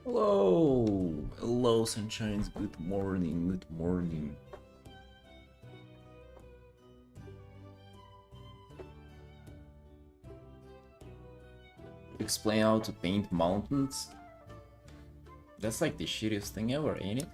Hello! Hello, sunshines. Good morning, good morning. Explain how to paint mountains? That's like the shittiest thing ever, ain't it?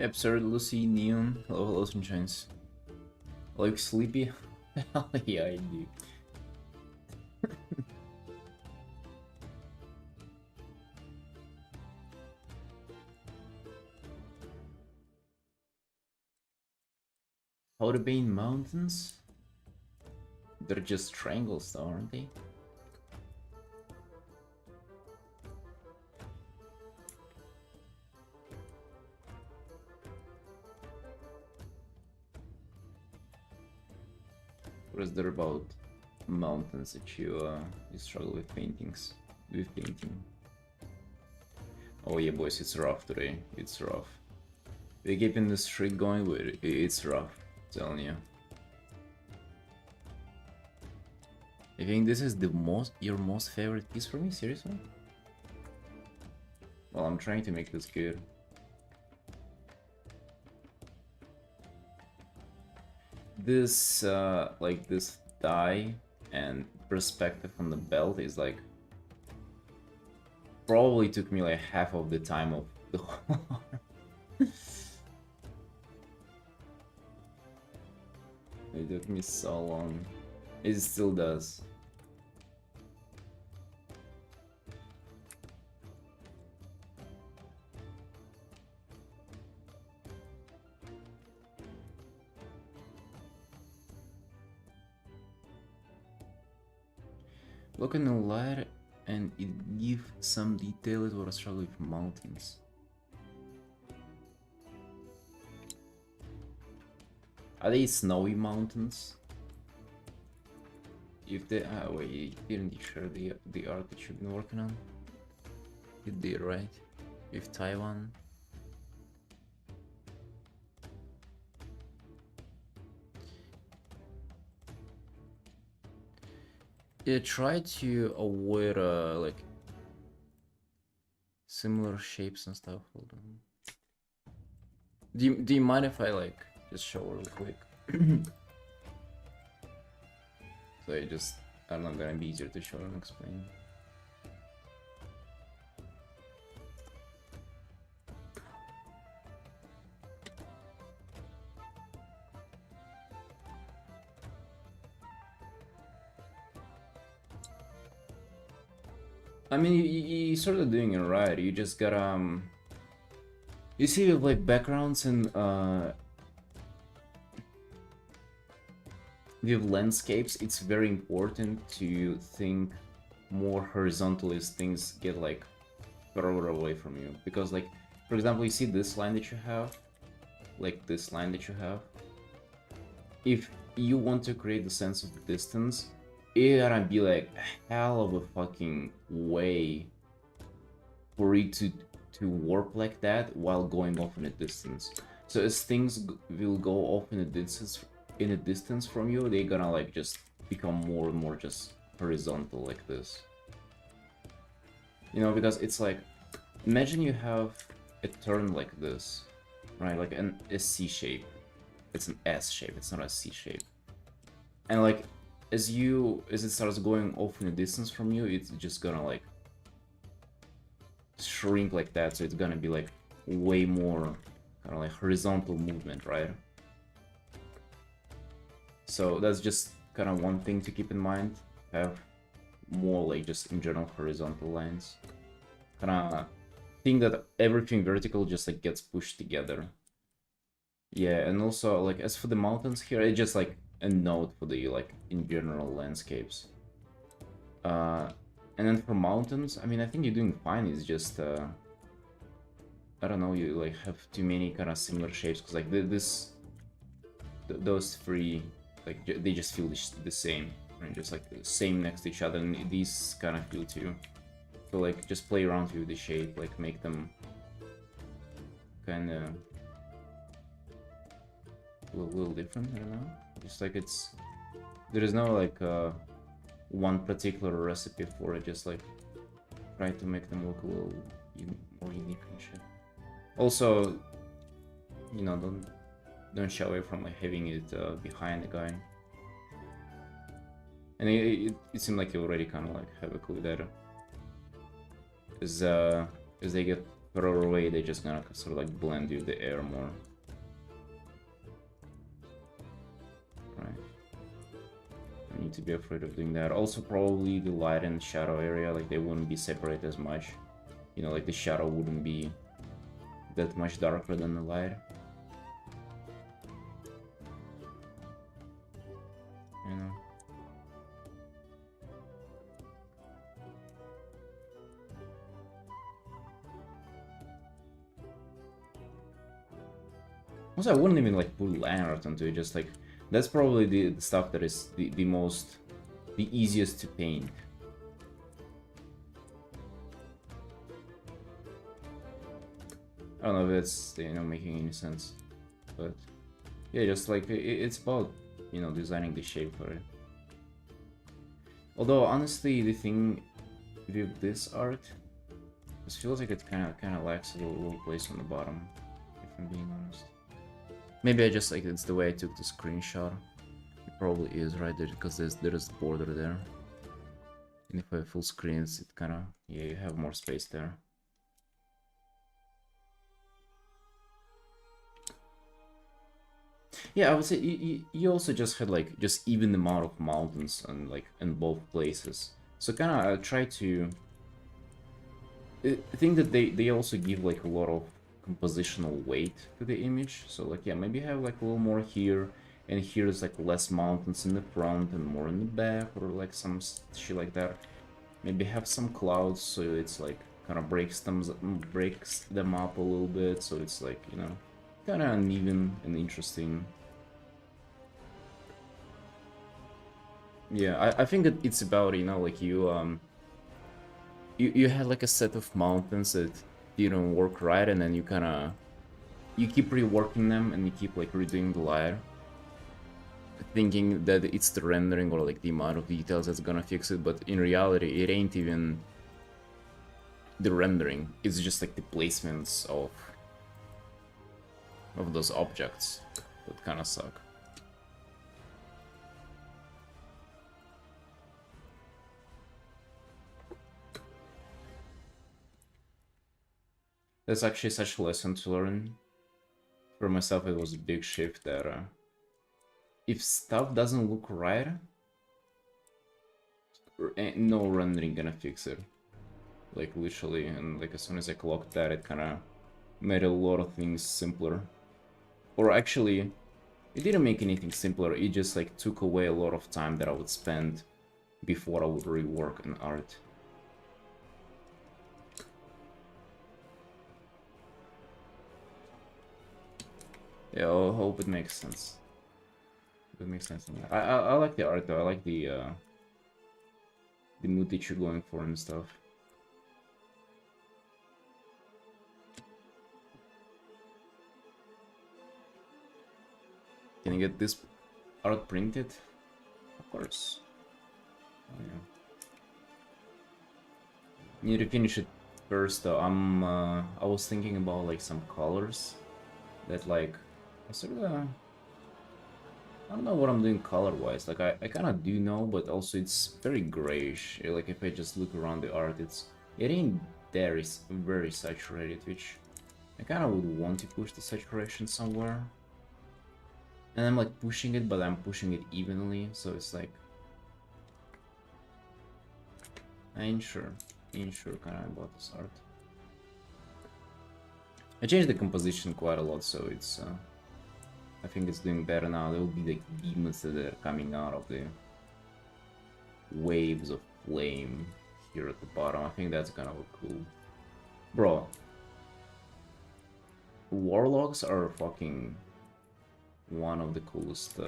Absurd, Lucy, Neon. Hello, hello, sunshines. Like sleepy? Hell yeah, I do. How to paint mountains? They're just triangles though, aren't they? What is there about mountains that you struggle with paintings? With painting? Oh yeah, boys, it's rough today. It's rough. We're keeping the streak going, but it's rough. I'm telling you. I think this is your most favorite piece for me. Seriously? Well, I'm trying to make this good. This like this die and perspective on the belt is like probably took me like half of the time of the whole arm. It took me so long. It still does. Look in the light and it gives some details or a struggle with mountains. Are they snowy mountains? If they wait, didn't you share the art that you've been working on? You did, right? With Taiwan. Yeah, try to avoid like similar shapes and stuff. Hold on. Do you mind if I like just show real quick? So I don't know, gonna be easier to show and explain. I mean, you sort of doing it right. You just gotta you see with like backgrounds and with landscapes, it's very important to think more horizontally as things get like further away from you. Because like, for example, you see this line that you have, like this line that you have. If you want to create the sense of distance, it gotta be like a hell of a fucking way for it to warp like that while going off in a distance. So as things will go off in a distance from you, they're gonna like just become more and more just horizontal like this. You know, because it's like, imagine you have a turn like this, right? Like a C shape. It's an S shape, it's not a C shape. And like, as it starts going off in a distance from you, it's just gonna like shrink like that, so it's gonna be like way more kind of like horizontal movement, right? So that's just kind of one thing to keep in mind. Have more like just in general horizontal lines. Kind of think that everything vertical just like gets pushed together. Yeah, and also like as for the mountains here, it's just like a note for the like in general landscapes. And then for mountains, I mean, I think you're doing fine. It's just I don't know, you like have too many kind of similar shapes, because like those three, like they just feel the same, right? Just like the same next to each other, and these kind of feel too. So like just play around with the shape, like make them kind of a little different. I don't know. Just like it's there is no like one particular recipe for it. Just like try to make them look a little more unique and shit. Also, you know, don't shy away from like having it behind the guy. And it seemed like you already kind of like have a clue there. As they get further away, they just gonna sort of like blend you the air more. Right. I need to be afraid of doing that. Also, probably the light and shadow area, like they wouldn't be separated as much. You know, like the shadow wouldn't be that much darker than the light. You know. Also, I wouldn't even like put line art onto it, just like that's probably the stuff that is the easiest to paint. I don't know if that's, you know, making any sense, but yeah, just like it's about, you know, designing the shape for it. Although honestly, the thing with this art, it feels like it kind of lacks a little place on the bottom, if I'm being honest. Maybe I just like it's the way I took the screenshot. It probably is right there because there's the border there. And if I have full screens, it kind of, yeah, you have more space there. Yeah, I would say you also just had like just even amount of mountains and like in both places. So kind of try to. I think that they also give like a lot of compositional weight to the image. So like yeah, maybe have like a little more here, and here is like less mountains in the front and more in the back, or like some shit like that. Maybe have some clouds so it's like kind of breaks them up a little bit, so it's like, you know, kind of uneven and interesting. Yeah, I think that it's about, you know, like you had like a set of mountains that didn't work right, and then you keep reworking them and you keep like redoing the layer, thinking that it's the rendering or like the amount of details that's gonna fix it, but in reality it ain't even the rendering, it's just like the placements of those objects that kind of suck. That's actually such a lesson to learn. For myself, it was a big shift that if stuff doesn't look right, no rendering gonna fix it. Like literally, and like as soon as I clocked that, it kind of made a lot of things simpler. Or actually, it didn't make anything simpler, it just like took away a lot of time that I would spend before I would rework an art. Yeah, I hope it makes sense. It makes sense to me. I like the art though. I like the mood that you're going for and stuff. Can you get this art printed? Of course. Oh, yeah. Need to finish it first though. I was thinking about like some colors that like I sort of I don't know what I'm doing color-wise. Like I kind of do know, but also it's very grayish. Like if I just look around the art, it ain't there. It's very saturated, which I kind of would want to push the saturation somewhere. And I'm like pushing it, but I'm pushing it evenly, so it's like I ain't sure kind of about this art. I changed the composition quite a lot, so it's I think it's doing better now. There will be like demons that are coming out of the waves of flame here at the bottom. I think that's gonna look cool. Bro, warlocks are fucking one of the coolest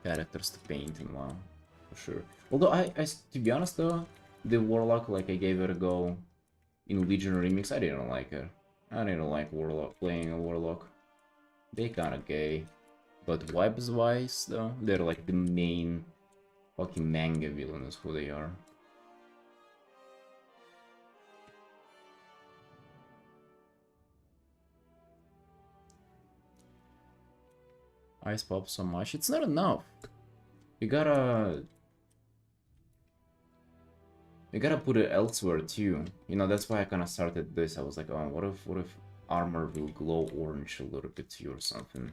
characters to paint in WoW, for sure. Although to be honest though, The Warlock, like I gave it a go in Legion Remix, I didn't like it. I didn't like Warlock playing a Warlock. They kinda gay. But vibes wise though, they're like the main fucking manga villain is who they are. Ice pop so much, it's not enough. You gotta put it elsewhere too. You know, that's why I kinda started this. I was like, oh, what if armor will glow orange a little bit too or something?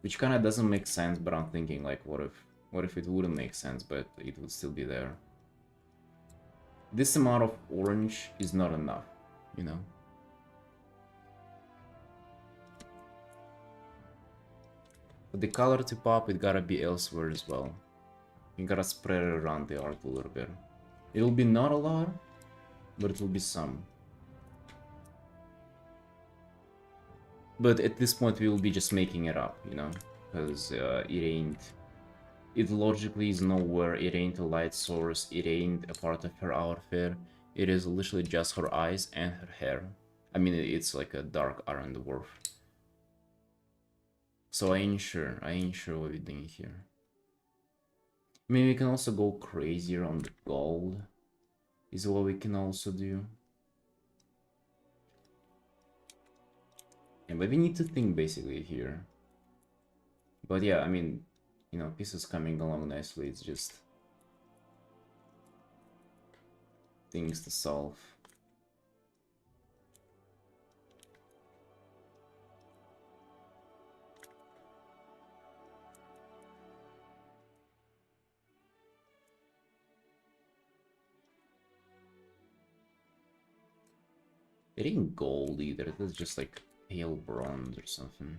Which kinda doesn't make sense, but I'm thinking like what if it wouldn't make sense, but it would still be there. This amount of orange is not enough, you know? For the color to pop, it gotta be elsewhere as well. You gotta spread it around the art a little bit. It'll be not a lot, but it will be some. But at this point, we will be just making it up, you know? Because it ain't... It logically is nowhere, it ain't a light source, it ain't a part of her outfit. It is literally just her eyes and her hair. I mean, it's like a dark iron dwarf. So I ain't sure what we're doing here. Maybe we can also go crazier on the gold, is what we can also do. Yeah, but we need to think basically here. But yeah, I mean, you know, pieces coming along nicely, it's just things to solve. It ain't gold either, it is just like pale bronze or something.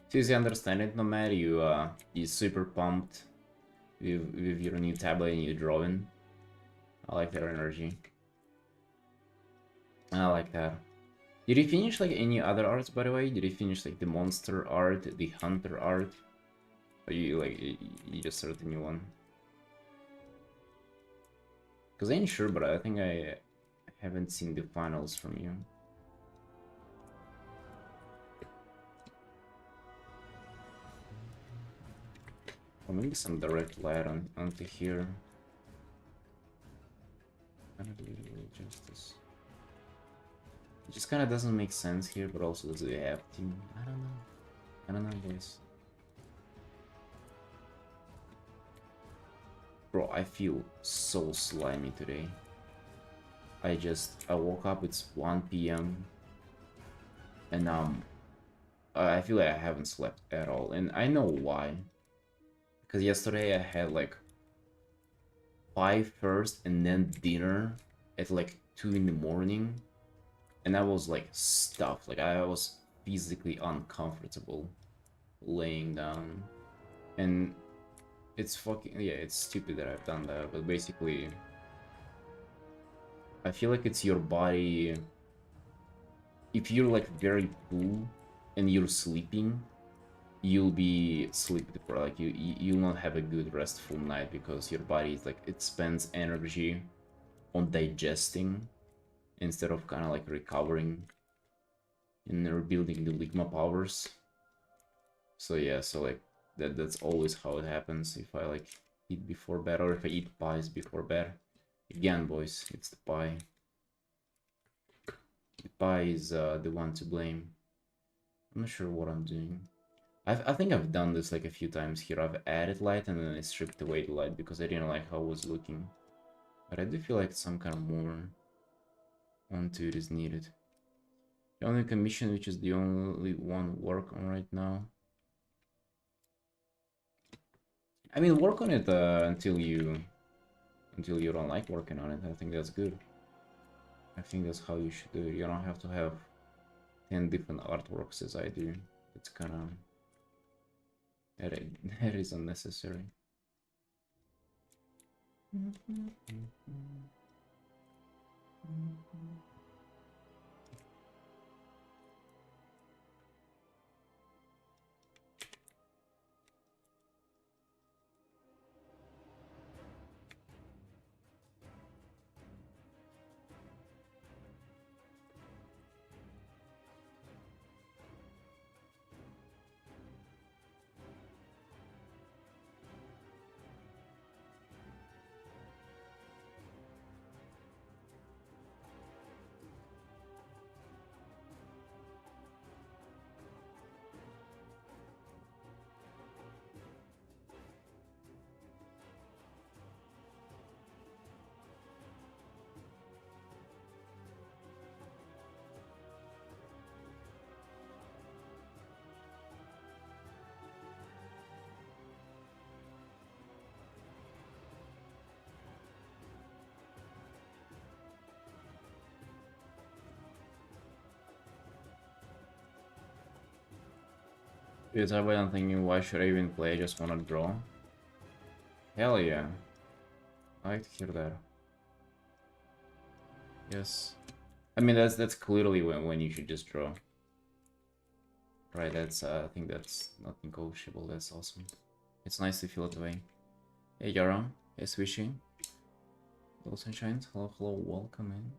Seriously, understand it, Nomad, you super pumped with your new tablet and your drawing. I like their energy. I like that. Did you finish like any other arts, by the way? Did you finish like the monster art, the hunter art? Or you just started a new one? Because I ain't sure, but I think I haven't seen the finals from you. Or maybe some direct light onto here. Kind of justice. It just kind of doesn't make sense here, but also does it have to? I don't know. I don't know, guys. Bro, I feel so slimy today. I woke up, it's 1 p.m. and I feel like I haven't slept at all, and I know why. Because yesterday I had like 5 first and then dinner at like 2 in the morning, and I was like stuffed, like I was physically uncomfortable laying down, and it's fucking, yeah, it's stupid that I've done that, but basically I feel like it's your body. If you're like very full and you're sleeping, you'll be sleep deprived. Like you'll not have a good restful night because your body is like, it spends energy on digesting instead of kind of like recovering and rebuilding the ligma powers. So yeah, so like that's always how it happens if I like eat before bed, or if I eat pies before bed. Again, boys, it's the pie. The pie is the one to blame. I'm not sure what I'm doing. I think I've done this like a few times here. I've added light and then I stripped away the light because I didn't like how it was looking. But I do feel like some kind of more onto it is needed. The only commission, which is the only one work on right now. I mean, work on it until you don't like working on it. I think that's good. I think that's how you should do it. You don't have to have 10 different artworks as I do. It's kind of... That is unnecessary. Because I wasn't thinking, why should I even play? I just wanna draw. Hell yeah. I like to hear that. Yes. I mean, that's clearly when you should just draw. Right, that's, I think that's not negotiable, that's awesome. It's nice to feel it away. Hey Yara, hey Swishy. Hello Sunshine, hello, hello, welcome in.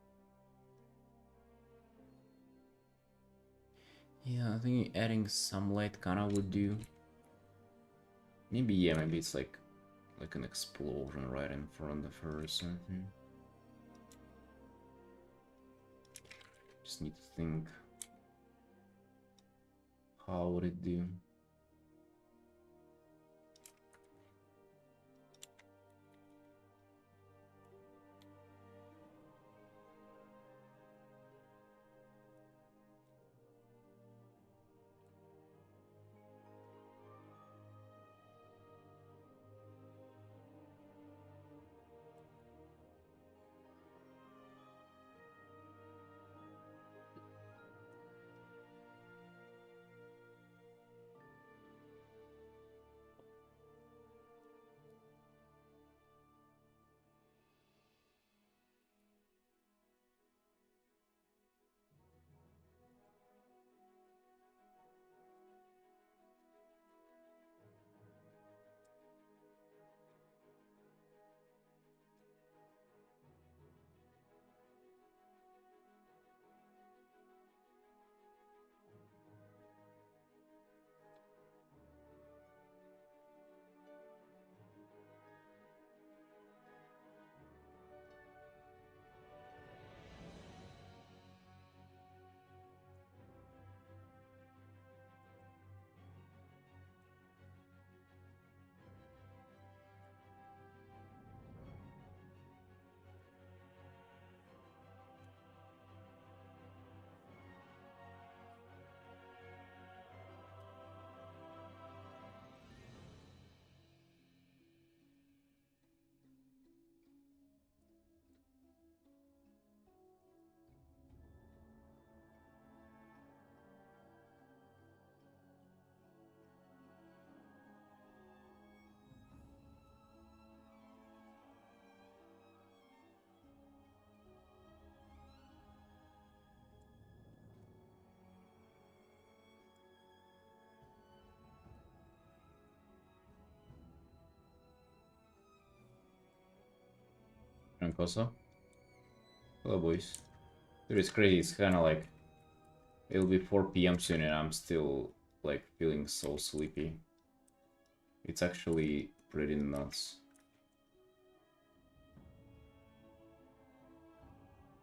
Yeah, I think adding some light kinda would do. Maybe, yeah, maybe it's like an explosion right in front of her or something. Just need to think. How would it do? Rancoso? Hello boys. Dude, it's crazy, it's kinda like it'll be 4 PM soon and I'm still like feeling so sleepy. It's actually pretty nuts.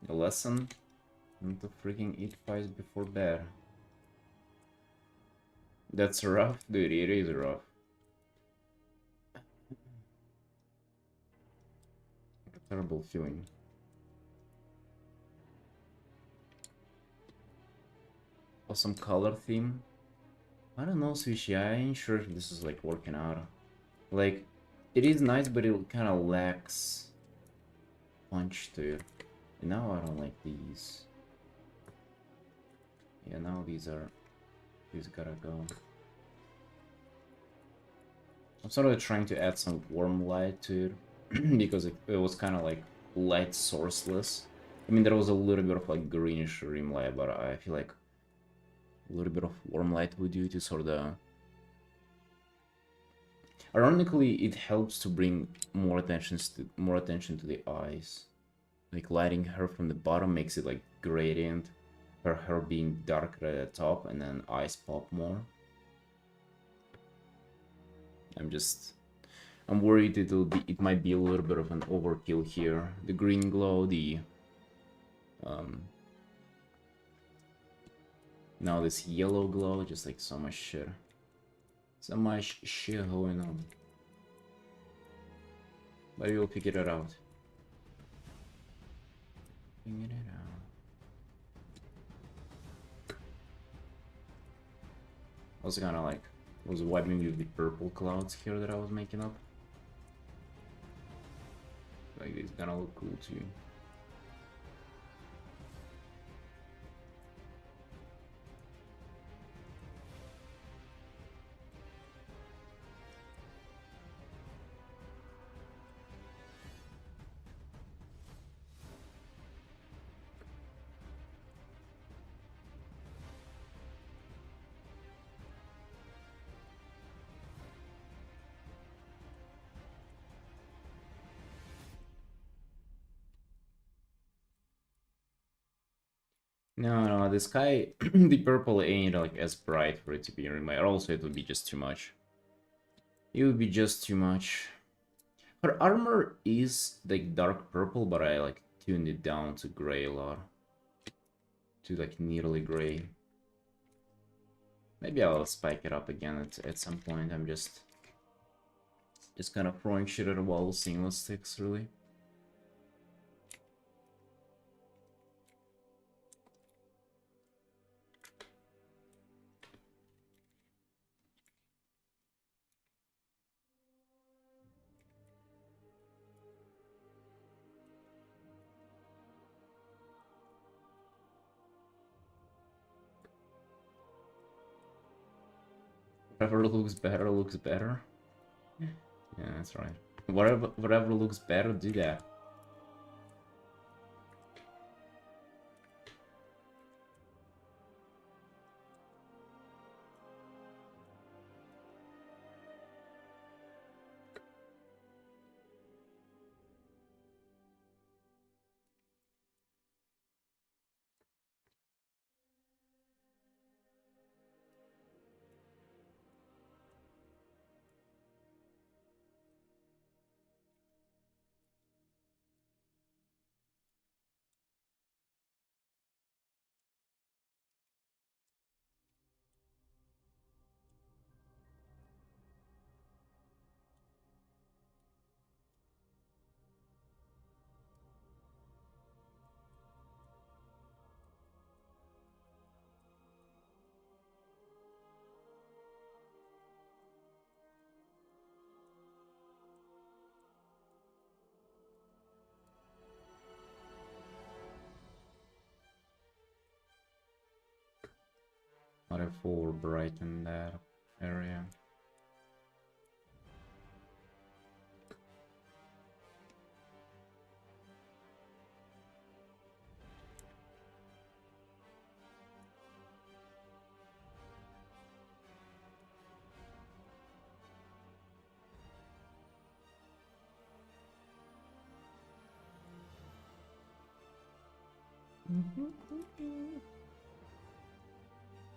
A lesson? Not to freaking eat pies before bed. That's rough, dude, it is rough. What a terrible feeling. Awesome color theme? I don't know, Sushi, I ain't sure if this is like working out. Like, it is nice, but it kind of lacks punch to it. And now I don't like these. Yeah, now these gotta go. I'm sort of trying to add some warm light to it. because it was kind of like light sourceless. I mean, there was a little bit of like greenish rim light, but I feel like a little bit of warm light would do to sort of... Ironically, it helps to bring more attention to the eyes. Like lighting her from the bottom makes it like gradient, for her being darker at the top and then eyes pop more. I'm worried it might be a little bit of an overkill here. The green glow, now this yellow glow, just like so much shit. So much shit going on. But we'll figure it out. Figure it out. I was kind of like, was wiping with the purple clouds here that I was making up. Like, it's gonna look cool too. No, the sky, the purple ain't like as bright for it to be in my. Also, it would be just too much. It would be just too much. Her armor is like dark purple, but I like tuned it down to gray a lot. To like nearly gray. Maybe I'll spike it up again at some point. I'm just kind of throwing shit at a wall, seeing what sticks, really. Whatever looks better, looks better. Yeah, that's right. Whatever looks better, do that. Waterfall brighten that area.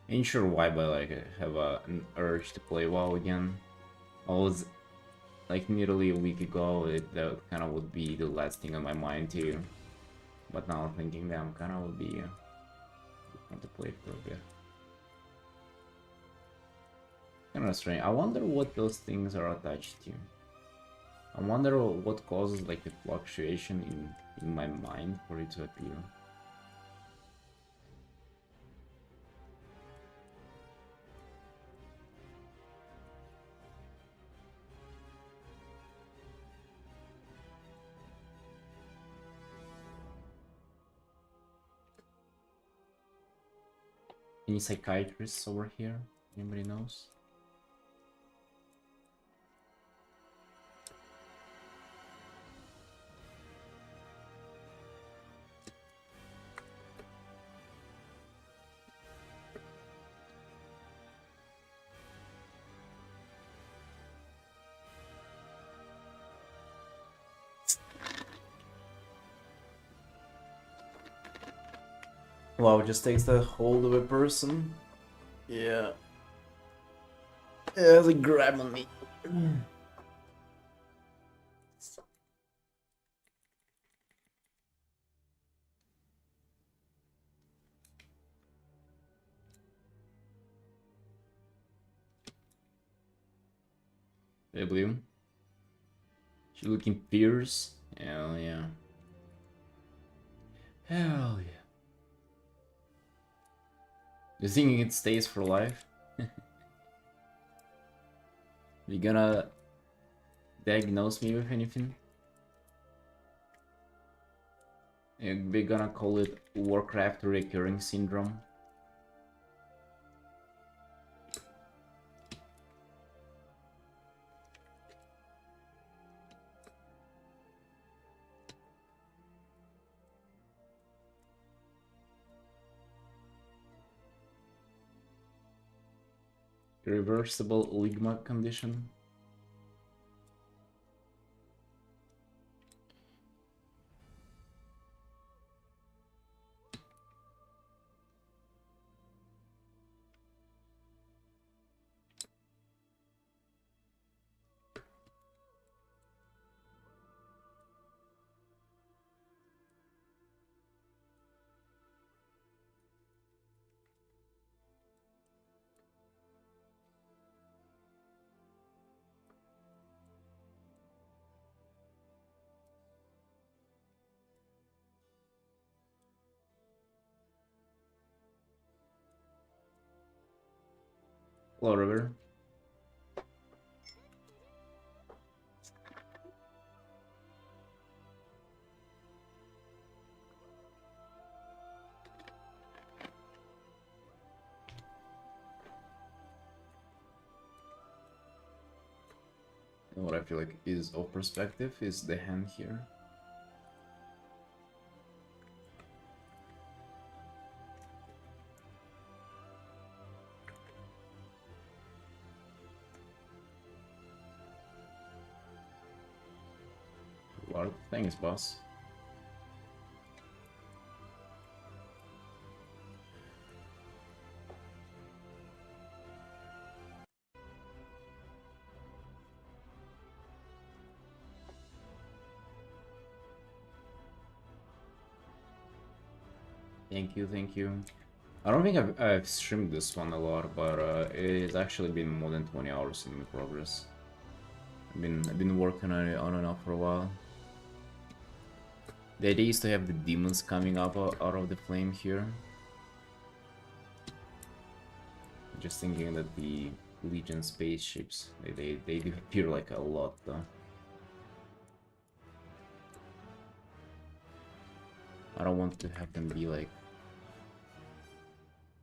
Ain't sure why, but like I have an urge to play WoW again. I was like nearly a week ago, that kind of would be the last thing on my mind too. But now thinking that kind of would be want to play for a bit. Kind of strange. I wonder what those things are attached to. I wonder what causes like the fluctuation in my mind for it to appear. Any psychiatrists over here? Anybody knows? Wow, just takes the hold of a person. Yeah. Yeah, they grab on me. Hey, Blue. She looking fierce. Hell yeah. Hell yeah. You think it stays for life? You gonna diagnose me with anything? We're gonna call it Warcraft recurring syndrome. Reversible ligma condition. Hello, River. And what I feel like is of perspective is the hand here. A lot of things, boss. Thank you, thank you. I don't think I've streamed this one a lot, but it's actually been more than 20 hours in progress. I've been working on it on and off for a while. The idea is to have the demons coming up out of the flame here. Just thinking that the Legion spaceships, they appear like a lot though. I don't want to have them be like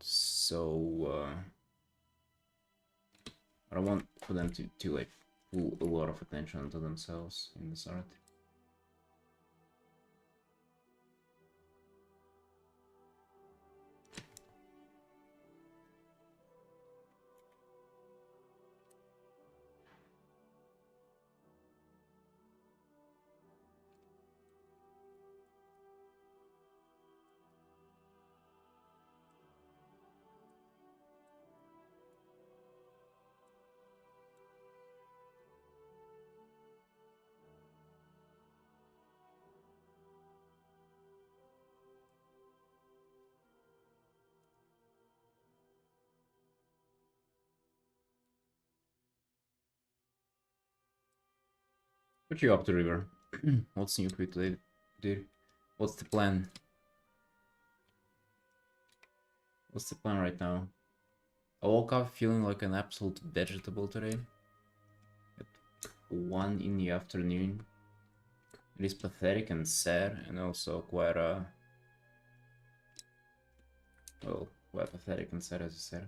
so I don't want for them to like pull a lot of attention onto themselves in this art. What you up to, River? What's new for you today, dude? What's the plan? What's the plan right now? I woke up feeling like an absolute vegetable today. At 1 in the afternoon. It is pathetic and sad, and also quite well, quite pathetic and sad, as you said.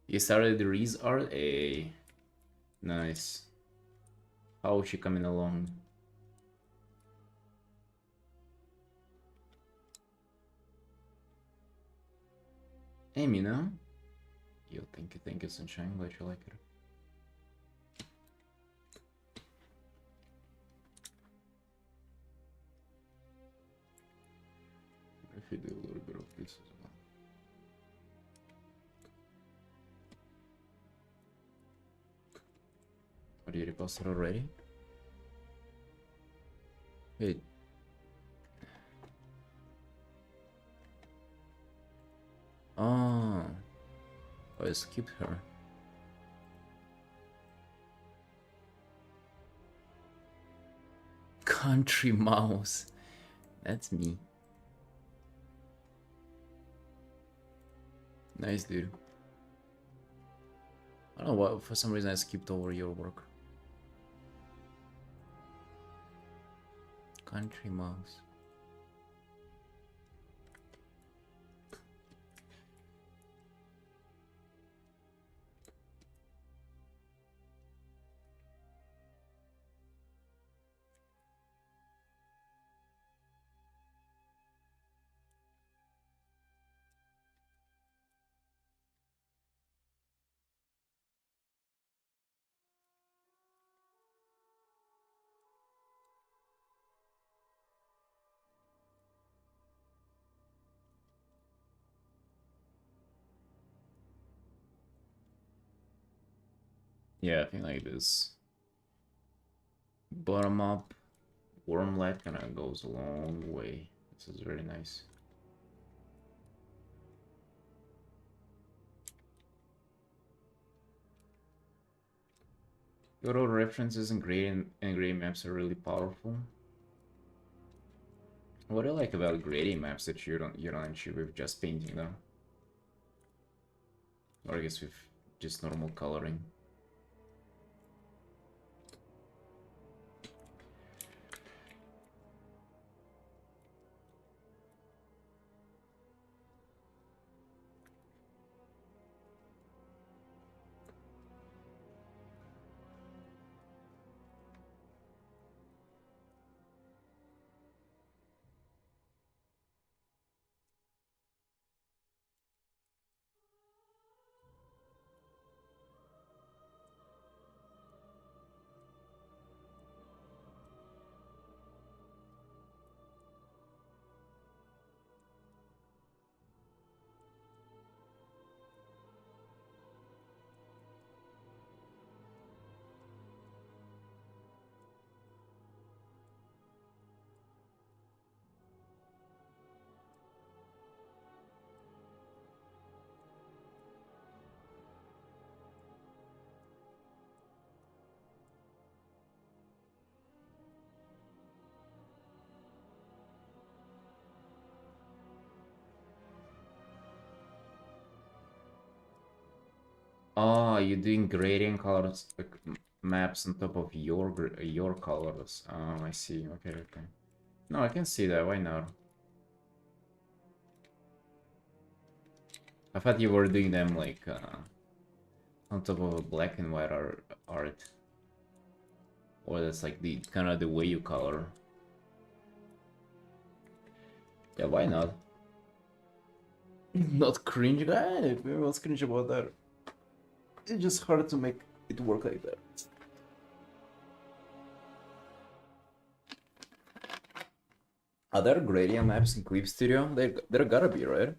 You started the Reese art? Hey, nice. How is she coming along? Amy, no? Yo, thank you, Sunshine. Glad you like it. if you do a little bit of this as well. Or did you repost it already? Wait. Oh, I skipped her. Country mouse. That's me. Nice, dude. I don't know why, for some reason I skipped over your work. Country mouse. Yeah, I think like this. Bottom up, warm light kind of goes a long way. This is very nice. Photo references and grading maps are really powerful. What do you like about grading maps that you don't achieve with just painting them? Or I guess with just normal coloring. Oh, you're doing gradient colors maps on top of your colors. Oh, I see. Okay, okay. No, I can see that. Why not? I thought you were doing them like on top of a black and white art, or that's like the kind of the way you color. Yeah, why not? Not cringe, guy. What's cringe about that? It's just hard to make it work like that. Are there gradient maps in Clip Studio? There gotta be, right?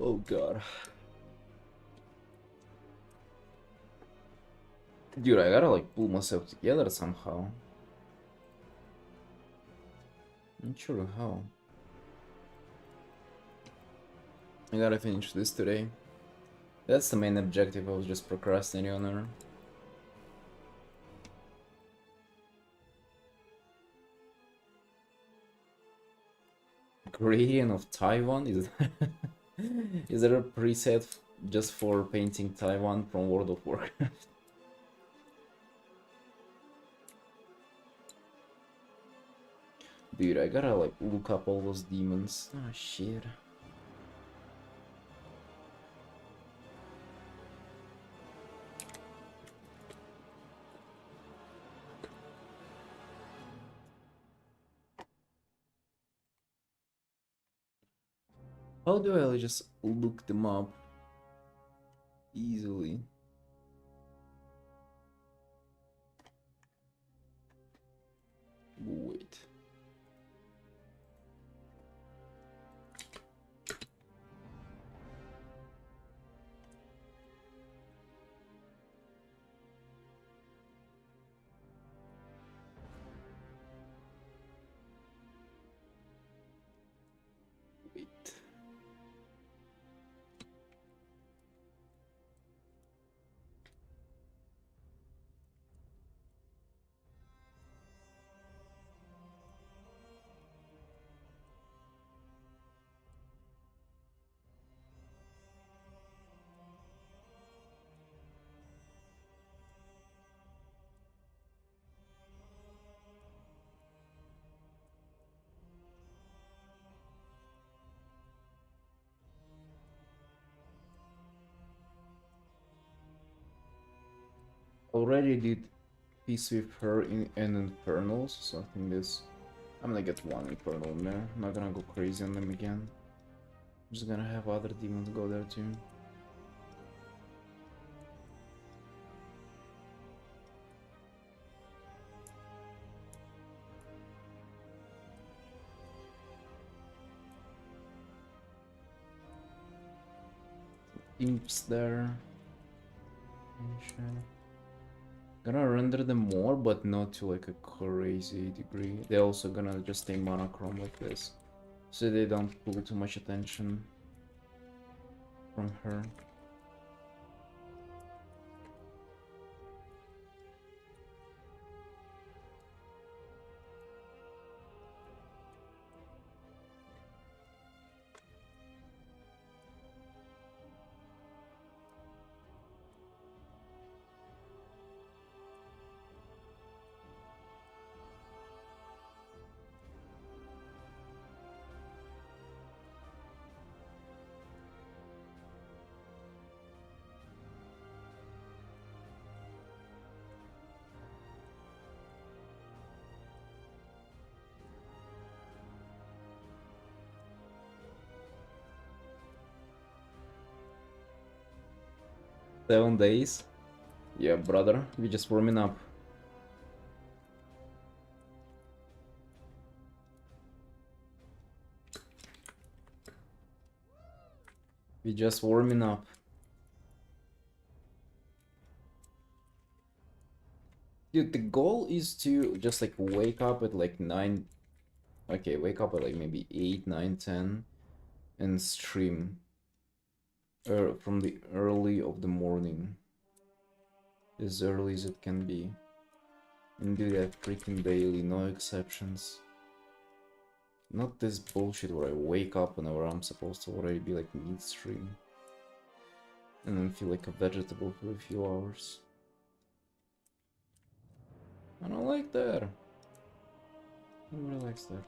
Oh god. Dude, I gotta like pull myself together somehow. Not sure how. I gotta finish this today. That's the main objective, I was just procrastinating on her. Gradient of Taiwan? Is there a preset just for painting Taiwan from World of Warcraft? Dude, I gotta like look up all those demons. Oh shit. How do I just look them up easily? Wait. Wait. Already did peace with her in Infernals, so I think this... I'm gonna get one Infernal in there. I'm not gonna go crazy on them again. I'm just gonna have other demons go there too. Imps there. Gonna render them more, but not to like a crazy degree. They're also gonna just stay monochrome like this, so they don't pull too much attention from her. 7 days? Yeah, brother, we just warming up. We just warming up. Dude, the goal is to just like wake up at like 9. Okay, wake up at like maybe 8, 9, 10 and stream from the early of the morning. As early as it can be. And do that freaking daily, no exceptions. Not this bullshit where I wake up whenever I'm supposed to already be like midstream. And then feel like a vegetable for a few hours. I don't like that. Nobody likes that.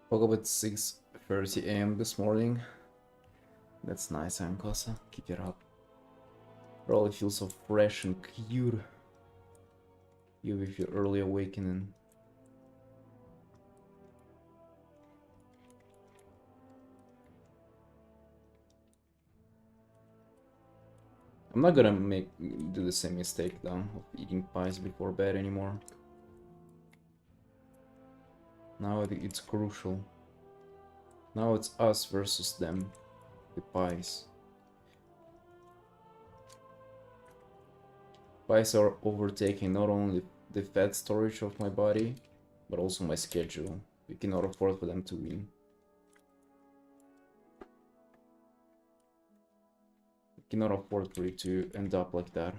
Woke up at 6:30 AM this morning. That's nice, Ankosa. Keep it up. Probably feel so fresh and cute. You with your early awakening. I'm not gonna do the same mistake though of eating pies before bed anymore. Now it's crucial. Now it's us versus them. The pies. Pies are overtaking not only the fat storage of my body, but also my schedule. We cannot afford for them to win. We cannot afford for it to end up like that.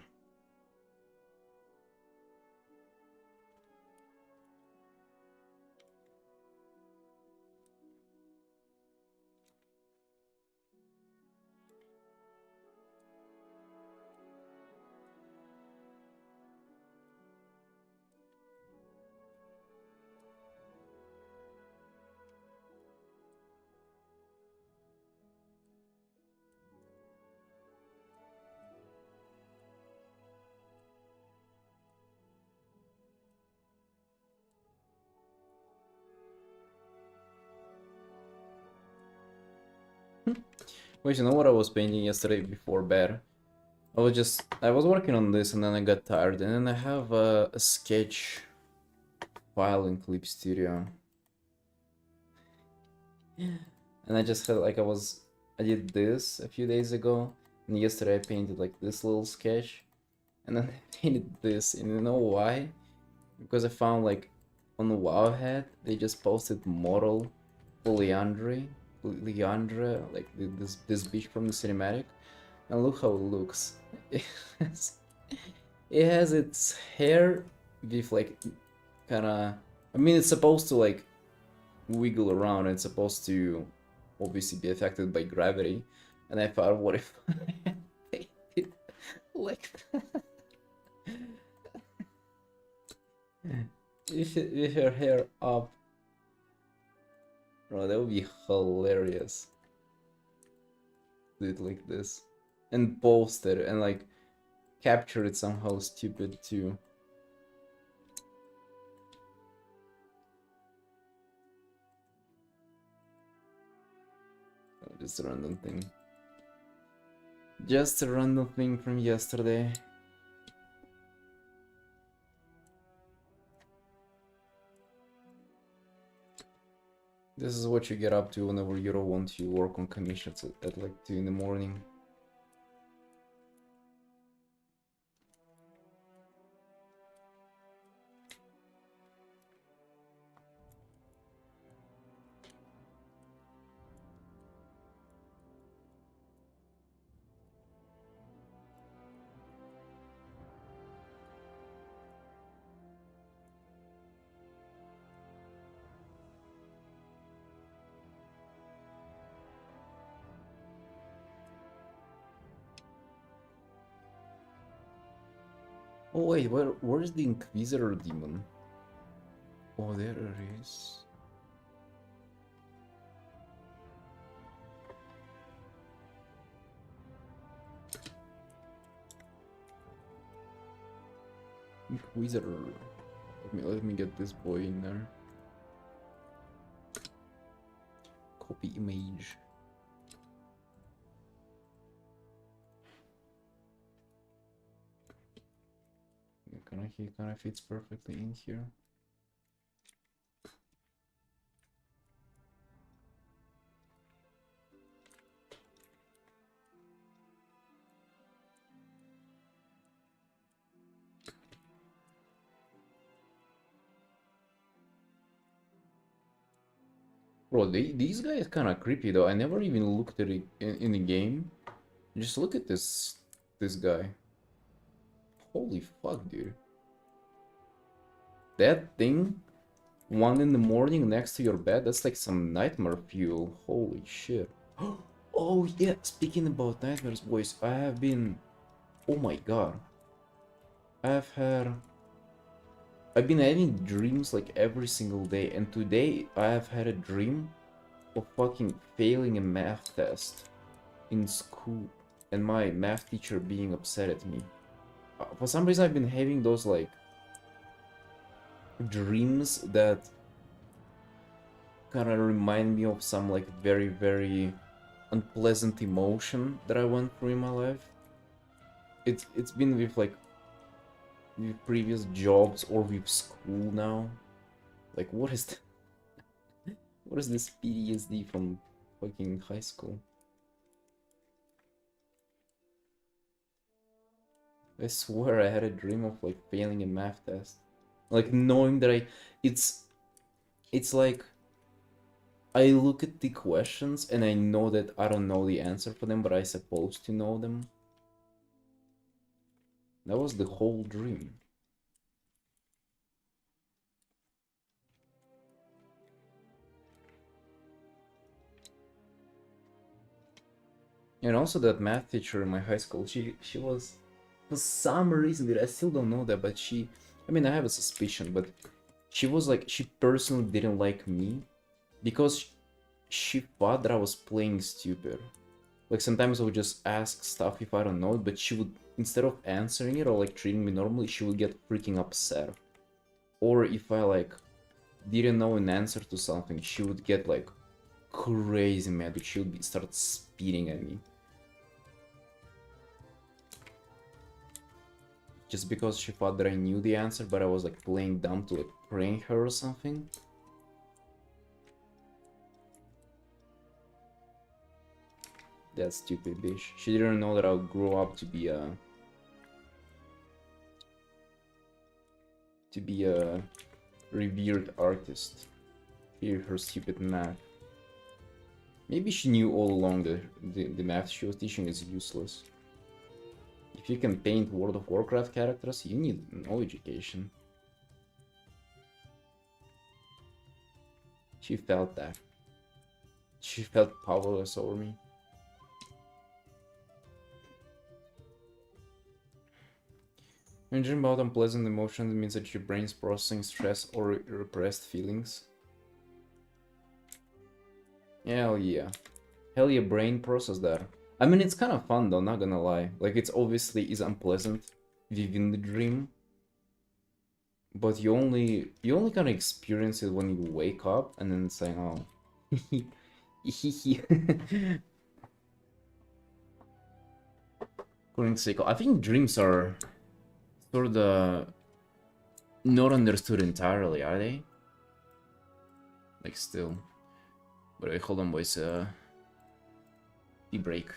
Wait, you know what I was painting yesterday before bed? I was working on this and then I got tired, and then I have a sketch file in Clip Studio. And I just had like I did this a few days ago, and yesterday I painted like this little sketch, and then I painted this, and you know why? Because I found like on the Wowhead they just posted model Leandre, like this beach from the cinematic, and look how it looks. It has, it has its hair with like kind of. I mean, it's supposed to like wiggle around. And it's supposed to obviously be affected by gravity. And I thought, what if I painted like that? With her hair up. Bro, that would be hilarious. Do it like this. And post it and like capture it somehow stupid too. Oh, just a random thing. Just a random thing from yesterday. This is what you get up to whenever you don't want to work on commissions at like 2 in the morning. Oh wait, where's the Inquisitor demon? Oh, there it is. Inquisitor. Let me get this boy in there. Copy image. He kind of fits perfectly in here. Bro, these guys kind of creepy though. I never even looked at it in the game. Just look at this guy. Holy fuck, dude. That thing, 1 in the morning next to your bed, that's like some nightmare fuel. Holy shit. Oh yeah, speaking about nightmares, boys, I have been... Oh my god. I've been having dreams like every single day, and today I have had a dream of fucking failing a math test in school and my math teacher being upset at me. For some reason I've been having those like dreams that kind of remind me of some like very, very unpleasant emotion that I went through in my life. It's been with like with previous jobs or with school now. Like what is what is this PTSD from fucking high school? I swear I had a dream of like failing a math test. Like knowing that it's like I look at the questions and I know that I don't know the answer for them, but I supposed to know them. That was the whole dream. And also that math teacher in my high school, she was, for some reason, dude, I still don't know that, but I mean, I have a suspicion, but she was like, she personally didn't like me because she thought that I was playing stupid. Like sometimes I would just ask stuff if I don't know it, but she would, instead of answering it or like treating me normally, she would get freaking upset. Or if I like didn't know an answer to something, she would get like crazy mad. Like, she'll start speeding at me. Just because she thought that I knew the answer, but I was like playing dumb to like prank her or something. That stupid bitch. She didn't know that I'll grow up to be a revered artist. Hear her stupid math. Maybe she knew all along that the math she was teaching is useless. If you can paint World of Warcraft characters, you need no education. She felt that. She felt powerless over me. When you dream about unpleasant emotions, it means that your brain's processing stress or repressed feelings. Hell yeah. Hell yeah, brain process that. I mean, it's kind of fun though, not gonna lie. Like, it's obviously is unpleasant within the dream. But you only kind of experience it when you wake up, and then it's like, oh. According to Seiko, I think dreams are sort of not understood entirely, are they? Like, still. But wait, hold on, boys. Tea break.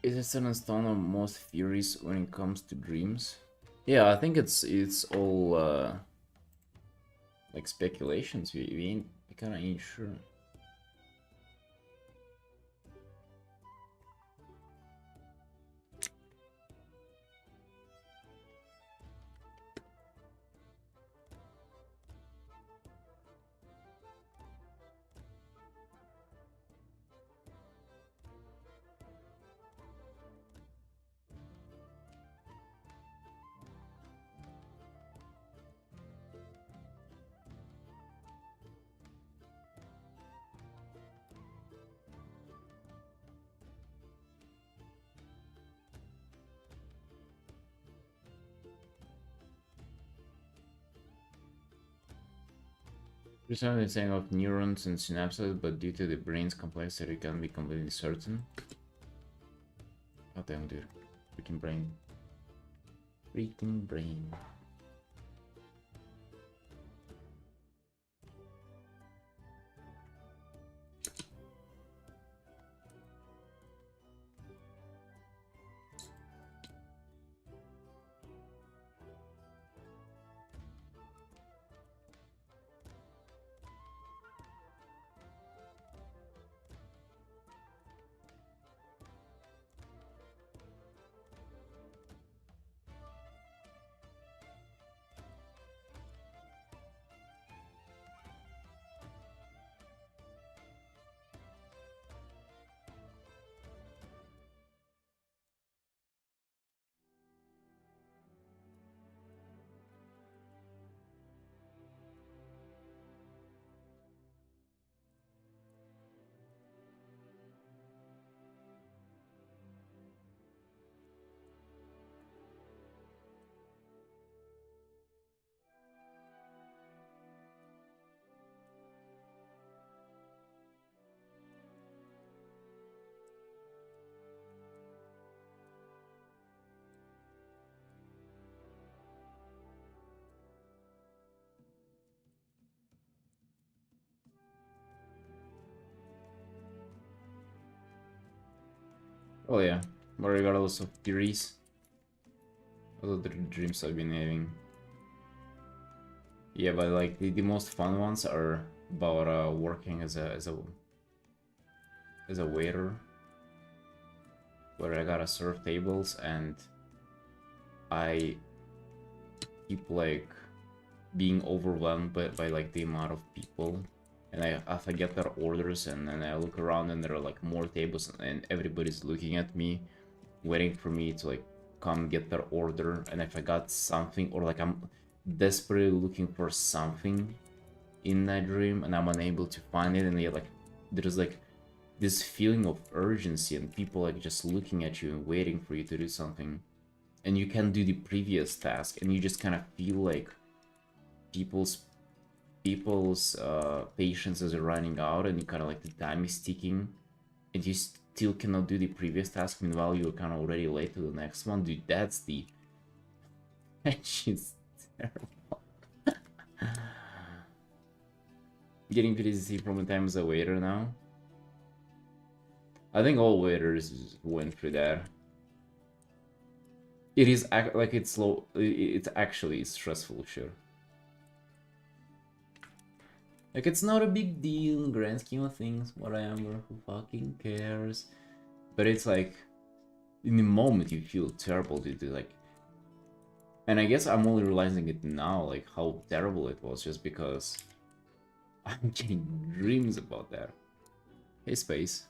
Is it set in stone on most theories when it comes to dreams? Yeah, I think it's all like speculations. We kind of ain't sure. Precisely saying of neurons and synapses, but due to the brain's complexity, it can't be completely certain. Oh damn, dude. Freaking brain. Freaking brain. Oh yeah, but regardless of theories, other dreams I've been having. Yeah, but like the most fun ones are about working as a waiter, where I gotta serve tables and I keep like being overwhelmed by like the amount of people. And if I get their orders and I look around and there are like more tables and everybody's looking at me, waiting for me to like come get their order. And if I got something or like I'm desperately looking for something in that dream and I'm unable to find it, and yet like there's like this feeling of urgency and people like just looking at you and waiting for you to do something, and you can do the previous task and you just kind of feel like people's patience is running out and you kind of like the time is ticking and you still cannot do the previous task, meanwhile you're kind of already late to the next one. Dude, that's the she's terrible. Getting PTSD from a time as a waiter now. I think all waiters went through that. It is like it's slow. It's actually stressful, sure. Like it's not a big deal in grand scheme of things. Whatever, who fucking cares? But it's like in the moment you feel terrible to do like. And I guess I'm only realizing it now, like how terrible it was, just because I'm getting dreams about that. Hey, Space.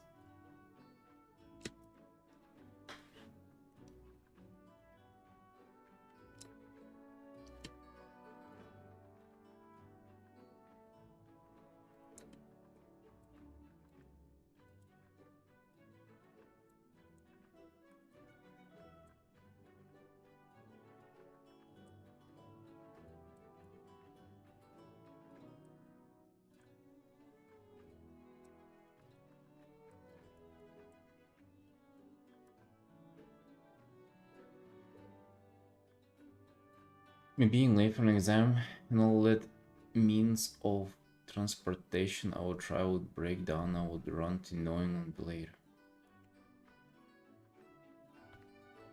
Me being late for an exam and all that means of transportation I would try would break down, I would run to knowing and later.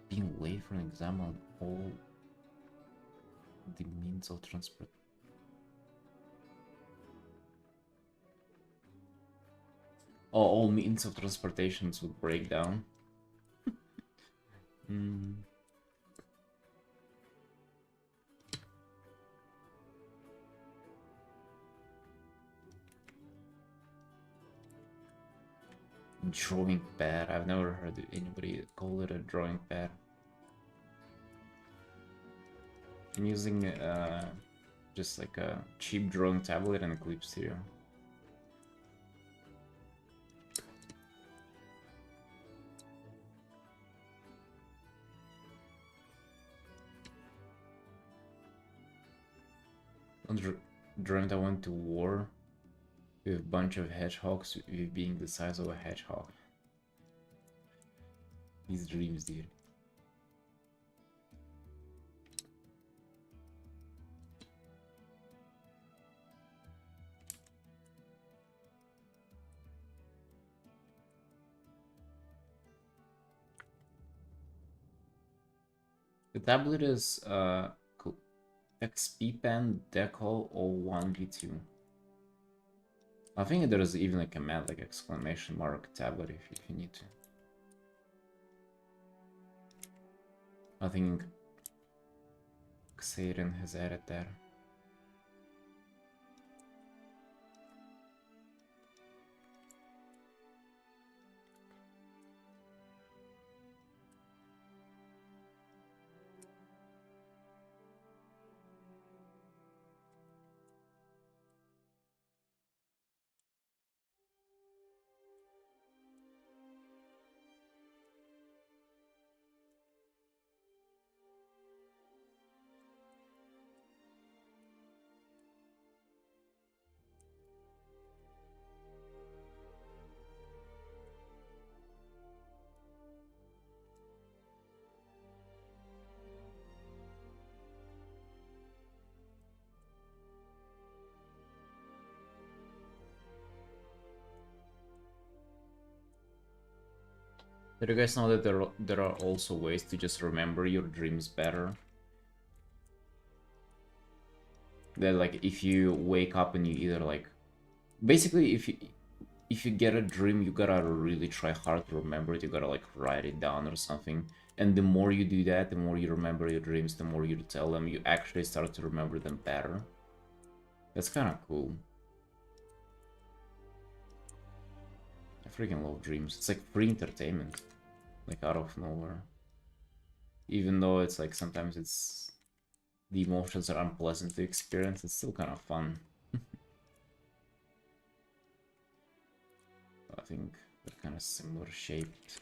Being late for an exam on all the means of transport. Oh, all means of transportations would break down. Hmm. Drawing pad. I've never heard anybody call it a drawing pad. I'm using just like a cheap drawing tablet and a clip stereo. I dreamt I went to war with a bunch of hedgehogs, with being the size of a hedgehog. These dreams, dude. The tablet is XP Pen Decal 01V2. I think there is even a command like exclamation mark tablet if you need to. I think Xaden has added that. Did you guys know that there are also ways to just remember your dreams better? That like if you wake up and you either like basically if you get a dream, you gotta really try hard to remember it. You gotta like write it down or something. And the more you do that, the more you remember your dreams, the more you tell them, you actually start to remember them better. That's kind of cool. I freaking love dreams. It's like free entertainment, like out of nowhere. Even though it's like sometimes it's the emotions are unpleasant to experience, it's still kind of fun. I think they're kind of similar shaped.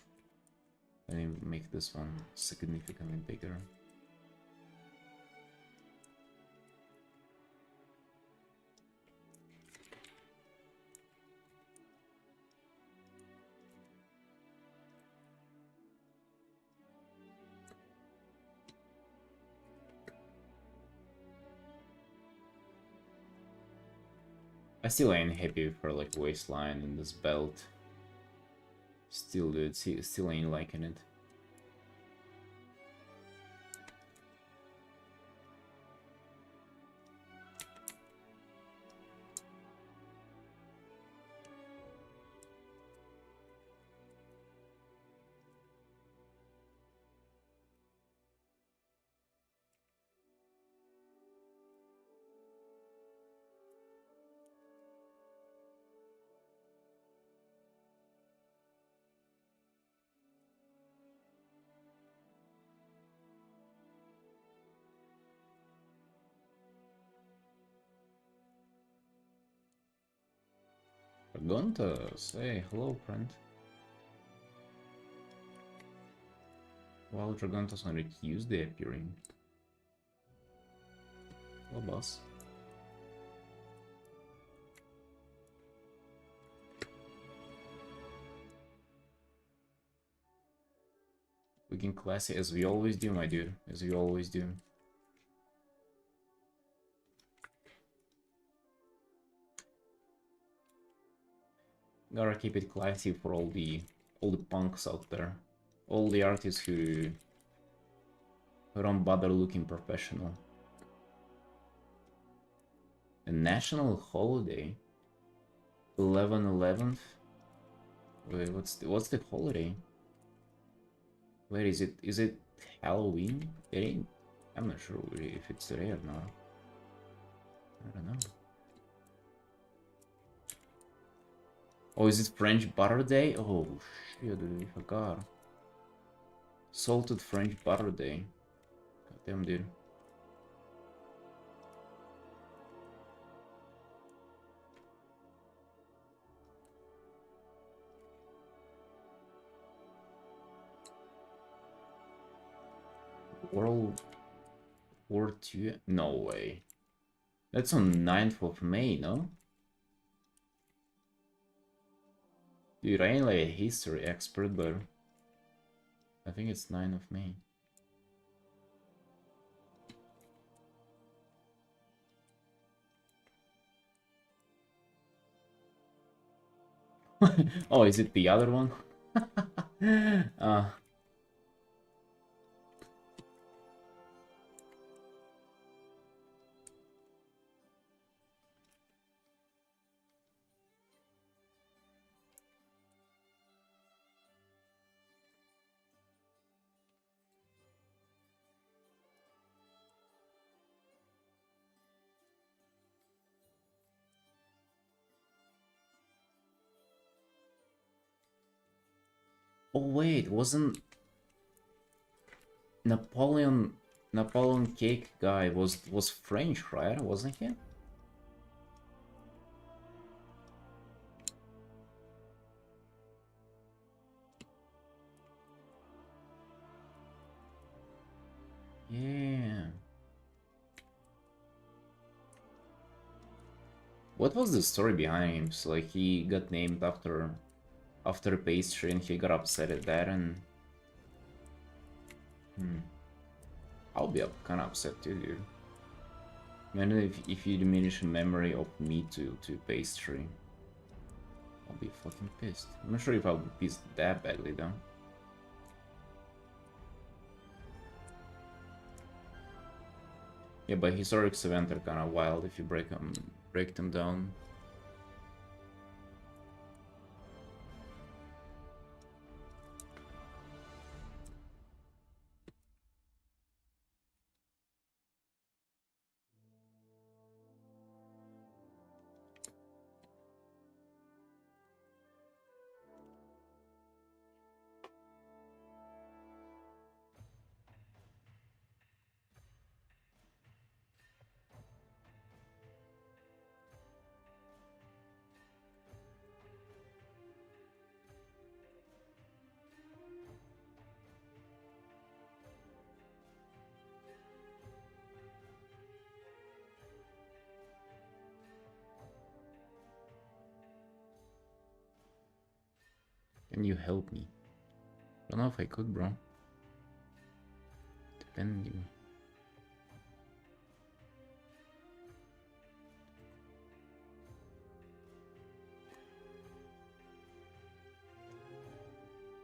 Let me make this one significantly bigger. I still ain't happy for like waistline and this belt. Still, dude, still ain't liking it. Gonta, say hello, friend. While Dragontas on Tuesday appearing. Hello, boss. Looking classy as we always do, my dude. As we always do. Gotta keep it classy for all the punks out there. All the artists who don't bother looking professional. A national holiday? 11/11th? Wait, what's the holiday? Wait, is it Halloween? It ain't. I'm not sure if it's today or not. I don't know. Oh, is it French Butter Day? Oh shit, dude, I forgot. Salted French Butter Day. Goddamn, dude. World War II? No way. That's on 9th of May, no? Dude, I ain't like a history expert, but I think it's 9th of May. Oh, is it the other one? Oh wait, wasn't Napoleon Cake guy was French, right? Wasn't he? Yeah. What was the story behind him? So like he got named after pastry and he got upset at that and I'll be kind of upset too, dude. Imagine if you diminish memory of meat to pastry. I'll be fucking pissed. I'm not sure if I'll be pissed that badly though. Yeah, but historic events are kind of wild if you break them down. Can you help me? Don't know if I could, bro. Depending.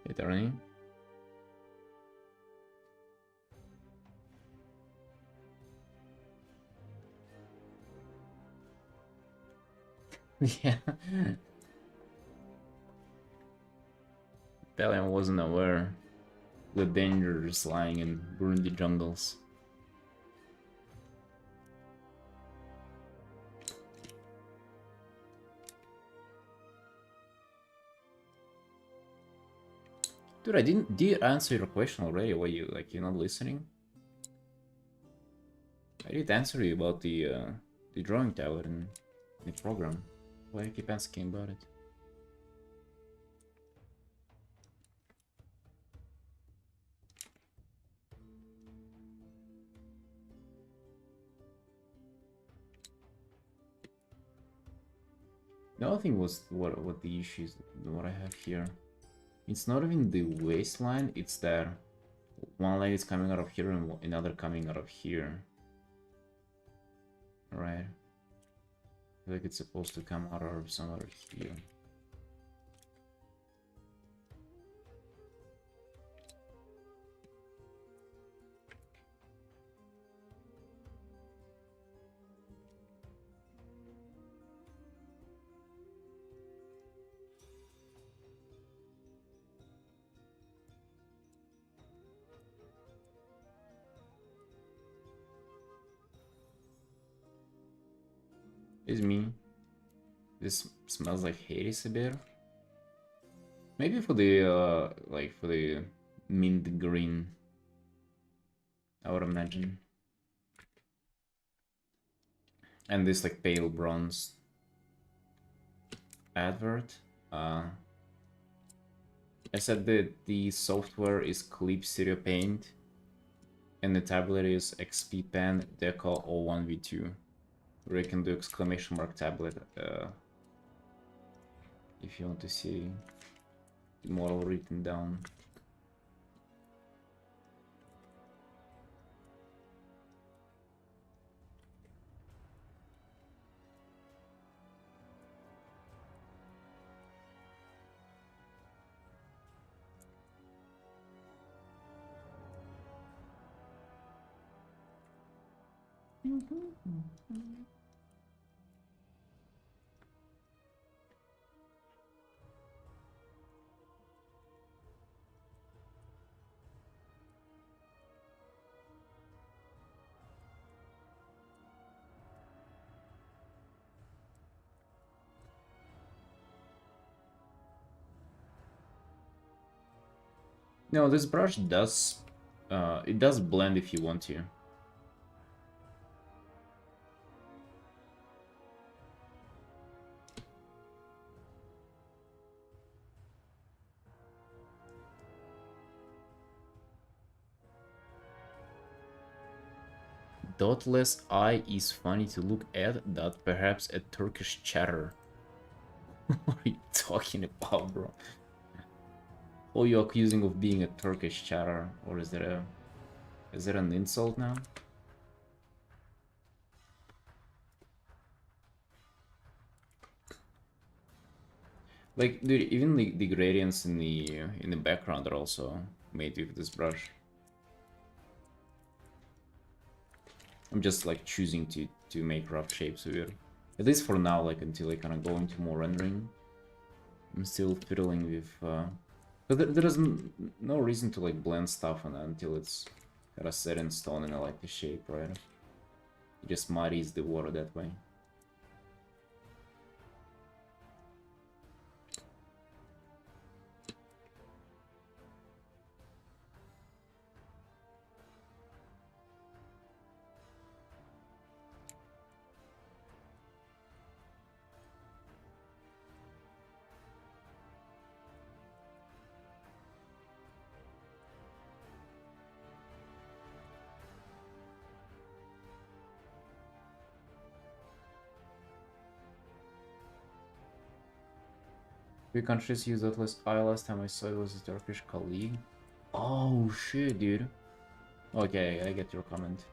Hey, Artin. Yeah. Italian wasn't aware the dangers lying in Burundi jungles. Dude, I did answer your question already. Why you're not listening? I did answer you about the drawing tablet in the program. Why you keep asking about it? The other thing was what the issue is, what I have here. It's not even the waistline, it's that one leg is coming out of here and another coming out of here. Right. I feel like it's supposed to come out of somewhere here. It's me. This smells like Hades a bit. Maybe for the like for the mint green, I would imagine. And this like pale bronze advert. I said that the software is Clip Stereo Paint and the tablet is XP Pen Decal 01V2. Where you can do exclamation mark tablet if you want to see the model written down. No, this brush does it does blend if you want to. Dotless eye is funny to look at, that perhaps a Turkish chatter. What are you talking about, bro? Who are you accusing of being a Turkish chatter? Or is that an insult now? Like, dude, even the gradients in the background are also made with this brush. I'm just like choosing to make rough shapes weird. At least for now, like until I kind of go into more rendering. I'm still fiddling with... But there is no reason to like blend stuff on it until it's kind of set in stone and I like the shape, right? It just muddies the water that way. Few countries use Atlas I. Last time I saw it was a Turkish colleague. Oh shit, dude. Okay, I get your comment.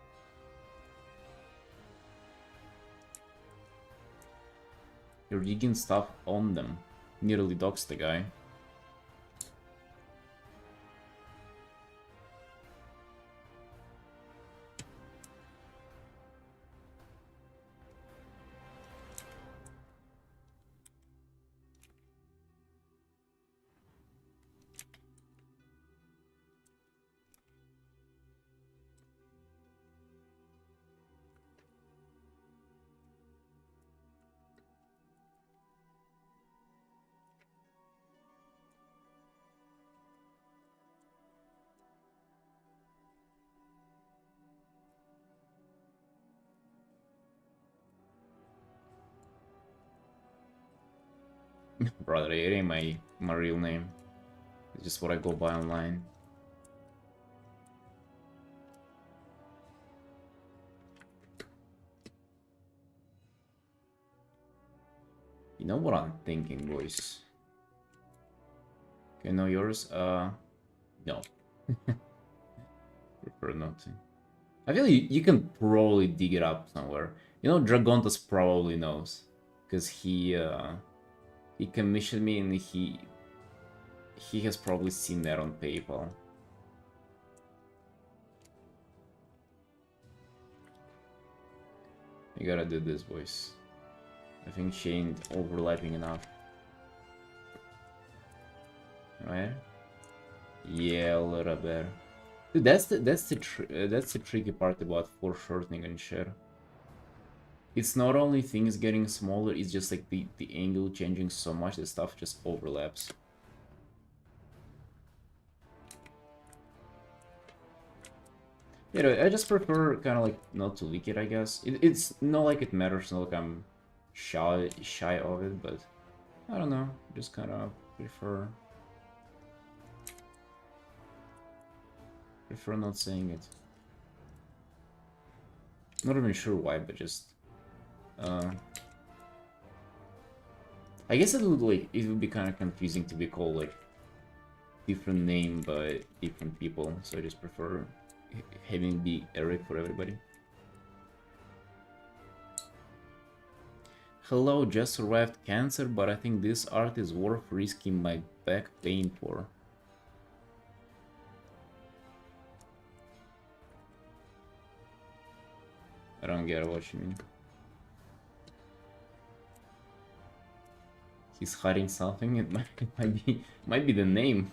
You're digging stuff on them. Nearly doxed the guy. Brother, it ain't my real name. It's just what I go by online. You know what I'm thinking, boys? Okay, know yours? No. Prefer not to. I feel you can probably dig it up somewhere. You know, Dragontas probably knows. Because he commissioned me and he has probably seen that on PayPal. You gotta do this, boys. I think she ain't overlapping enough. Right? Yeah, a little bit. Dude, that's the tricky part about foreshortening and shit. It's not only things getting smaller, it's just like the angle changing so much that stuff just overlaps. Yeah, I just prefer kind of like not to leak it, I guess. It's not like it matters, not like I'm shy of it, but I don't know, just kind of prefer not saying it. Not even sure why, but just I guess it would be kind of confusing to be called like different name by different people, so I just prefer having be Eric for everybody. Hello, just survived cancer, but I think this art is worth risking my back pain for. I don't get what you mean. He's hiding something. It might be the name.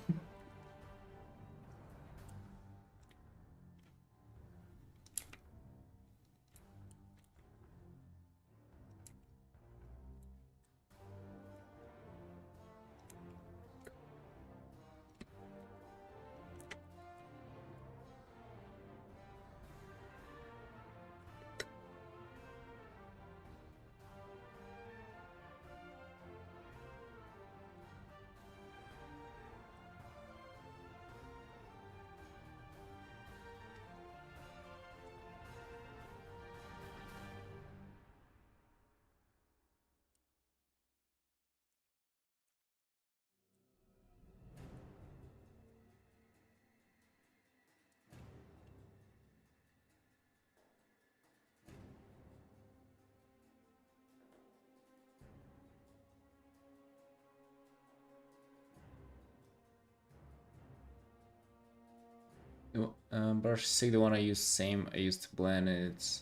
Brush 6, the one I use, same. I used to blend it.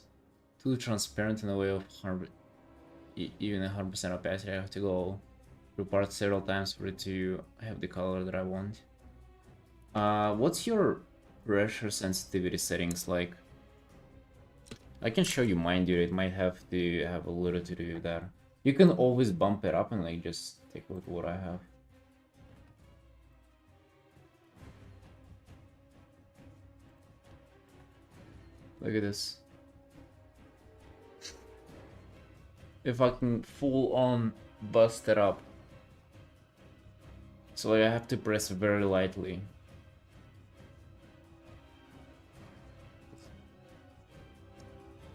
too transparent in a way of even 100% opacity. I have to go through parts several times for it to have the color that I want. What's your pressure sensitivity settings like? I can show you mine, dude. It might have to have a little to do with that. You can always bump it up and like just take a look at what I have. Look at this. If I can full on bust it up. So like, I have to press very lightly.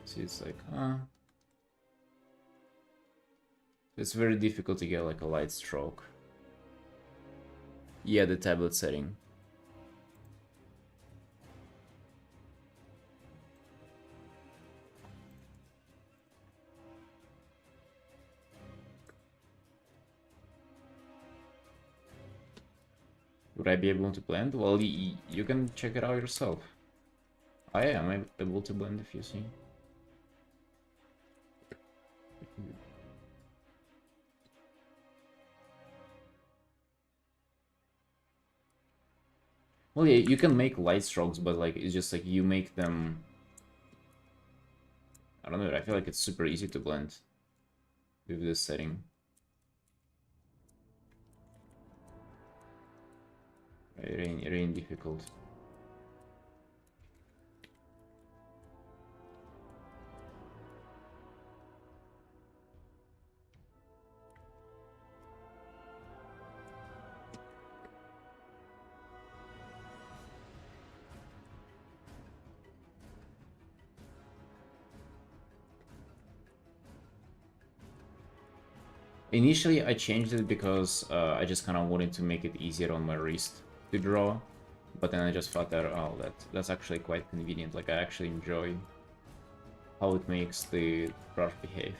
See, it's like, it's very difficult to get like a light stroke. Yeah, the tablet setting. Would I be able to blend? Well, you can check it out yourself. I am able to blend if you see. Well, yeah, you can make light strokes, but like it's just like you make them. I don't know. I feel like it's super easy to blend with this setting. It ain't difficult. Initially, I changed it because I just kind of wanted to make it easier on my wrist to draw, but then I just thought that, oh, that's actually quite convenient. Like, I actually enjoy how it makes the brush behave.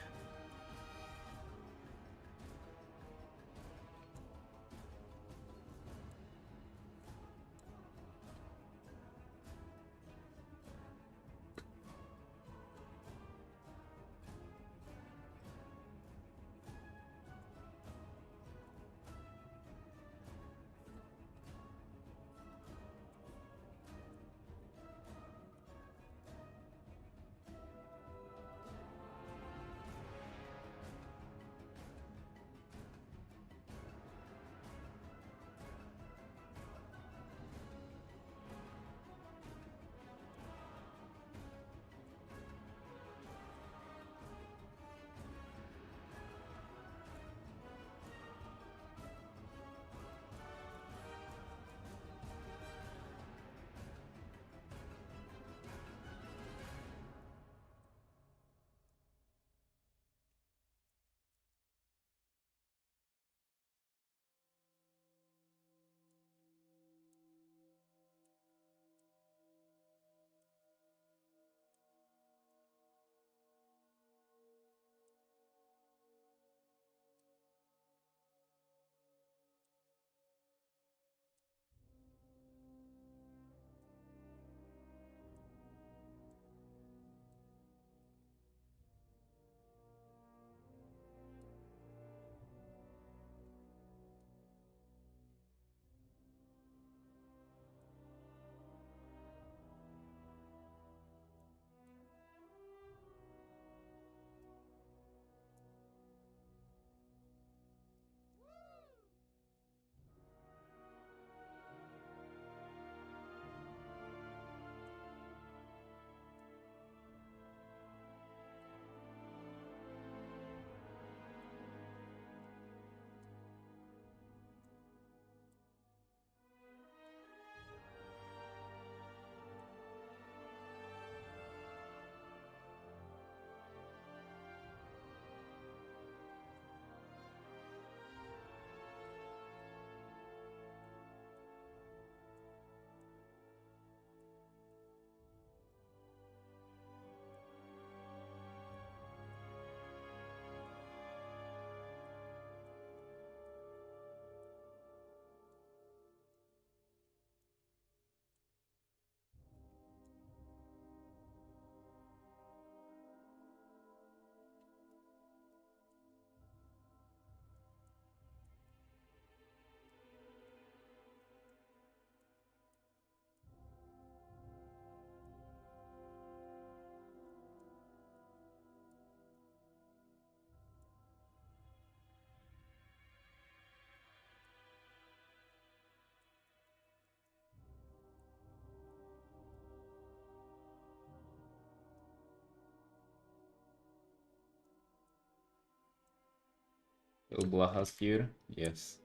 Ublaha's here? Yes.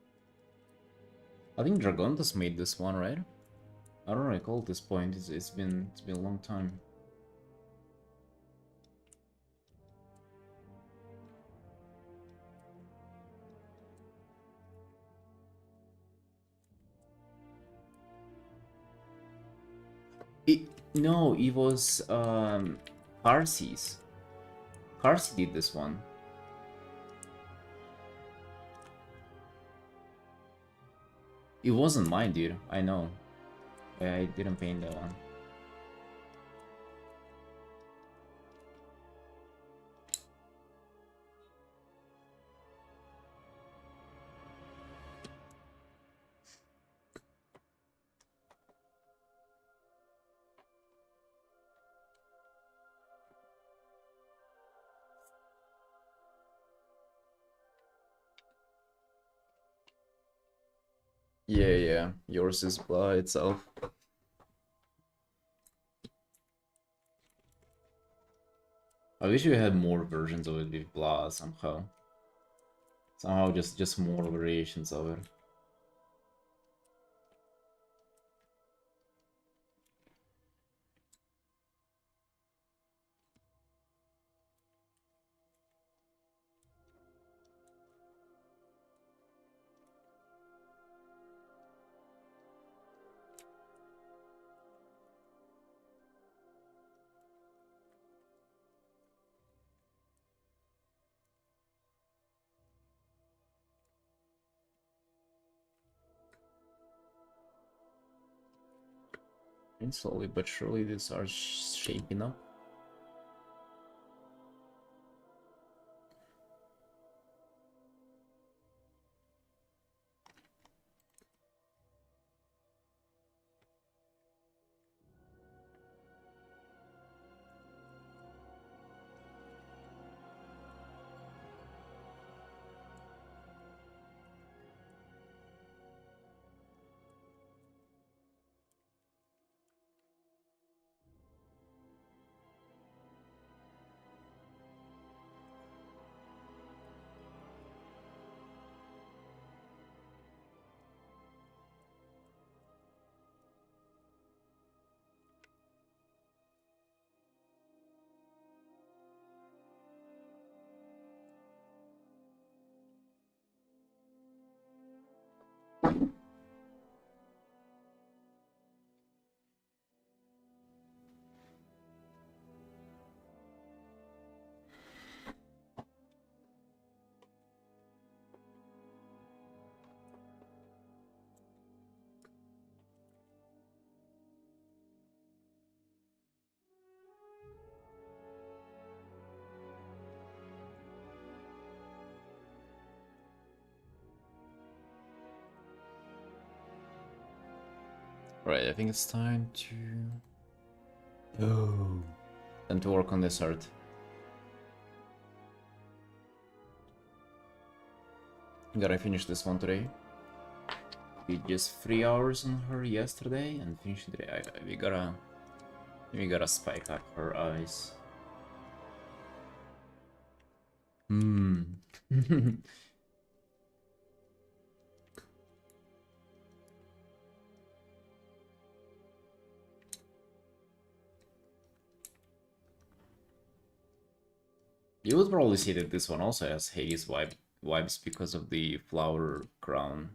I think Dragontas made this one, right? I don't recall this point. It's been a long time. It, no, it was Parsi's. Parsi did this one. It wasn't mine, dude. I know. I didn't paint that one. Yeah, yeah. Yours is blah itself. I wish we had more versions of it with blah somehow. Somehow just more variations of it. And slowly but surely these are shaping up. Right, I think it's time to... Oh. Time to work on this art. Gotta finish this one today. We just 3 hours on her yesterday and finish it today. We gotta spike up her eyes. Hmm. You would probably see that this one also has Hades vibes because of the flower crown.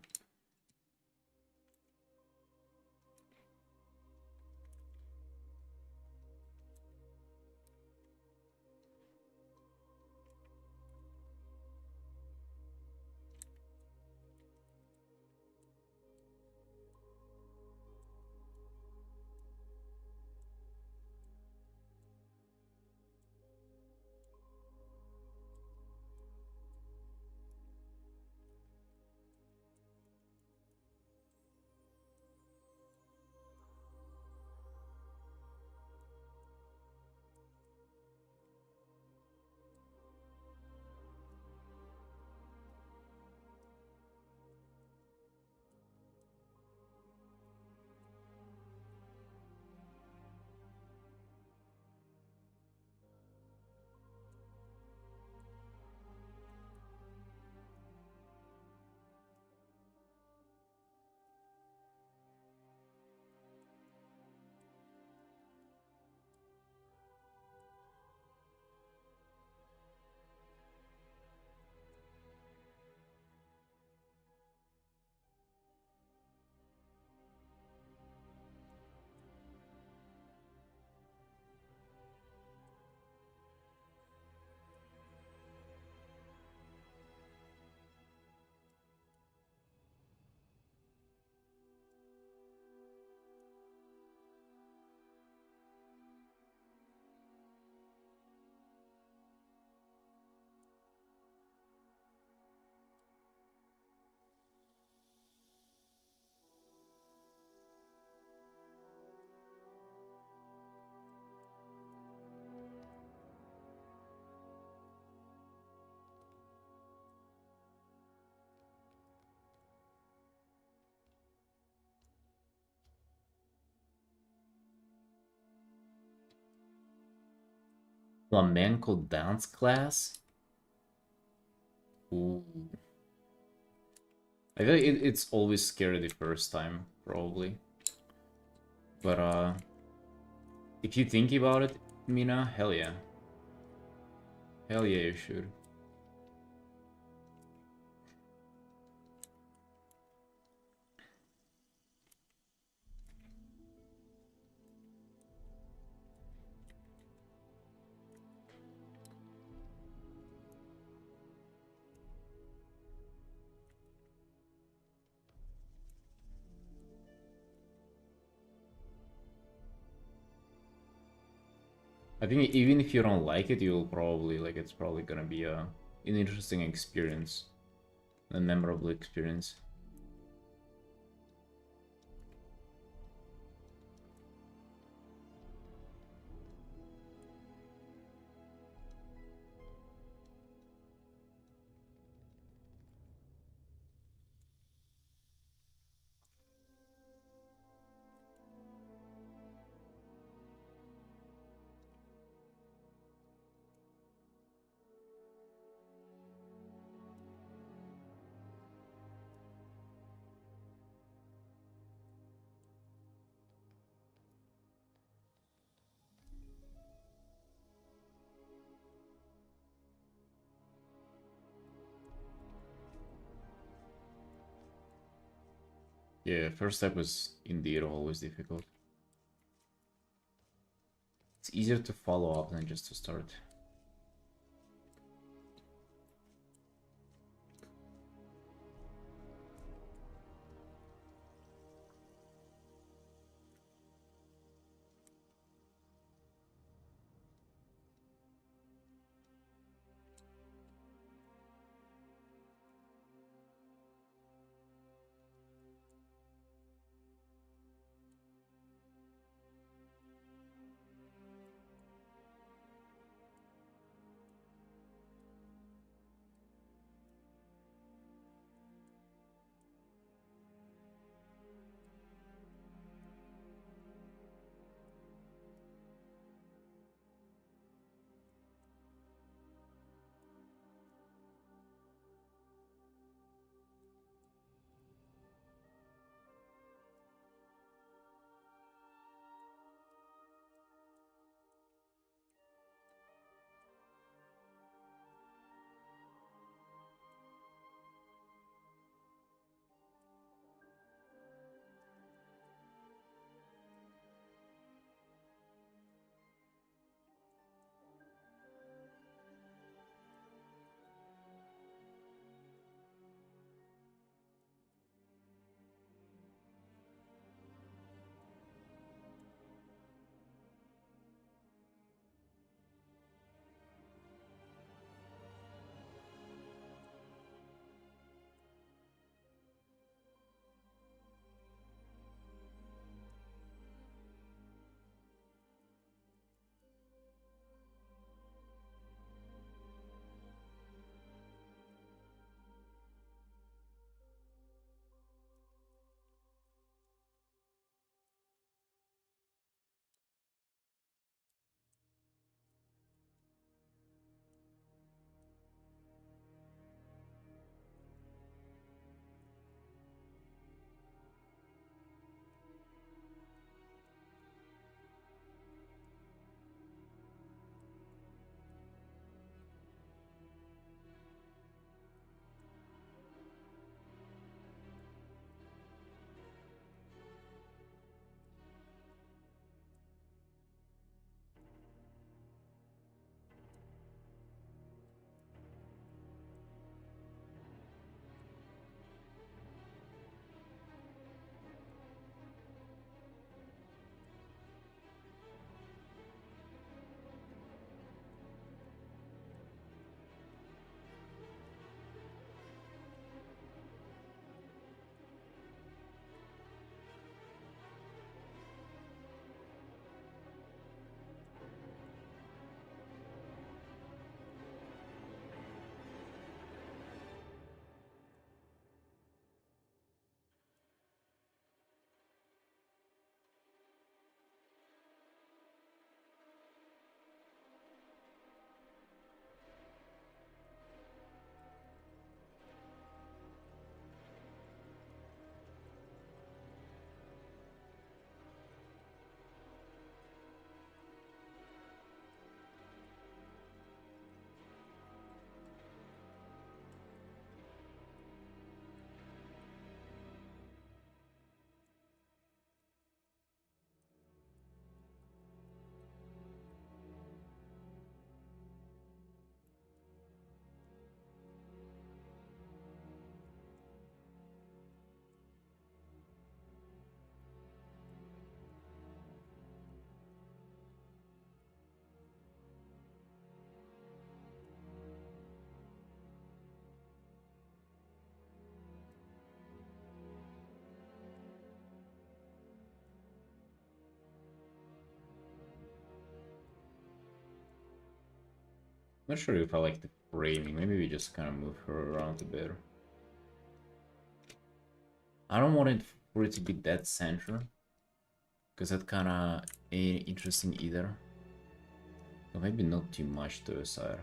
Flamenco dance class? Ooh. I feel like it's always scary the first time, probably. But if you think about it, Mina, hell yeah. Hell yeah, you should. I think even if you don't like it, you'll probably like it's probably gonna be an interesting experience, a memorable experience. Yeah, first step is indeed always difficult. It's easier to follow up than just to start. Not sure if I like the framing. Maybe we just kind of move her around a bit. I don't want it for it to be dead center, because that kind of ain't interesting either. But maybe not too much to the side.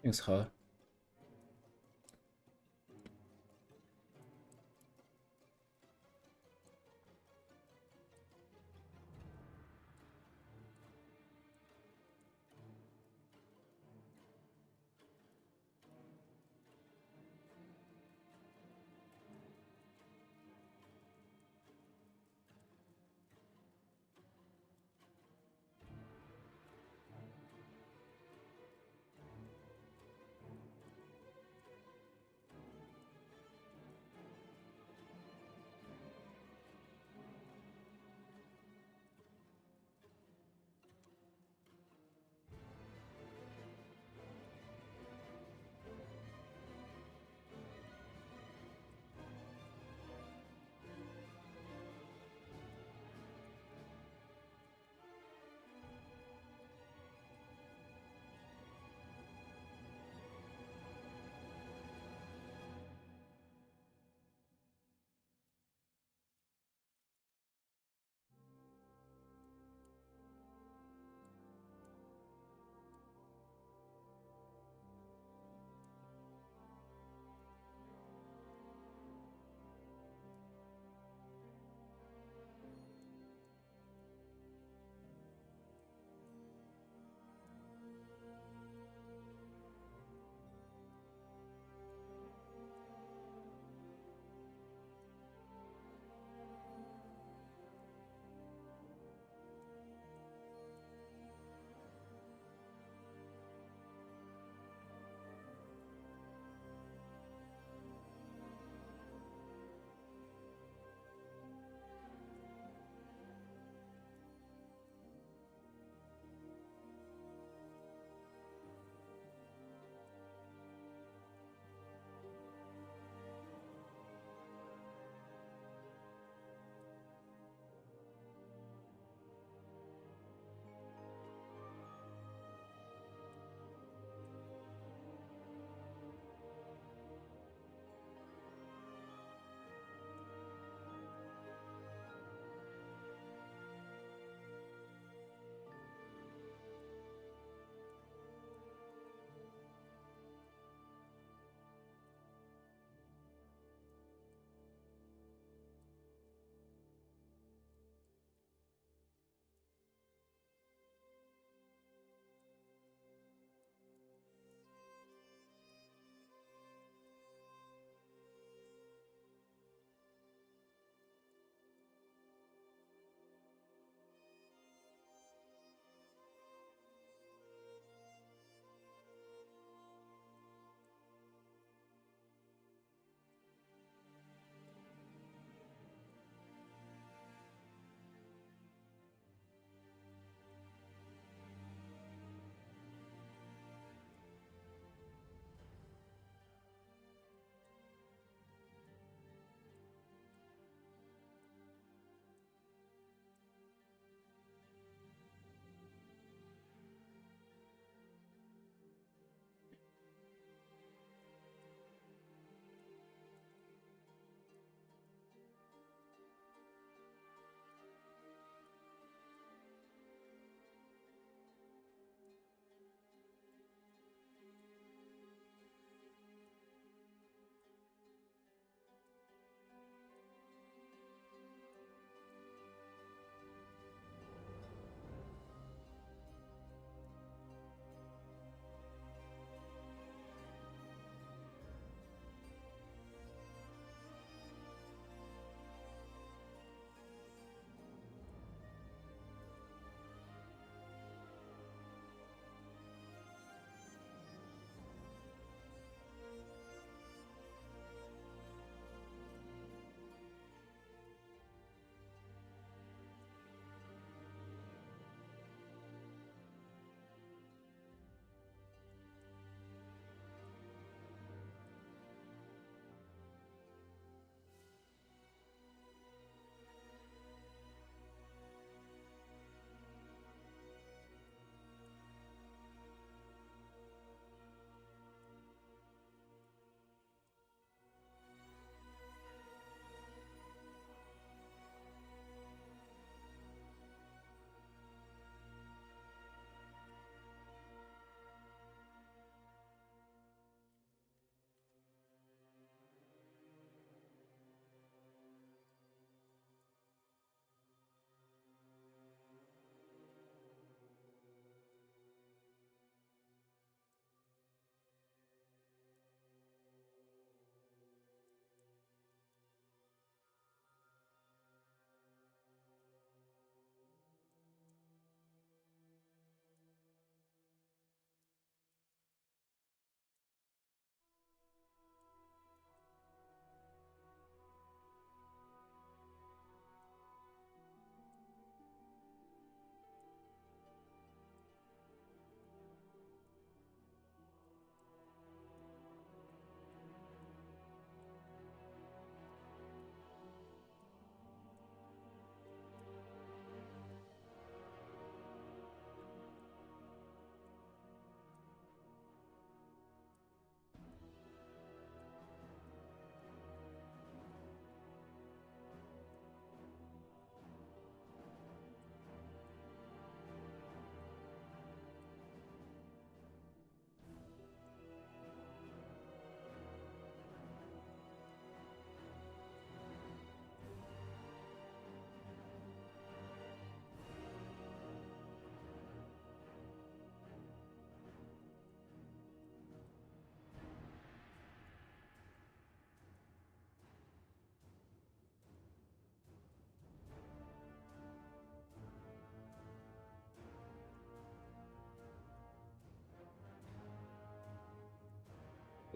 Thanks, hard.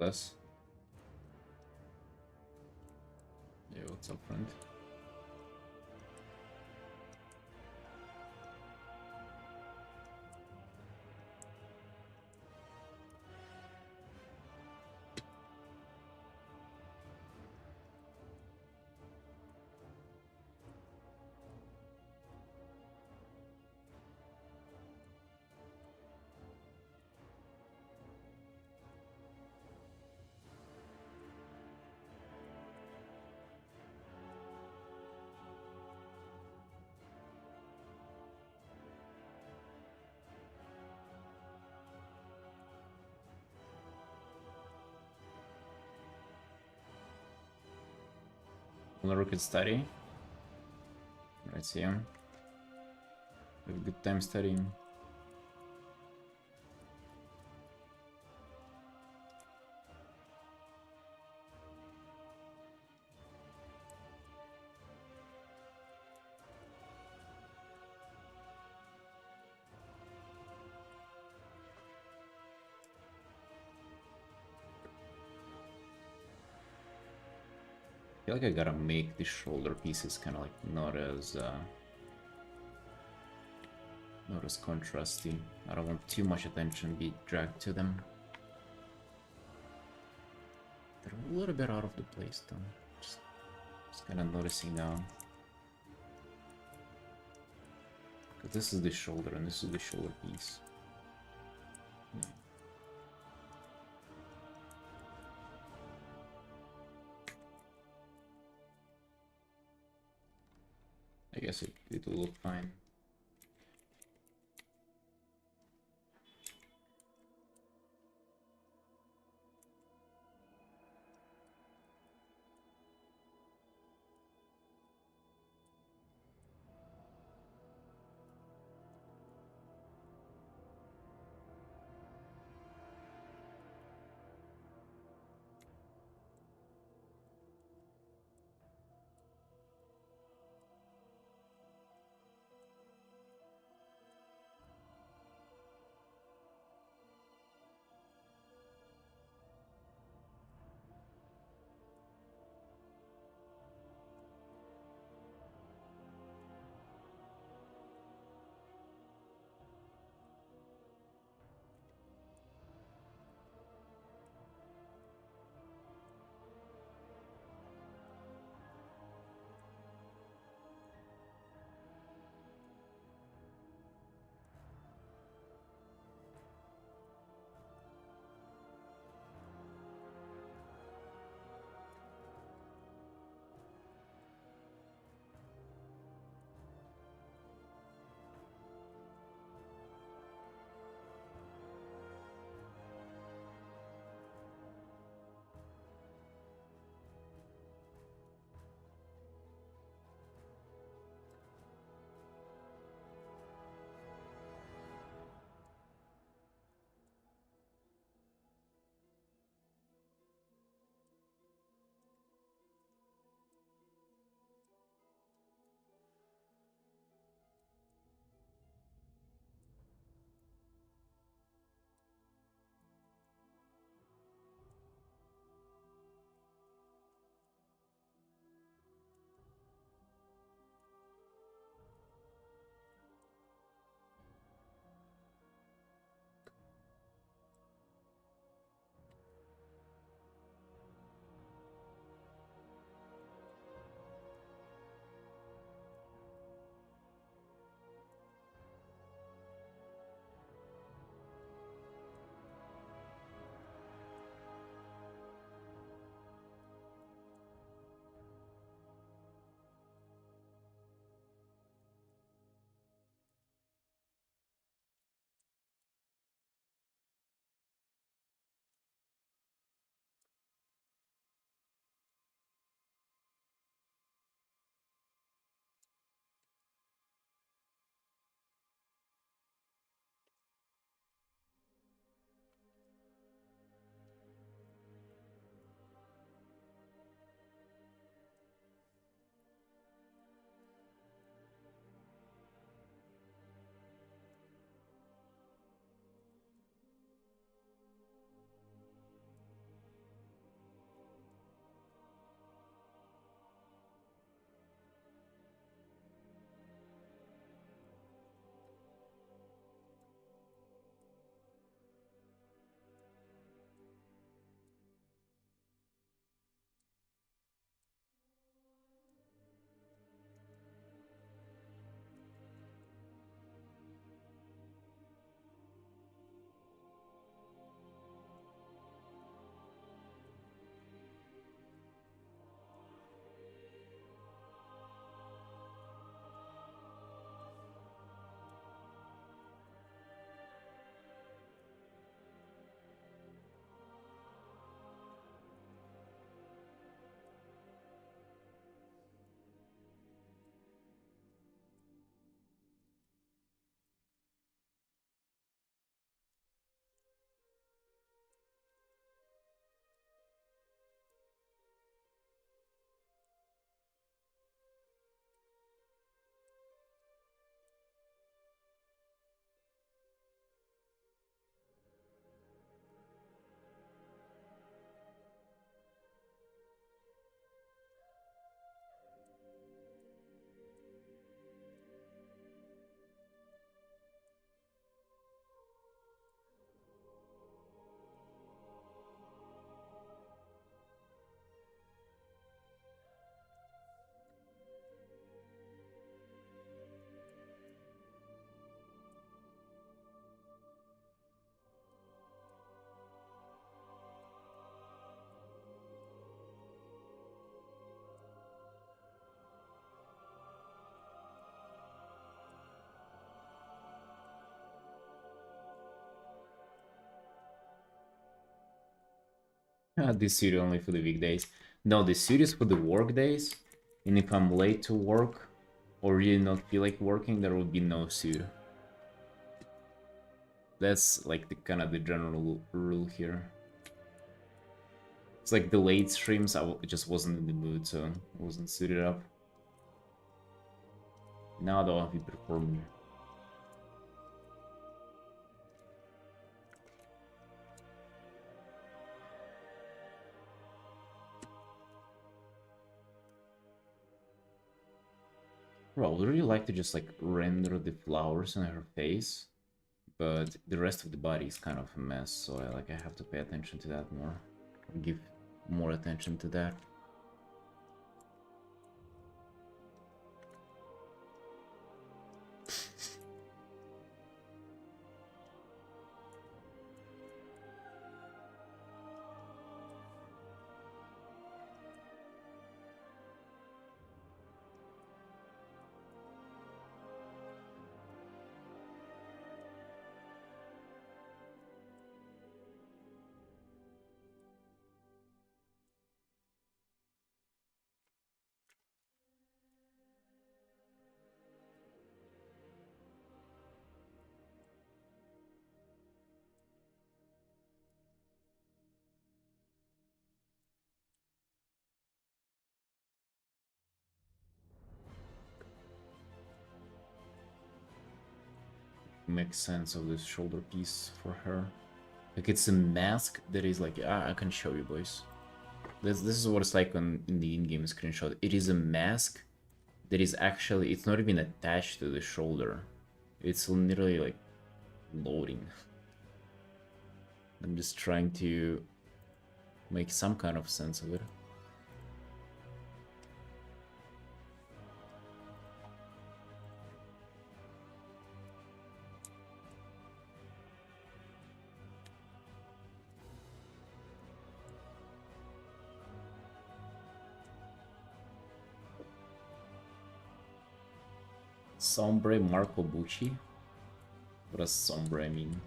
Less. Yeah, what's up front? Wanna rocket study? Right here. Have a good time studying. I feel like I gotta make the shoulder pieces kind of like not as contrasty. I don't want too much attention be dragged to them. They're a little bit out of the place though. Just kind of noticing now. 'Cause this is the shoulder and this is the shoulder piece. Yeah. I guess it will look fine. This suit only for the weekdays. No, the suit is for the work days. And if I'm late to work or really not feel like working, there will be no suit. That's like the kind of the general rule here. It's like the late streams, just wasn't in the mood, so I wasn't suited up. Now though, I'll be performing. Bro, I would really like to just like render the flowers on her face, but the rest of the body is kind of a mess, so I have to pay attention to that more. Give more attention to that. Make sense of this shoulder piece for her. Like it's a mask that is like, I can show you boys. This is what it's like in the in-game screenshot. It is a mask that is actually, it's not even attached to the shoulder. It's literally like loading. I'm just trying to make some kind of sense of it. Sombre Marco Bucci? What does sombre mean?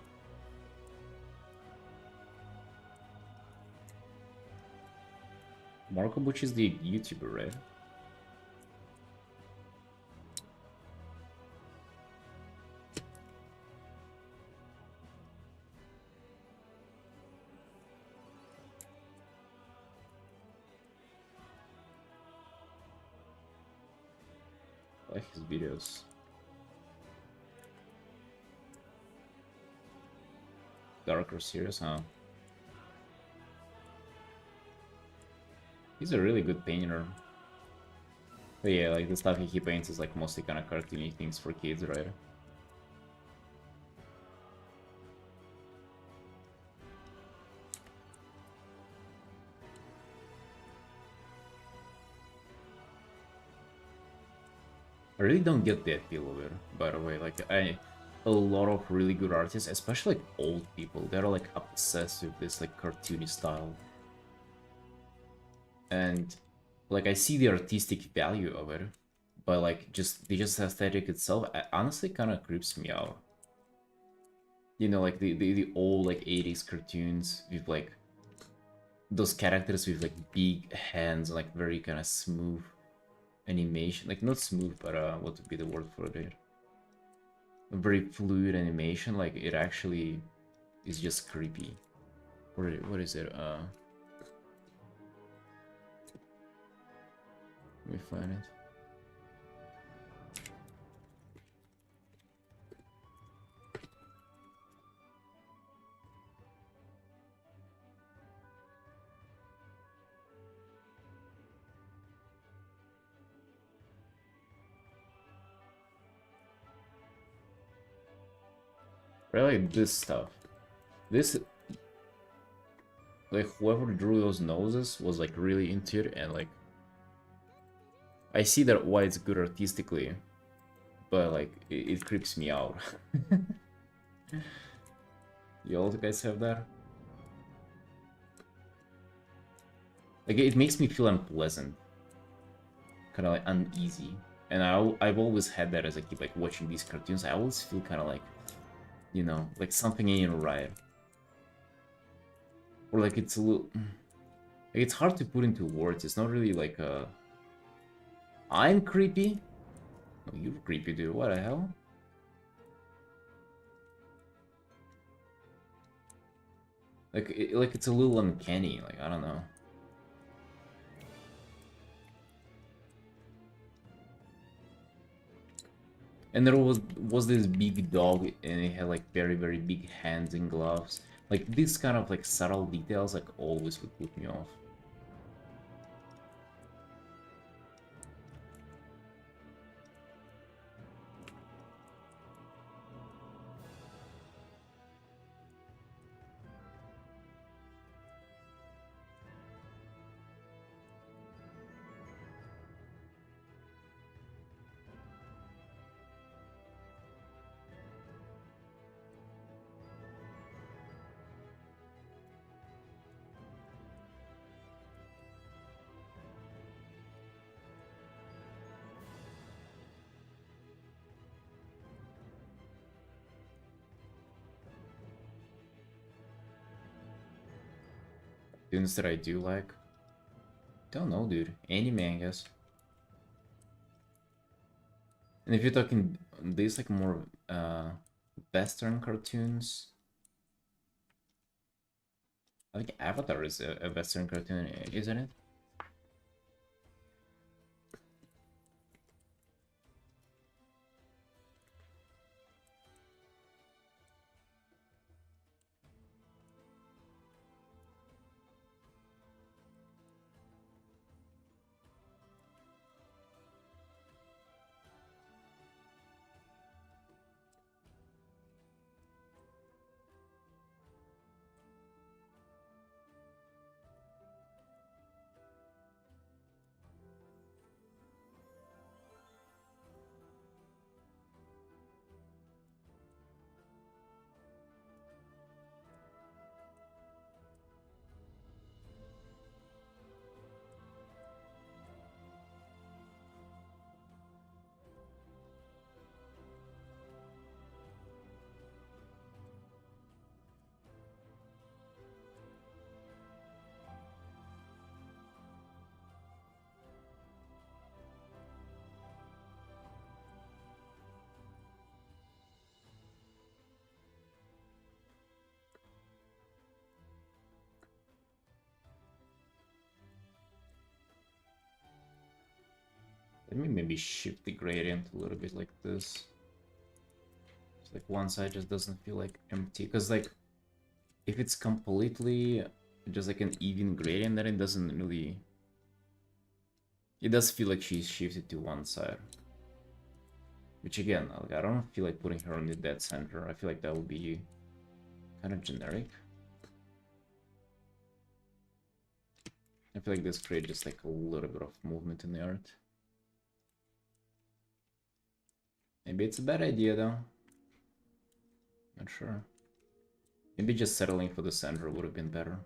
Marco Bucci is the YouTuber, right? I like his videos. Darker series, huh? He's a really good painter. But yeah, like the stuff he paints is like mostly kind of cartoony things for kids, right? I really don't get the appeal of it, by the way. Like, a lot of really good artists, especially like old people, they're like obsessed with this like cartoony style. And like I see the artistic value of it, but like the aesthetic itself honestly kind of creeps me out. You know, like the old like 80s cartoons with like those characters with like big hands, like very kind of smooth animation, like not smooth, but what would be the word for it? A very fluid animation, like it actually is just creepy. What is it? Let me find it. Really, this stuff. This, like, whoever drew those noses was, like, really into it, and, like, I see that why it's good artistically, but, like, it creeps me out. You all guys have that? Like, it makes me feel unpleasant. Kind of, like, uneasy. And I've always had that as I keep, like, watching these cartoons. I always feel kind of like, you know, like something ain't right. Or like it's a little... Like, it's hard to put into words. It's not really like I'm creepy. Oh, you're creepy, dude. What the hell? Like, like it's a little uncanny. Like, I don't know. And there was this big dog, and it had like very big hands and gloves. Like these kind of like subtle details, like always would put me off. Tunes that I do like. Don't know, dude. Anime, I guess. And if you're talking these like more Western cartoons, I think Avatar is a Western cartoon, isn't it? Let me maybe shift the gradient a little bit like this. It's like one side just doesn't feel like empty. Because like if it's completely just like an even gradient, then it doesn't really... It does feel like she's shifted to one side. Which again, like, I don't feel like putting her in the dead center. I feel like that would be kind of generic. I feel like this creates just like a little bit of movement in the art. Maybe it's a bad idea though. Not sure. Maybe just settling for the center would have been better.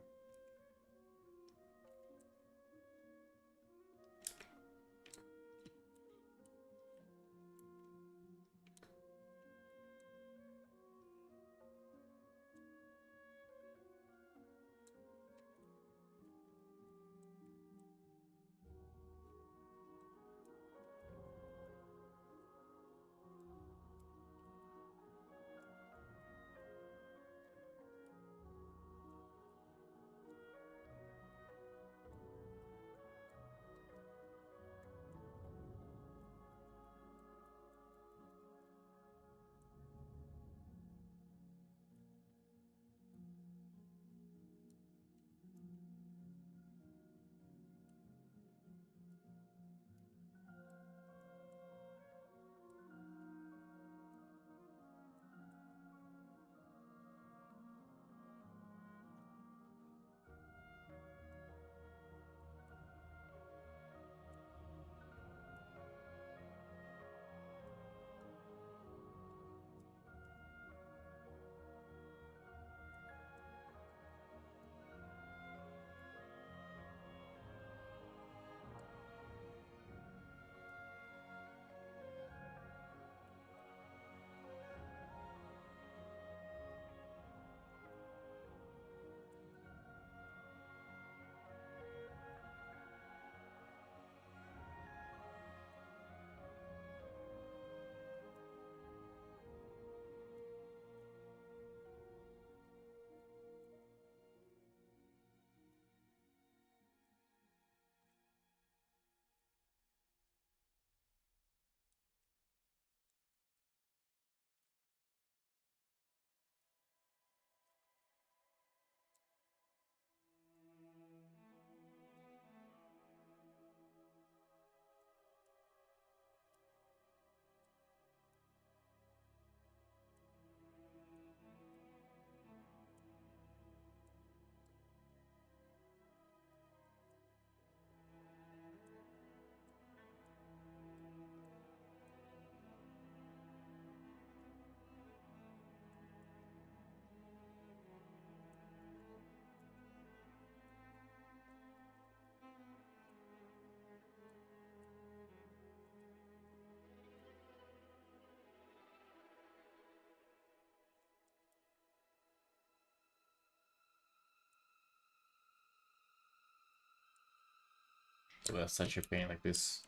such a pain like this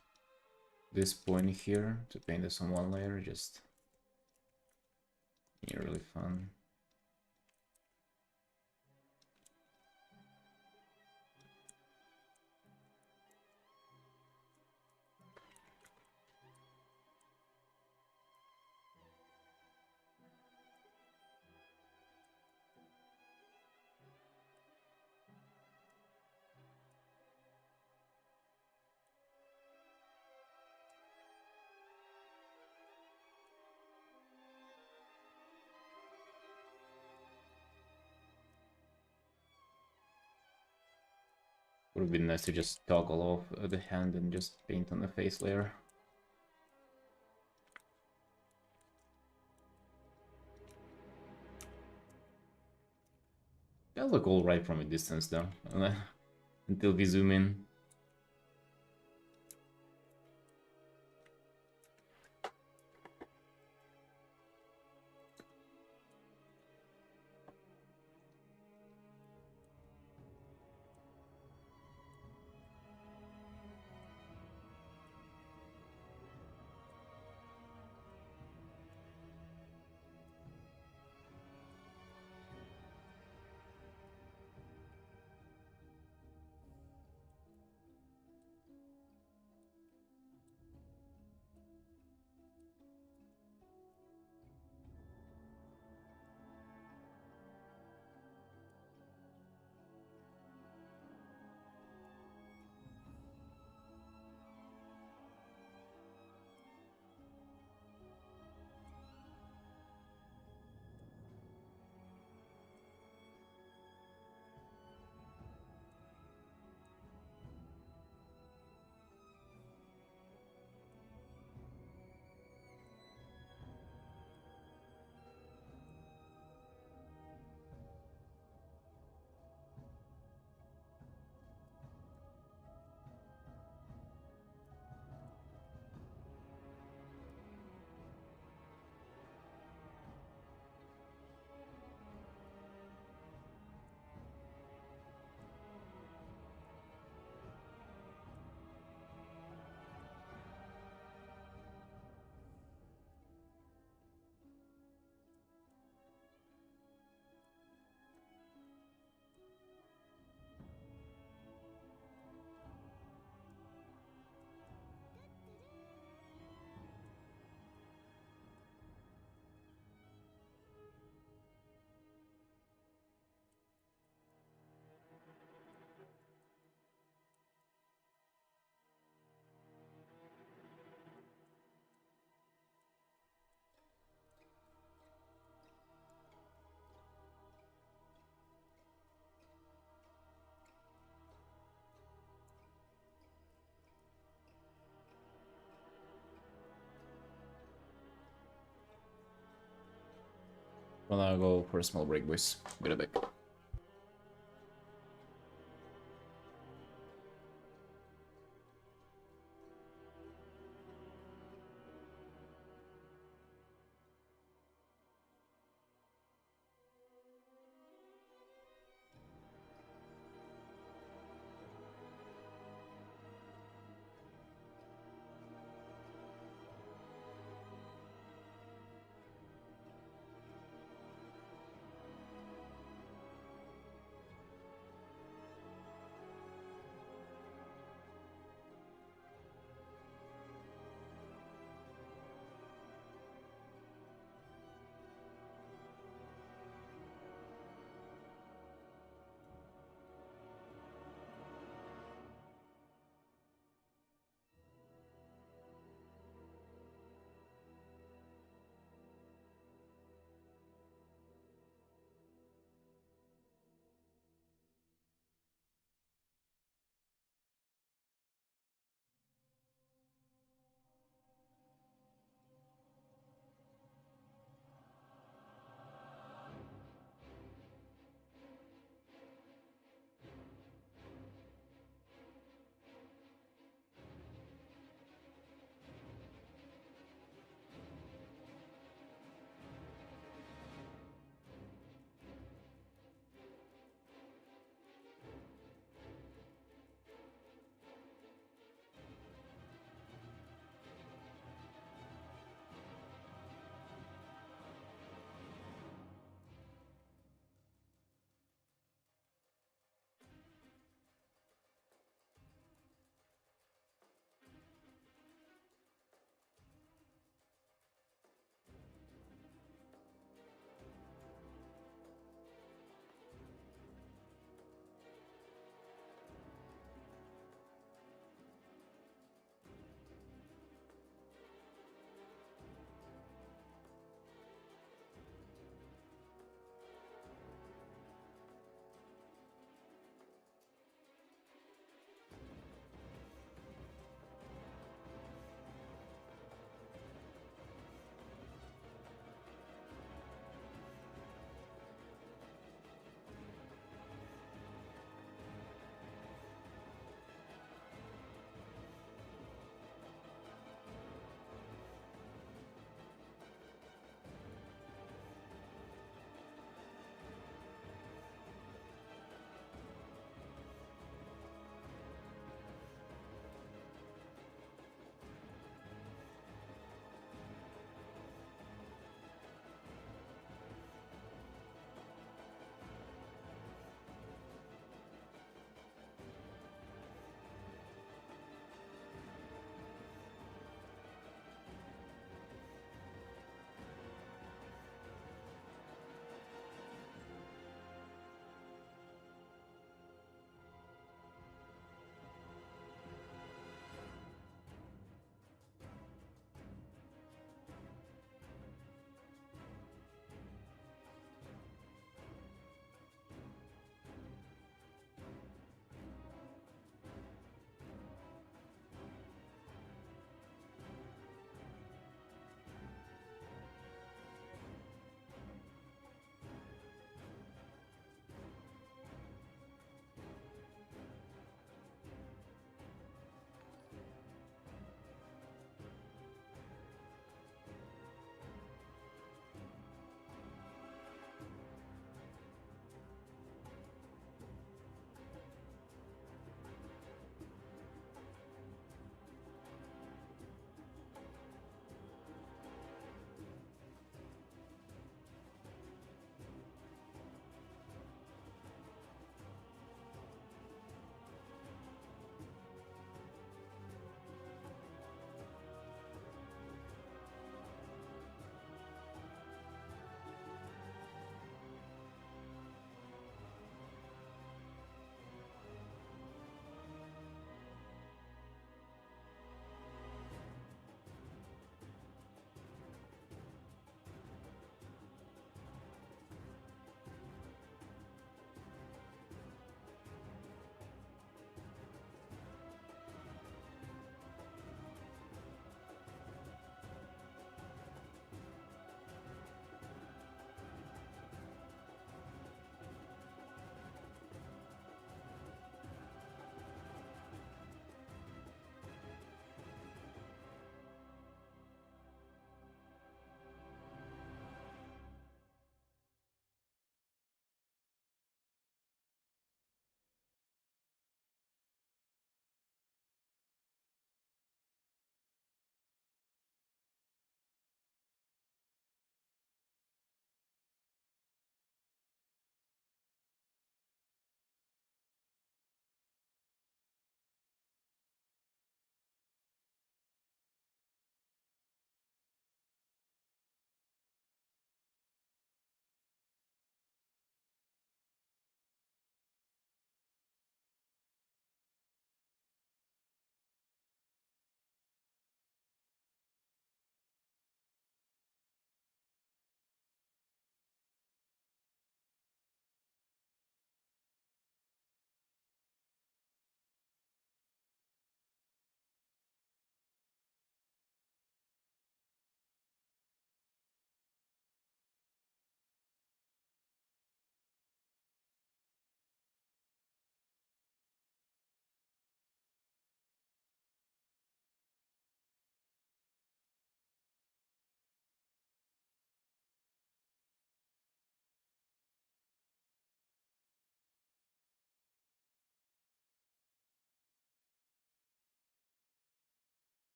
point here to paint this on one layer, just really fun. Would have been nice to just toggle off the hand and just paint on the face layer. They look alright from a distance though, until we zoom in. Well, I'll go for a small break, boys. Be right back.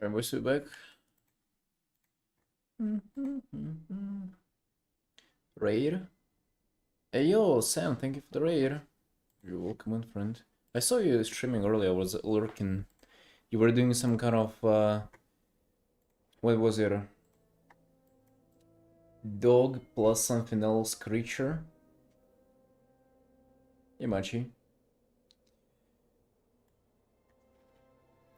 Rainbow Suit back. Raid. Hey yo, Sam, thank you for the raid. You're welcome, my friend. I saw you streaming earlier, I was lurking. You were doing some kind of, what was it? Dog plus something else creature? Imachi.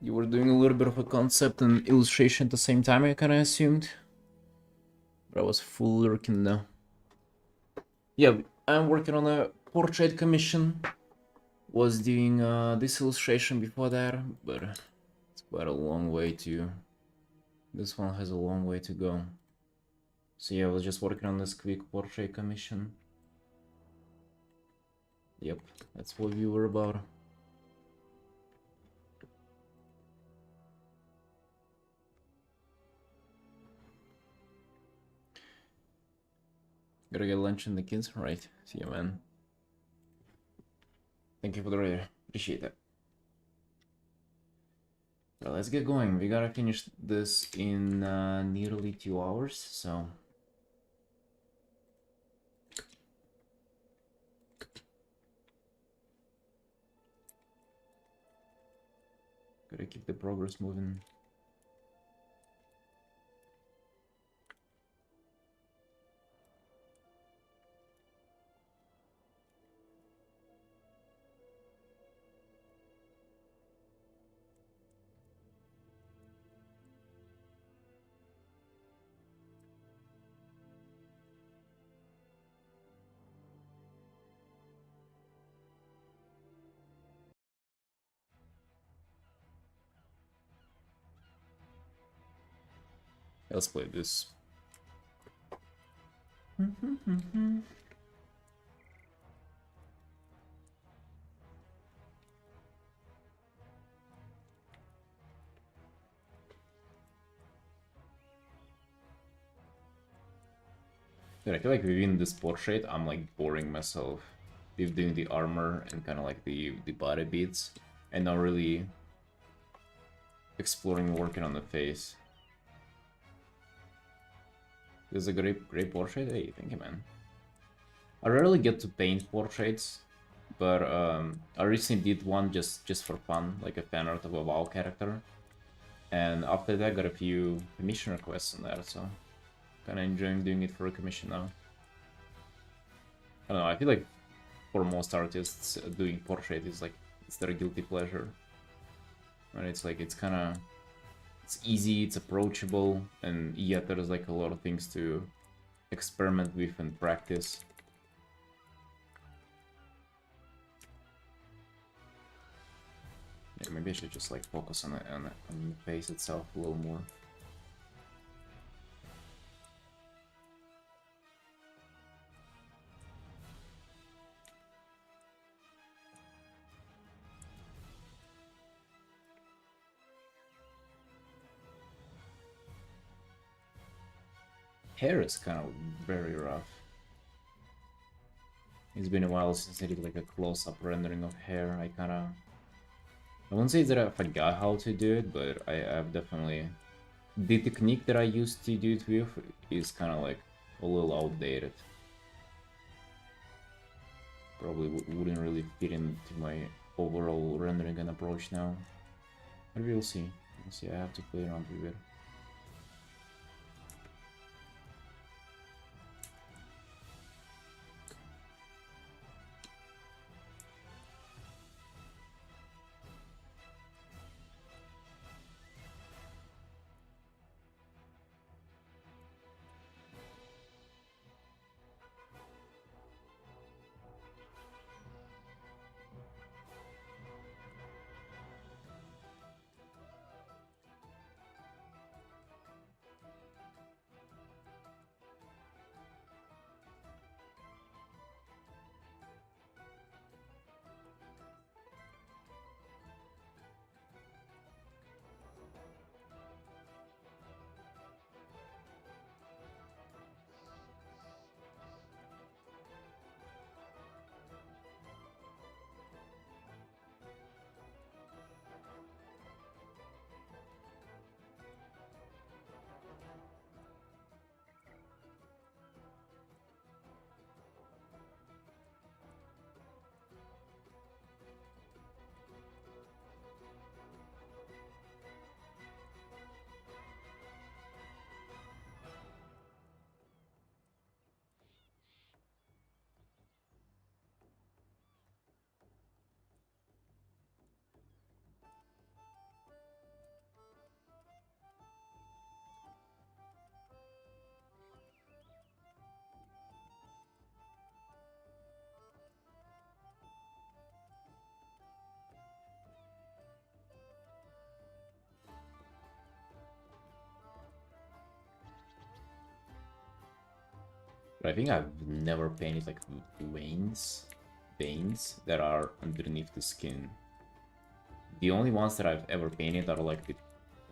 You were doing a little bit of a concept and illustration at the same time, I kinda assumed. But I was full lurking now. Yeah, I'm working on a portrait commission. Was doing this illustration before that, but it's quite a long way to... This one has a long way to go. So yeah, I was just working on this quick portrait commission. Yep, that's what we were about. Gotta get lunch and the kids, right? See you, man. Thank you for the raid, appreciate that. Well, let's get going. We gotta finish this in nearly 2 hours, so... Gotta keep the progress moving. Let's play this. Dude, I feel like within this portrait, I'm like boring myself with doing the armor and kind of like the body beats, and not really exploring working on the face. This is a great portrait. Hey, thank you, man. I rarely get to paint portraits, but I recently did one just for fun, like a fan art of a WoW character. And after that, I got a few commission requests on that, so kind of enjoying doing it for a commission now. I don't know, I feel like for most artists, doing portrait is like, it's their guilty pleasure. And it's like, it's kind of, it's easy, it's approachable, and yet there's like a lot of things to experiment with and practice. Yeah, maybe I should just like focus on the face itself a little more. Hair is kind of very rough. It's been a while since I did like a close-up rendering of hair. I won't say that I forgot how to do it, but I've definitely... The technique that I used to do it with is kind of like a little outdated. Probably wouldn't really fit into my overall rendering and approach now. But we'll see. We'll see, I have to play around with it. But I think I've never painted like veins that are underneath the skin. The only ones that I've ever painted are like the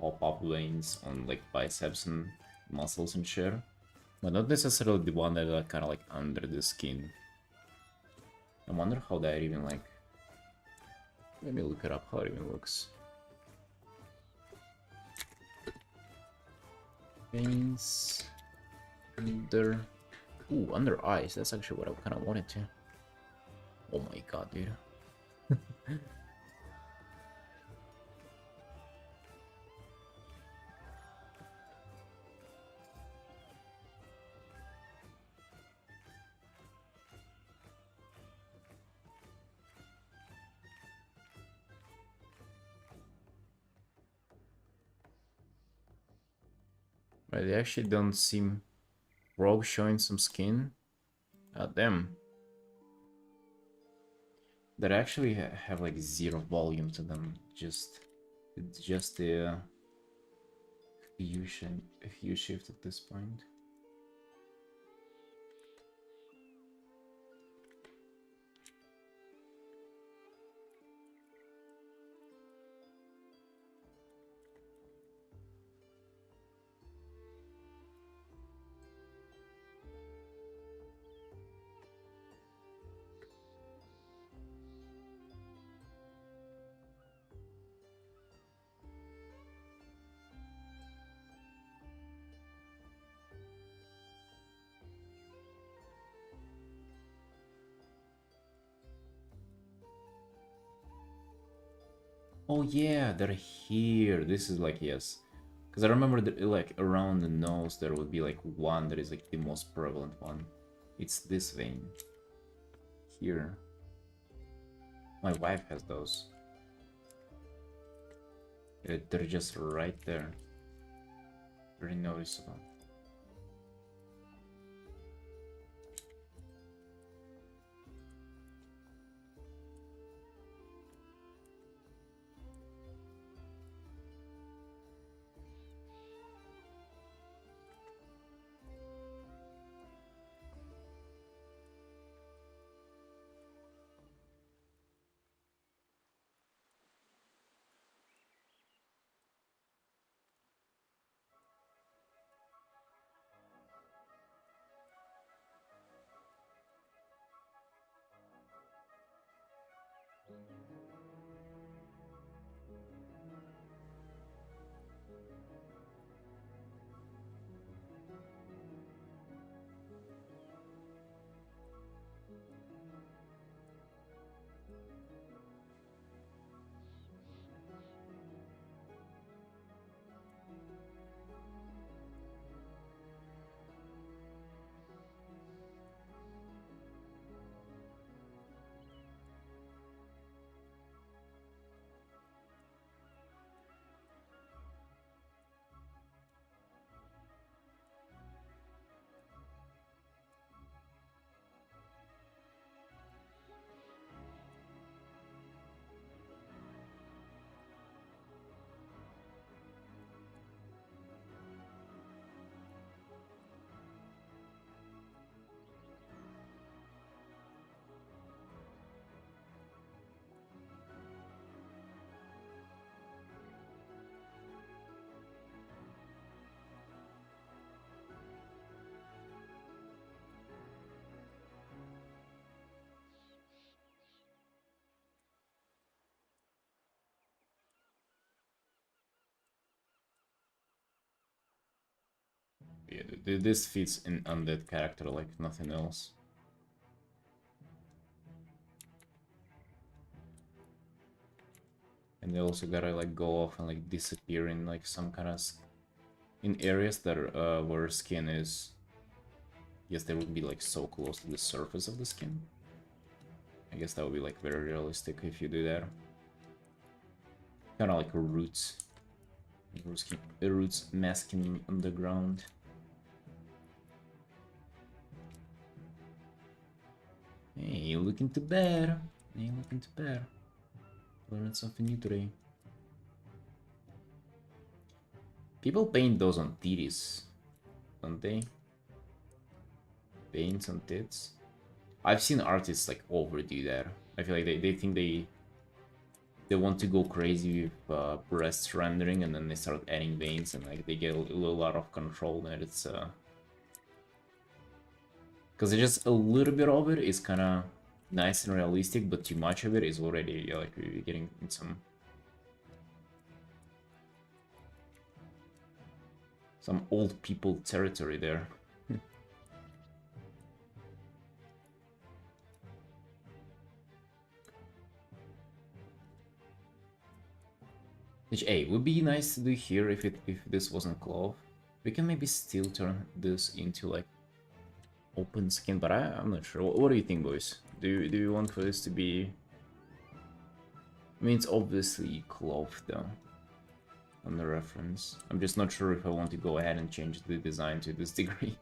pop-up veins on like biceps and muscles and shit. But not necessarily the one that are kind of like under the skin. I wonder how that even like... Let me look it up, how it even looks. Veins... Under... Ooh, under eyes, that's actually what I kind of wanted to. Oh my god, dude. Right, they actually don't seem... Rogue showing some skin? God damn. That actually have like zero volume to them. It's just a hue shift at this point. Oh yeah, they're here. This is like, yes. Because I remember that like around the nose there would be like one that is like the most prevalent one. It's this vein. Here. My wife has those. They're just right there. Very noticeable. Yeah, this fits in undead character like nothing else. And they also gotta like go off and like disappear in like some kind of in areas that are where skin is. Yes, they would be like so close to the surface of the skin. I guess that would be like very realistic if you do that. Kind of like roots. Roots masking underground. Hey, you looking too bad. Hey, looking too bad. Learned something new today. People paint those on titties, don't they? veins on tits. I've seen artists like overdo that. I feel like they think they want to go crazy with breast rendering, and then they start adding veins, and like they get a little out of control. And it's because just a little bit of it is kind of nice and realistic, but too much of it is already, yeah, like we're getting in some old people territory there. Which, hey, would be nice to do here if this wasn't clove. We can maybe still turn this into like open skin, but I'm not sure. What do you think, boys? Do you want for this to be? I mean, it's obviously clove though on the reference. I'm just not sure if I want to go ahead and change the design to this degree.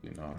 You know.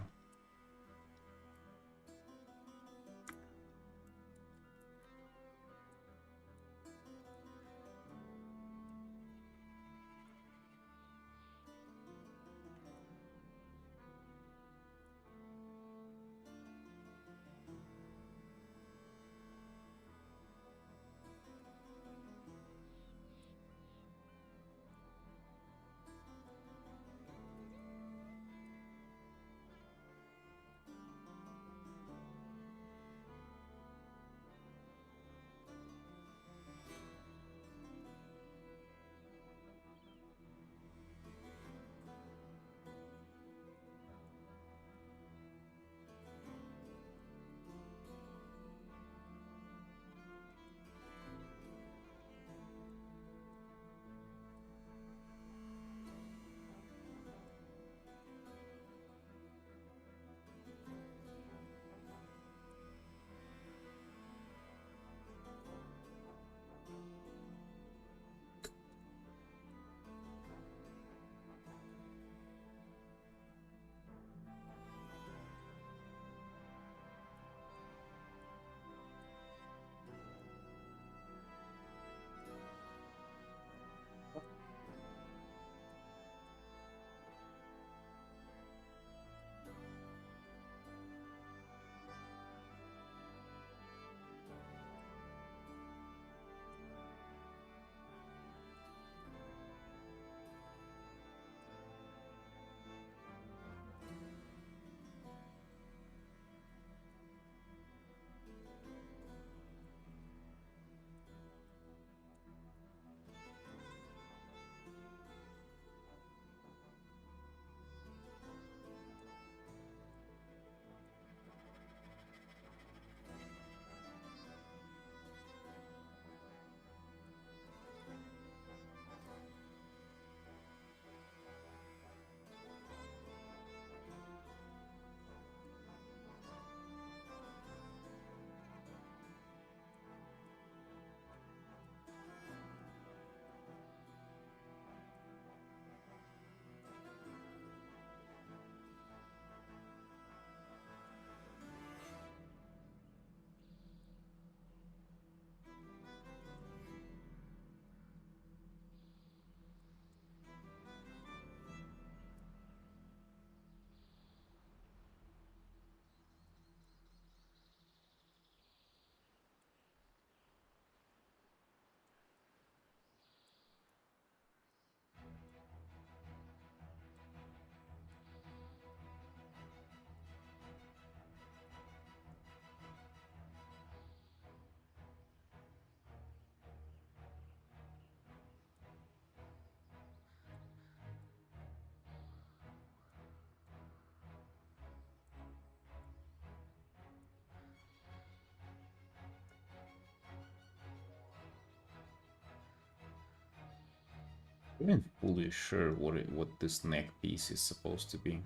I'm not fully sure what this neck piece is supposed to be.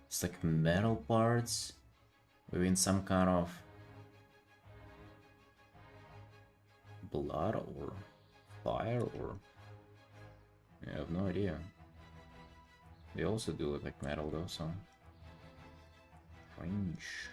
It's like metal parts within some kind of blood or fire or... I have no idea. They also do look like metal though, so... Strange.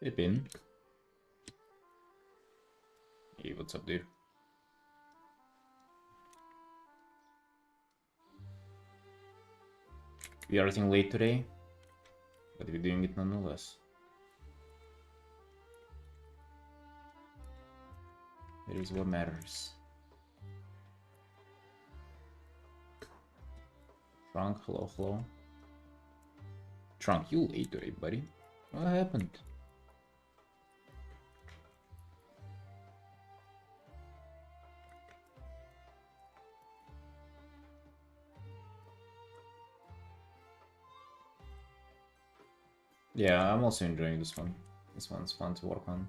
Hey, Ben. Hey, what's up, dude? We are running late today, but we're doing it nonetheless. It is what matters. Trunk, hello, hello. Trunk, you late today, buddy. What happened? Yeah, I'm also enjoying this one. This one's fun to work on.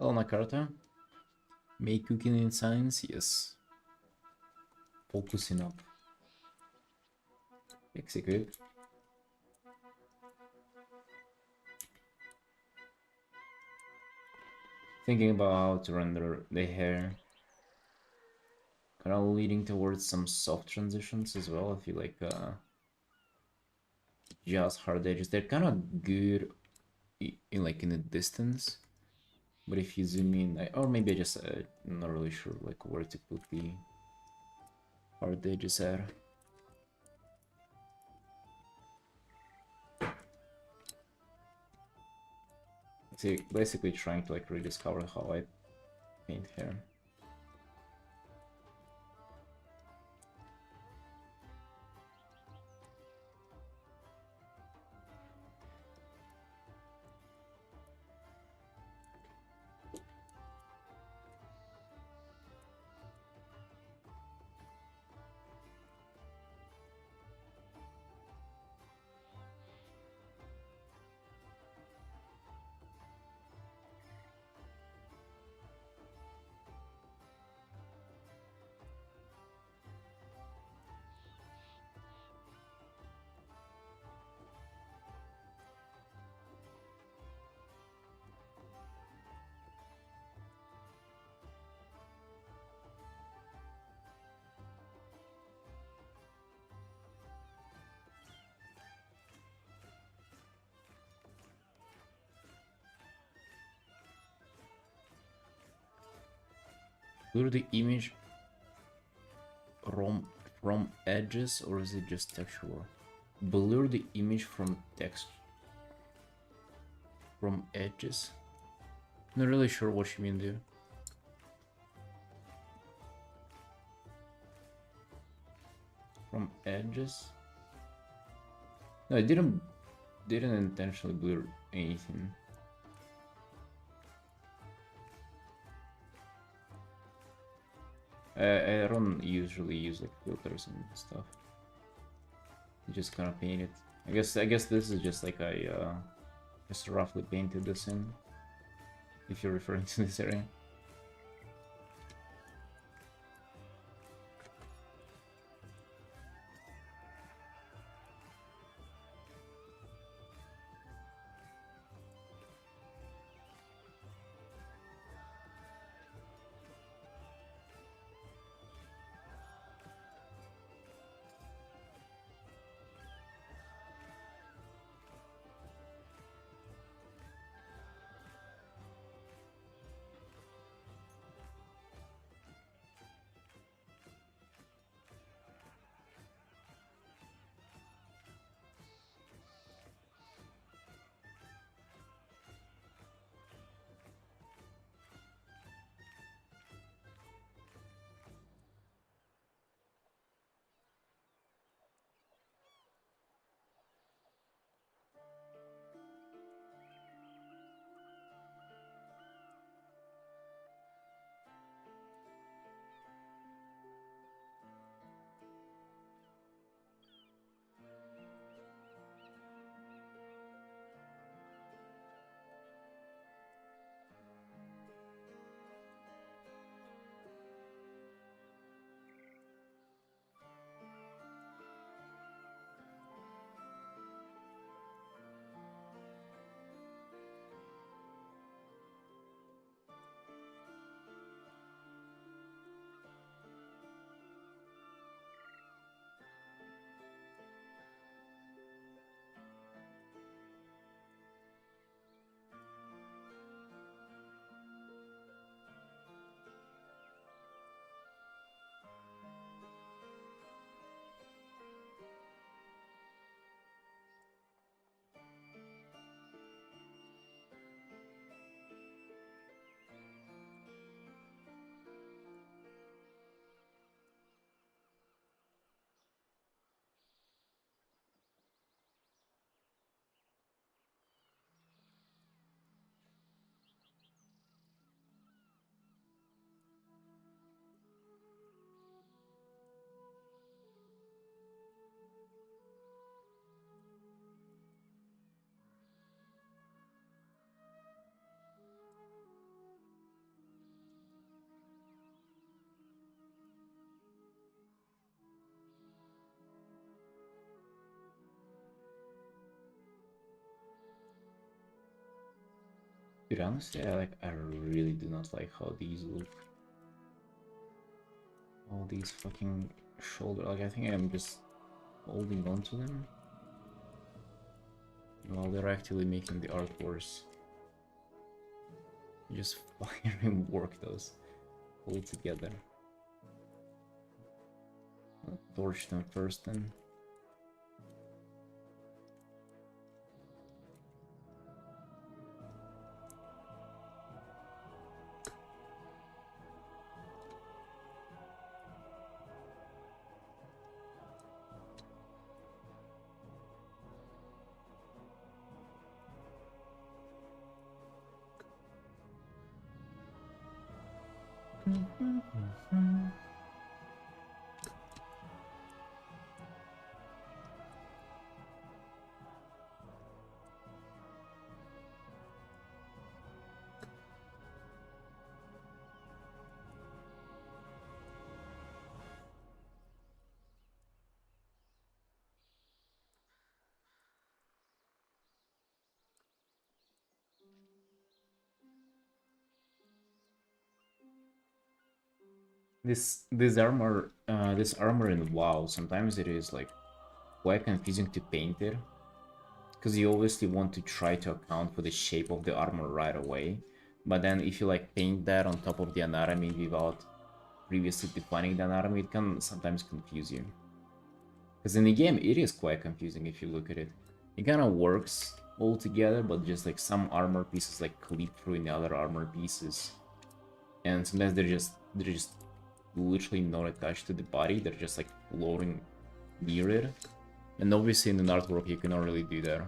Hello, Nakarta. Make cooking in science? Yes. Focusing up. Execute. Thinking about how to render the hair. Kind of leading towards some soft transitions as well. I feel like just hard edges. They're kind of good in like in the distance. But if you zoom in, or maybe I just not really sure like where to put the hard edges at. So basically trying to like rediscover how I paint hair. Blur the image from edges, or is it just textual? Blur the image from text from edges. Not really sure what you mean there. From edges? No, I didn't intentionally blur anything. I don't usually use like filters and stuff. I just kind of paint it. I guess this is just like I just roughly painted this in. If you're referring to this area. Dude, honestly, I really do not like how these look. All these fucking shoulder, like I think I'm just holding on to them while they're actually making the art worse. Just fucking work those all together. Torch them first then. This armor in WoW, sometimes it is like quite confusing to paint it, because you obviously want to try to account for the shape of the armor right away, but then if you like paint that on top of the anatomy without previously defining the anatomy, it can sometimes confuse you. Because in the game, it is quite confusing if you look at it. It kind of works all together, but just like some armor pieces like clip through in the other armor pieces, and sometimes they're just literally not attached to the body. They're just like floating near it, and obviously in an artwork you cannot really do that.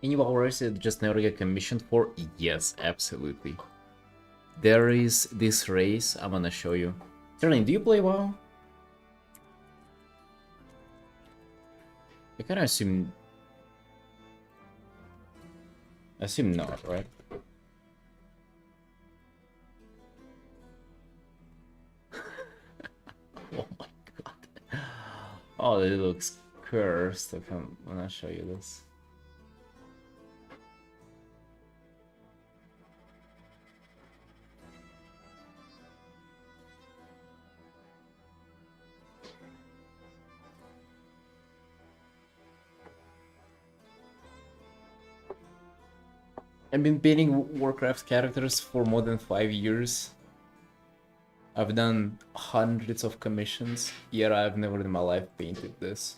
Any hours it just never get commissioned for? Yes, absolutely. There is this race I'm gonna show you. Sterling, do you play WoW? I kinda assume not, right? Oh my god. Oh, it looks cursed. If I'm gonna show you this. I've been painting Warcraft characters for more than 5 years. I've done hundreds of commissions, yet I've never in my life painted this.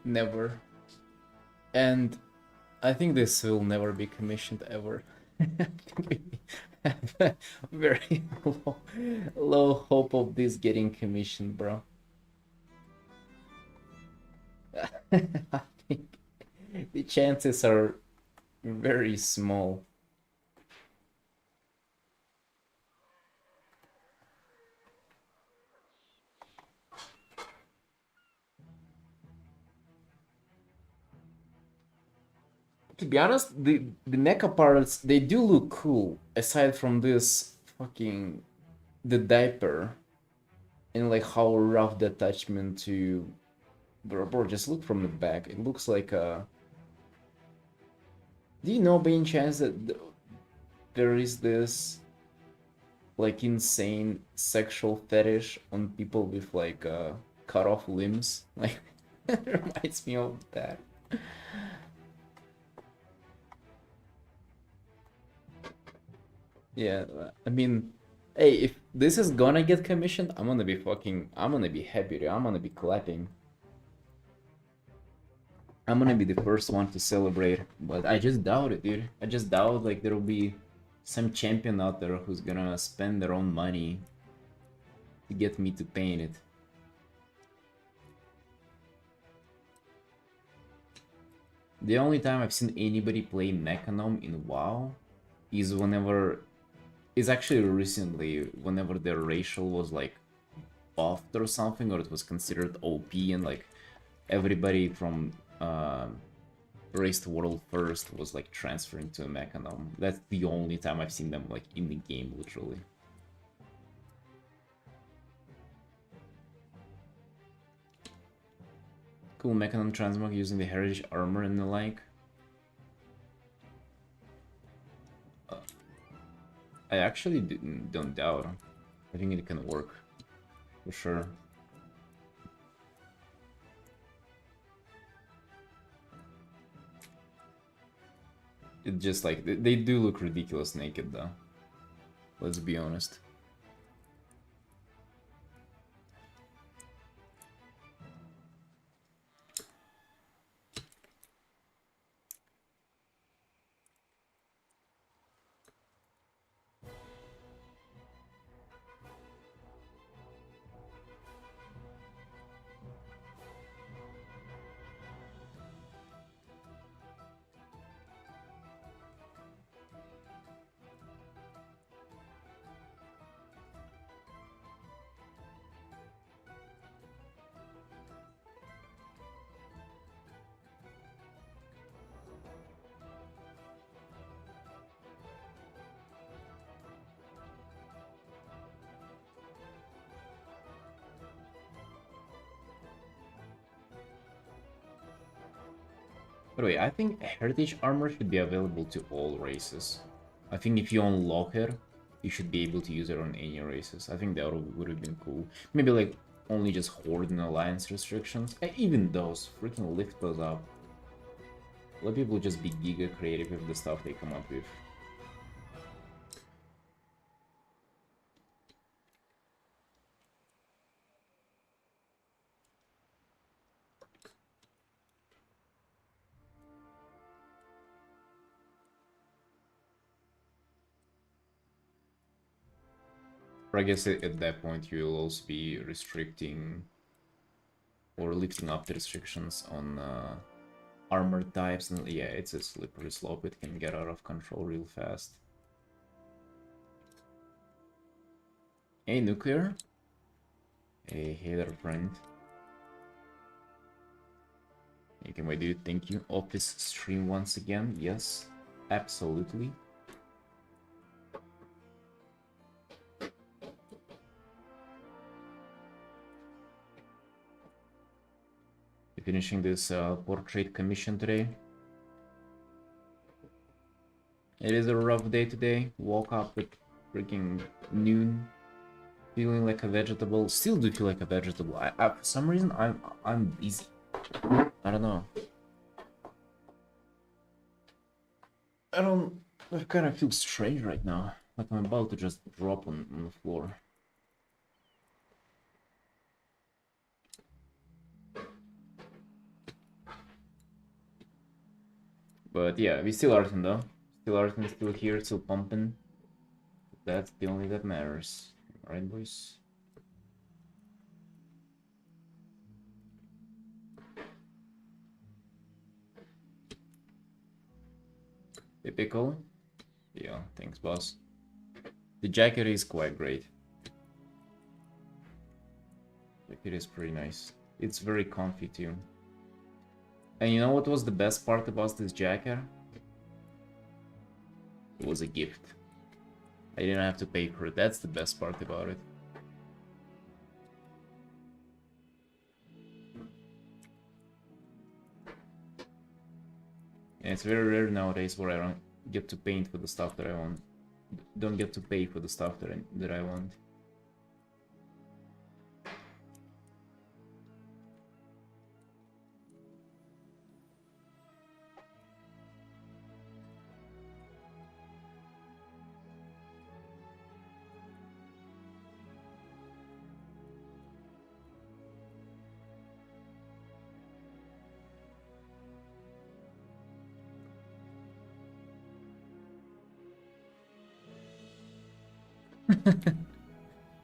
Never. And I think this will never be commissioned ever. We have a very low hope of this getting commissioned, bro. I think the chances are very small. To be honest, the mecha parts, they do look cool. Aside from this fucking the diaper and like how rough the attachment to bro, just look from the back. It looks like a. Do you know by any chance that there is this like insane sexual fetish on people with like cut off limbs? Like it reminds me of that. Yeah, I mean, hey, if this is gonna get commissioned, I'm gonna be happy, dude. I'm gonna be clapping. I'm gonna be the first one to celebrate, but I just doubt it, dude. I just doubt like there'll be some champion out there who's gonna spend their own money to get me to paint it. The only time I've seen anybody play Mechanom in WoW is actually recently, whenever their racial was like buffed or something, or it was considered OP, and like everybody from Raced World First was like transferring to a Mechanom. That's the only time I've seen them like in the game, literally. Cool Mechanom transmog using the heritage armor and the like. I actually don't doubt. I think it can work for sure. It just like they do look ridiculous naked though. Let's be honest. By the way, I think heritage armor should be available to all races. I think if you unlock it, you should be able to use it on any races. I think that would have been cool. Maybe like only just Horde and Alliance restrictions. Even those, freaking lift those up. Let people just be giga creative with the stuff they come up with. Or I guess at that point you'll also be restricting or lifting up the restrictions on armor types, and yeah, it's a slippery slope. It can get out of control real fast. Hey, Nuclear. Hey there, friend. Okay, my dude, thank you. Office stream once again. Yes, absolutely. Finishing this portrait commission today. It is a rough day today. Woke up at freaking noon, feeling like a vegetable. Still do feel like a vegetable. For some reason I'm busy. I don't know. I don't. I kind of feel strange right now. Like I'm about to just drop on the floor. But yeah, we still Artin though. Still Artin, still here, still pumping. That's the only that matters. Alright, boys. Typical. Yeah, thanks, boss. The jacket is quite great. It is pretty nice. It's very comfy too. And you know what was the best part about this jacket? It was a gift. I didn't have to pay for it. That's the best part about it. And it's very rare nowadays where I don't get to paint for the stuff that I want. Don't get to pay for the stuff that I want.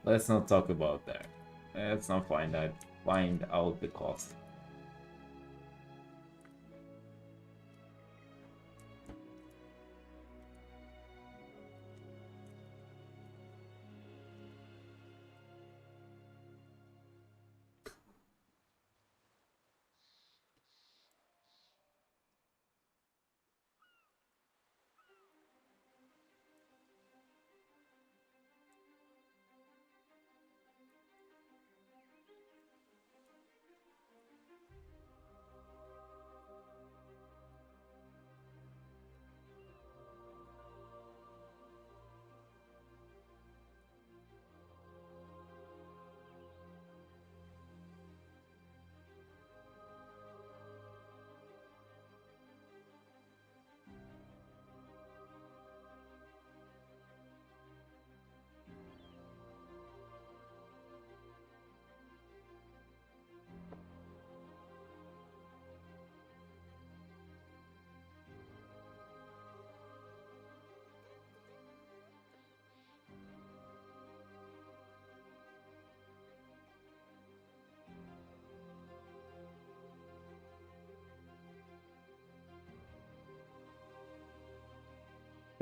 Let's not talk about that. Let's not find out the cost.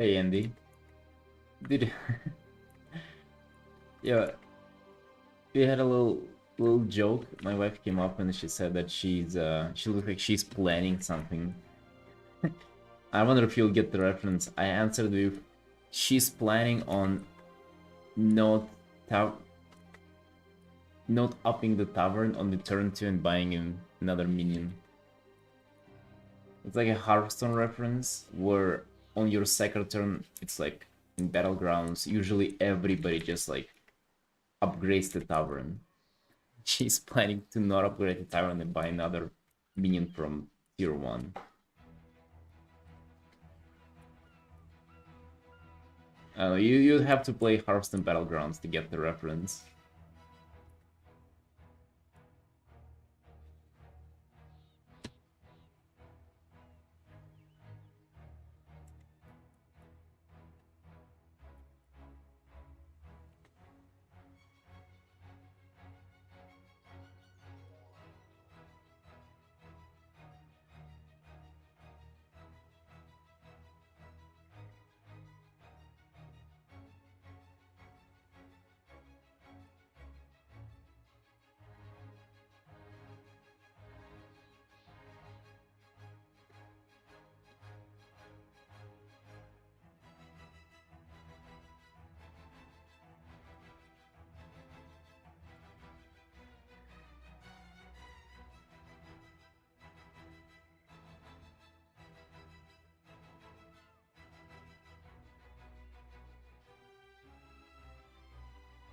Hey Andy, did yeah, we had a little joke. My wife came up and she said that she looks like she's planning something. I wonder if you'll get the reference. I answered with she's planning on not tav not upping the tavern on the turn 2 and buying him another minion. It's like a Hearthstone reference where on your second turn it's like in Battlegrounds usually everybody just like upgrades the tavern. She's planning to not upgrade the tavern and buy another minion from tier 1. You have to play Hearthstone Battlegrounds to get the reference.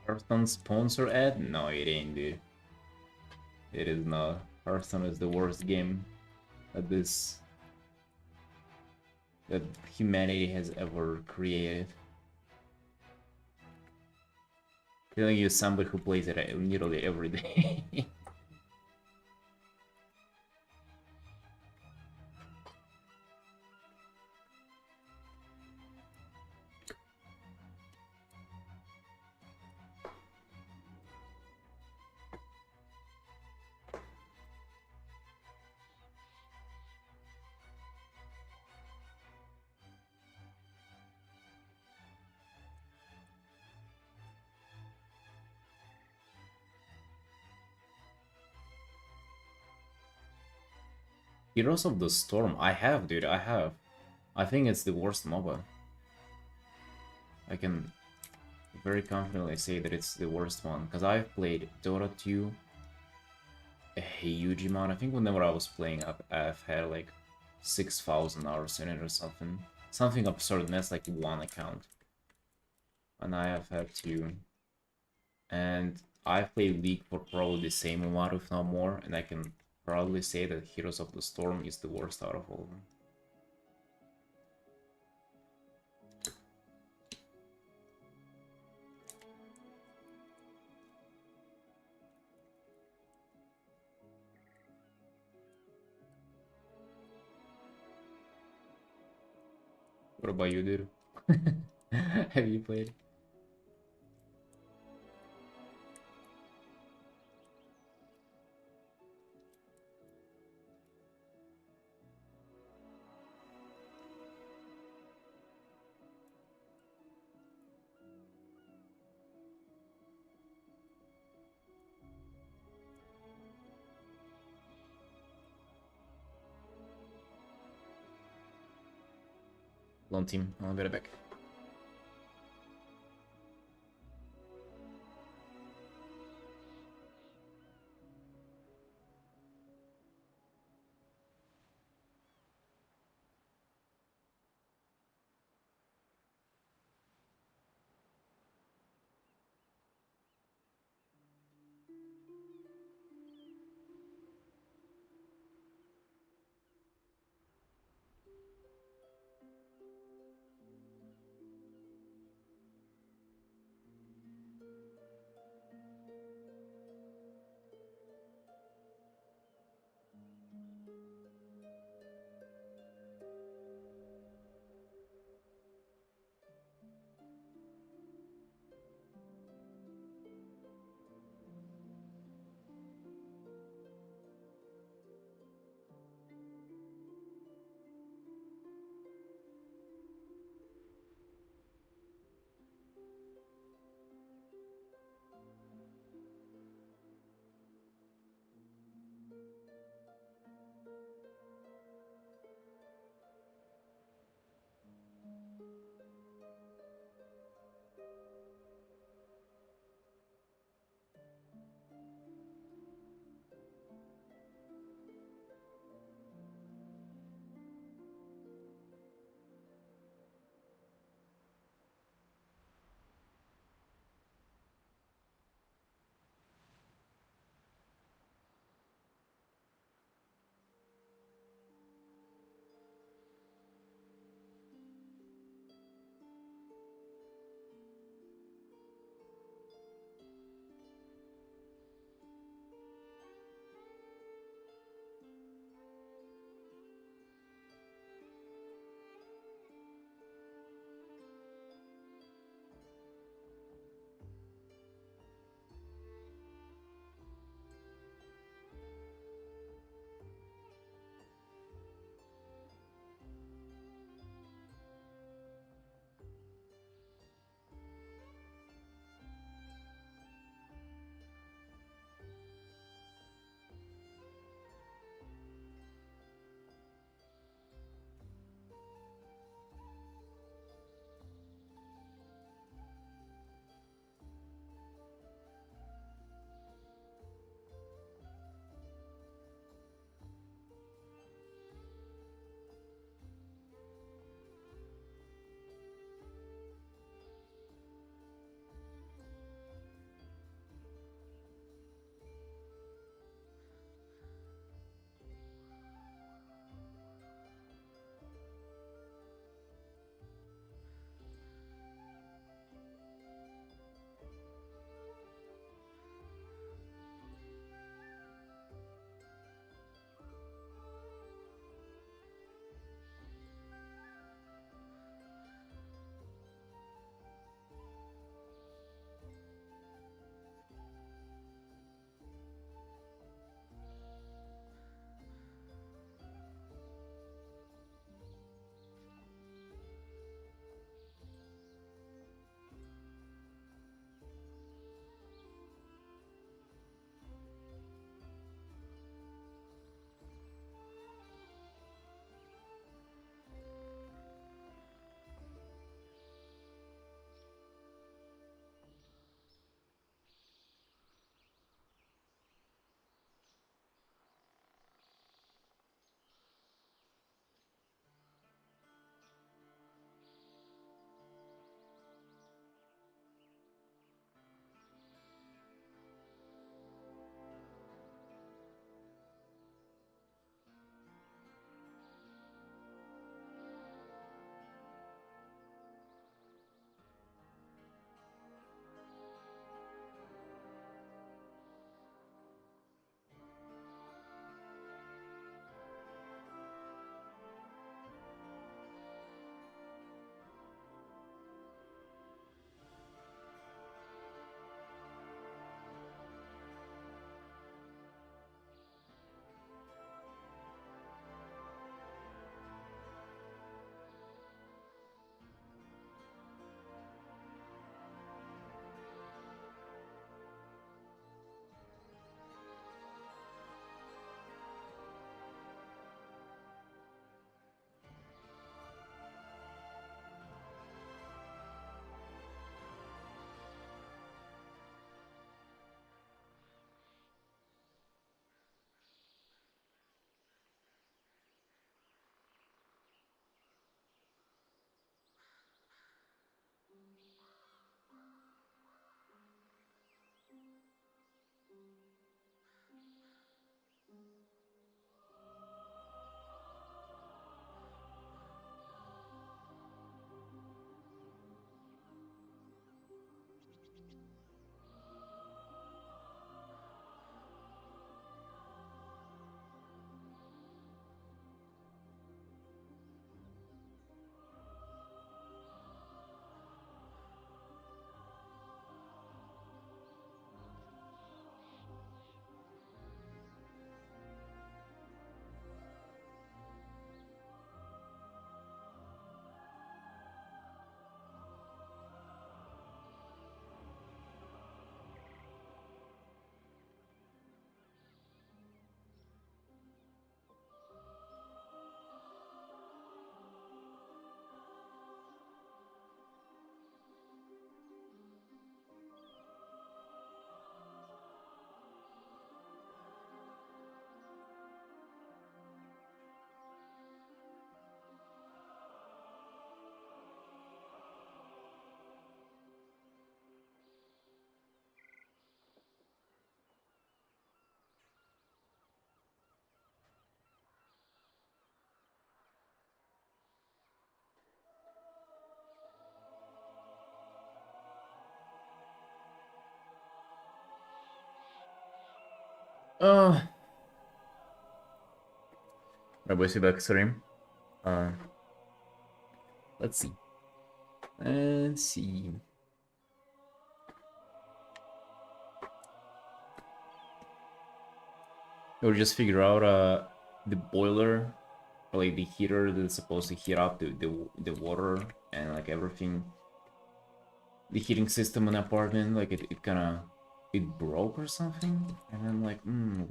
Hearthstone sponsor ad? No, it ain't, dude. It is not. Hearthstone is the worst game at this. that humanity has ever created. Telling you somebody who plays it literally every day. Heroes of the Storm, I have, dude, I have. I think it's the worst MOBA. I can very confidently say that it's the worst one, because I've played Dota 2 a huge amount. I think whenever I was playing, I've had like 6,000 hours in it or something. Something absurd, and that's like one account. And I have had two. And I've played League for probably the same amount, if not more, and I can proudly say that Heroes of the Storm is the worst out of all of them. What about you, dude? Have you played? Lone team, I'll be right back. Uh, my boy, back stream. Uh, let's see. Let's see. We'll just figure out the boiler, or like the heater that's supposed to heat up the water and like everything. The heating system in the apartment, like it kind of it broke or something, and I'm like,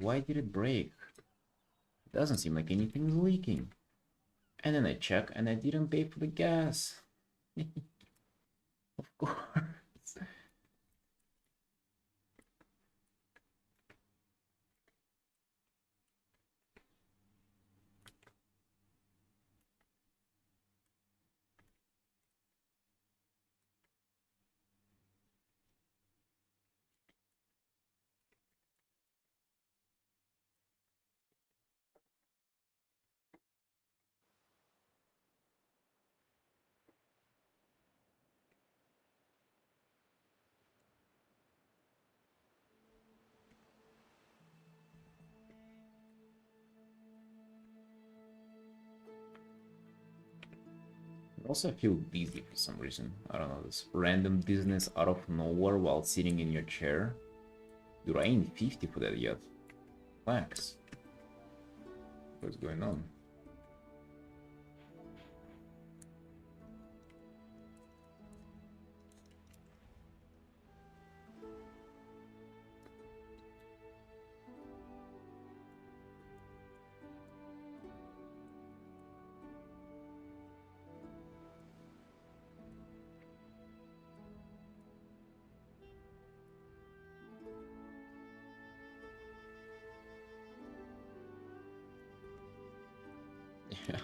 why did it break? It doesn't seem like anything's leaking. And then I check, and I didn't pay for the gas. Of course. Also, I feel dizzy for some reason. I don't know, this random dizziness out of nowhere while sitting in your chair. Dude, I ain't 50 for that yet. Relax. What's going on? Yeah.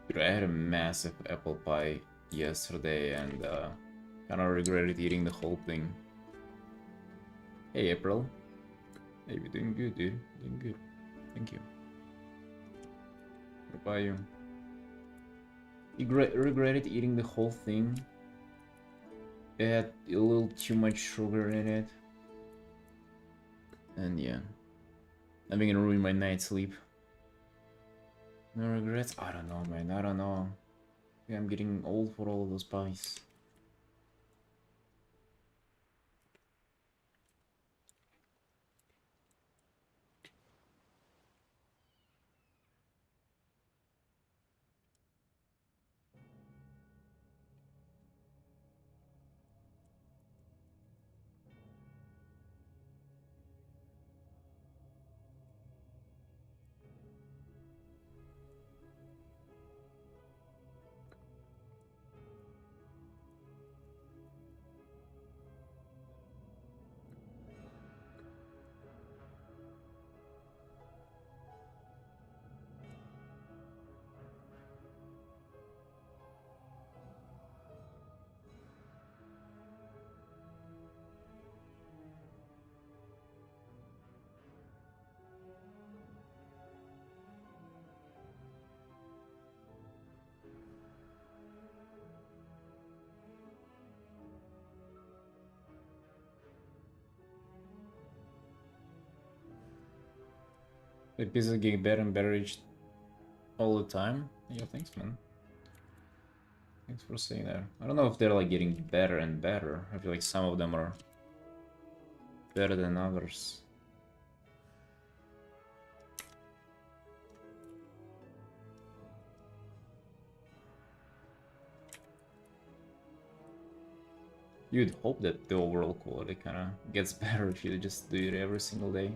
Dude, I had a massive apple pie yesterday and kind of regretted eating the whole thing. Hey, April. Hey, you're doing good, dude. Doing good. Thank you. What about you? You regretted eating the whole thing? It had a little too much sugar in it. And yeah. I'm gonna ruin my night's sleep. No regrets? I don't know, man. I don't know. Yeah, I'm getting old for all of those pies. The pieces get better and better each all the time. Yeah, thanks, man. Thanks for saying that. I don't know if they're like getting better and better. I feel like some of them are better than others. You'd hope that the overall quality kind of gets better if you just do it every single day.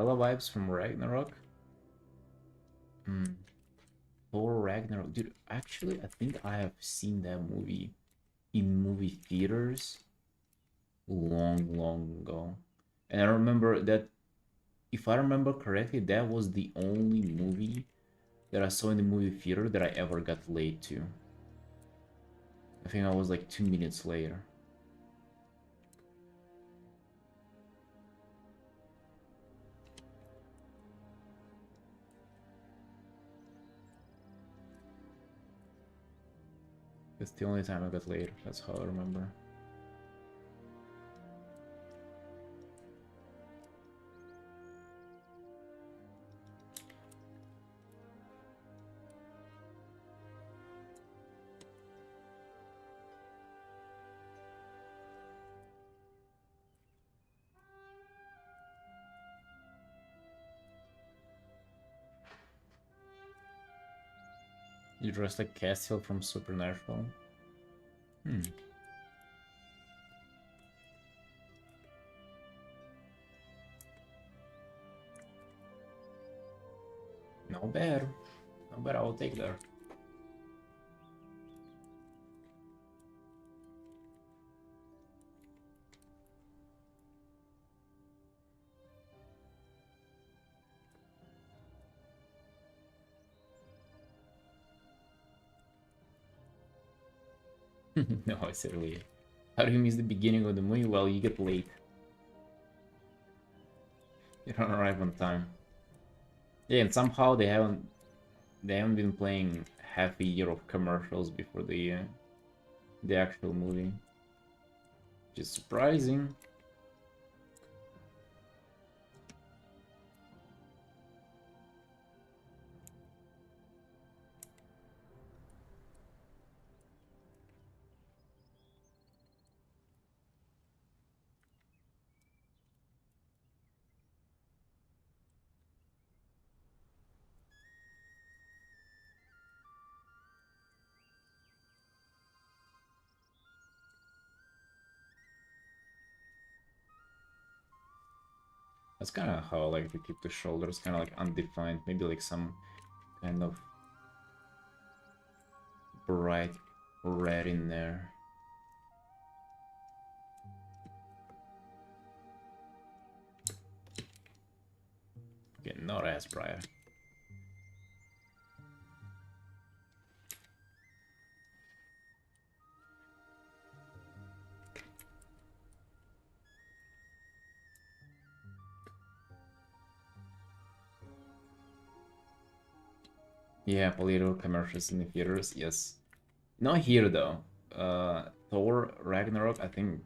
Hella vibes from Ragnarok. Hmm. Thor Ragnarok. Dude, actually, I think I have seen that movie in movie theaters long, long ago. And I remember that, if I remember correctly, that was the only movie that I saw in the movie theater that I ever got late to. I think I was like 2 minutes later. That's the only time I got late. That's how I remember. You dressed like Castiel from Supernatural? Hmm. No bad. No bad, I will take that. No, it's early. How do you miss the beginning of the movie? Well, you get late. You don't arrive on time. Yeah, and somehow they haven't been playing half a year of commercials before the actual movie. Which is surprising. That's kind of how I like to keep the shoulders kind of like undefined. Maybe like some kind of bright red in there. Okay, not as bright. Yeah, political commercials in the theaters, yes. Not here though. Thor Ragnarok, I think,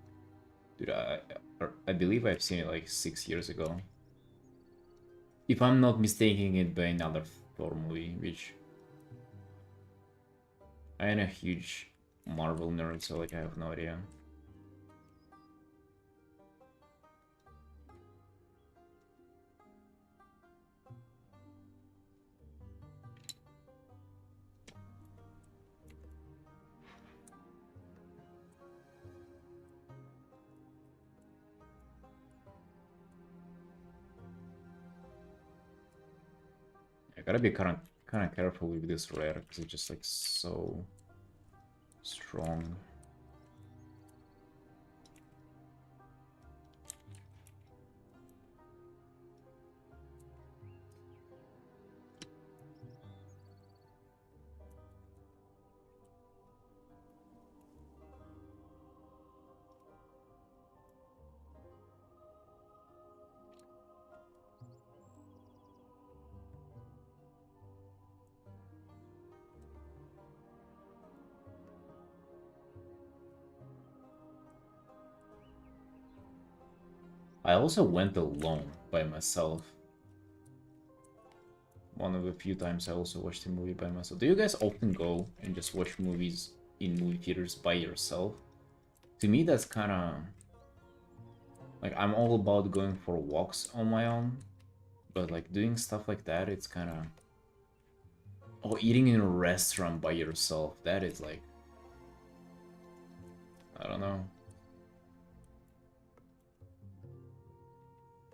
dude, I believe I've seen it like 6 years ago. If I'm not mistaking it by another Thor movie, which I am a huge Marvel nerd, so like I have no idea. I gotta be kind of careful with this rare because it's just like so strong. I also went alone by myself. One of the few times I also watched a movie by myself. Do you guys often go and just watch movies in movie theaters by yourself? To me, that's kind of like I'm all about going for walks on my own, but like doing stuff like that, it's kind of eating in a restaurant by yourself. That is like, I don't know.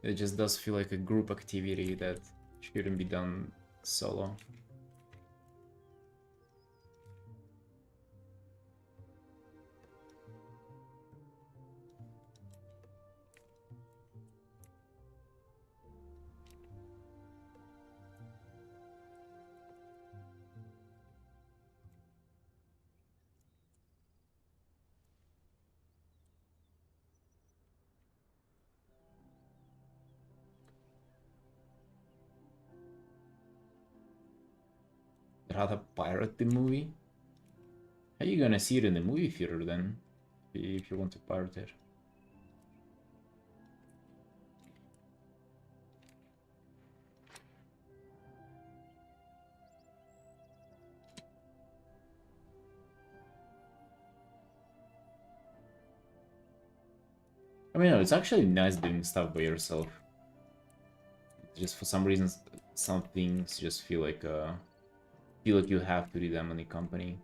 It just does feel like a group activity that shouldn't be done solo. Rather pirate the movie? How are you gonna see it in the movie theater then? If you want to pirate it. I mean, no, it's actually nice doing stuff by yourself. Just for some reasons, some things just feel like you have to do them in a company.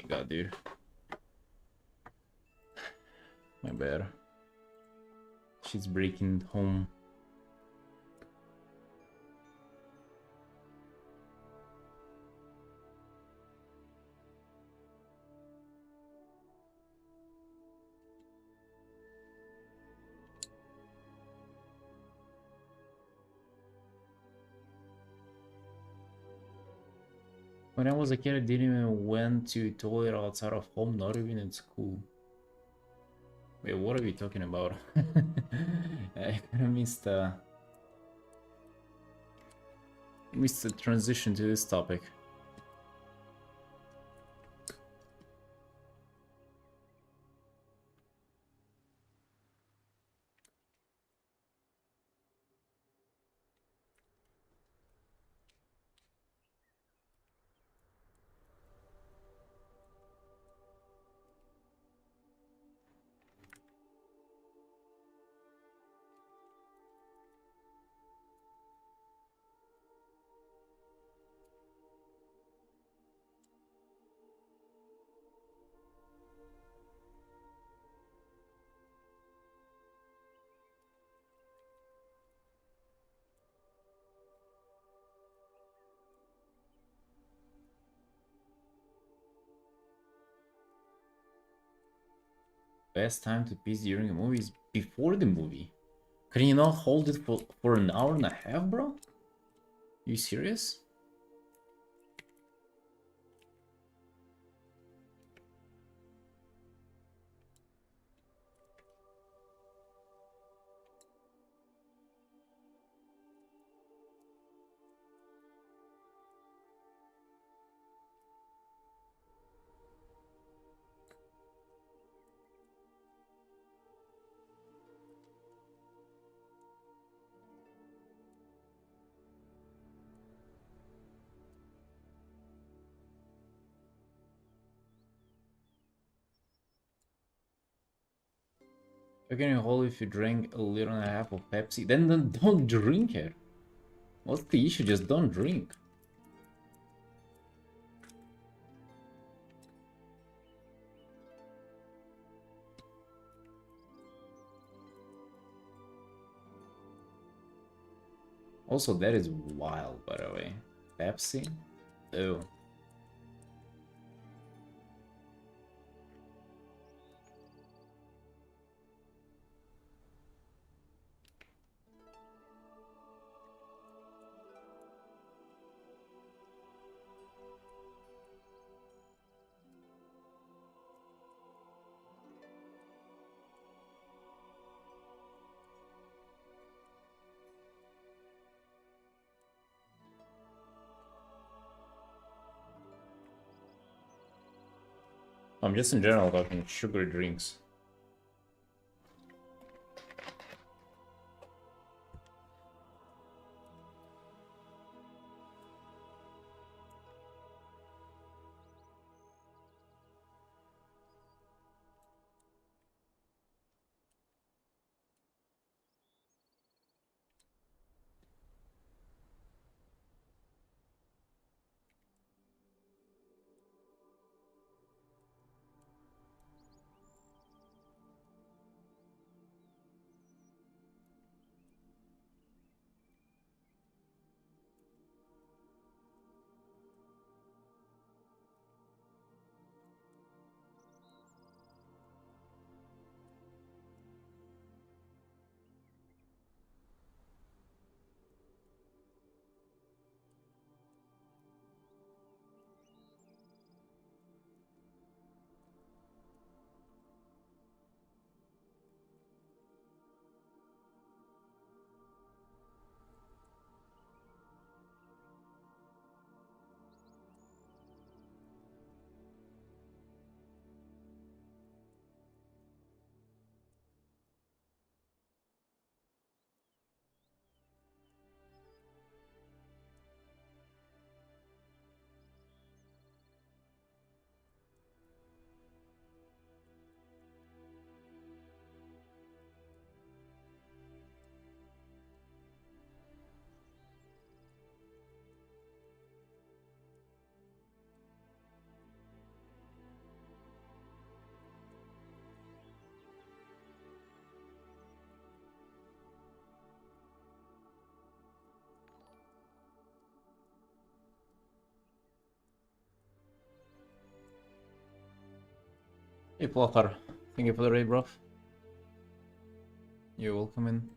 God, dude. My bad. She's breaking home. When I was a kid, I didn't even went to toilet outside of home, not even in school. Wait, what are we talking about? I kind of missed the transition to this topic. Best time to piss during a movie is before the movie. Can you not hold it for an hour and a half, bro? You serious? How can you hold if you drink a liter and a half of Pepsi? Then don't drink it. What's the issue? Just don't drink. Also, that is wild, by the way. Pepsi? Oh. I'm just in general talking sugar drinks. Hey Plothar, thank you for the raid, bro. You're welcome in.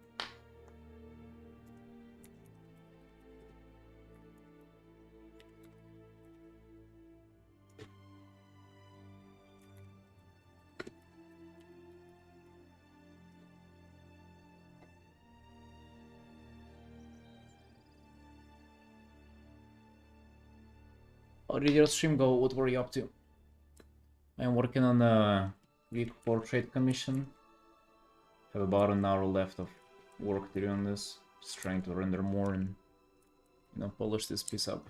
How did your stream go? What were you up to? I'm working on a week portrait commission. Have about an hour left of work to do on this. Just trying to render more and, you know, polish this piece up.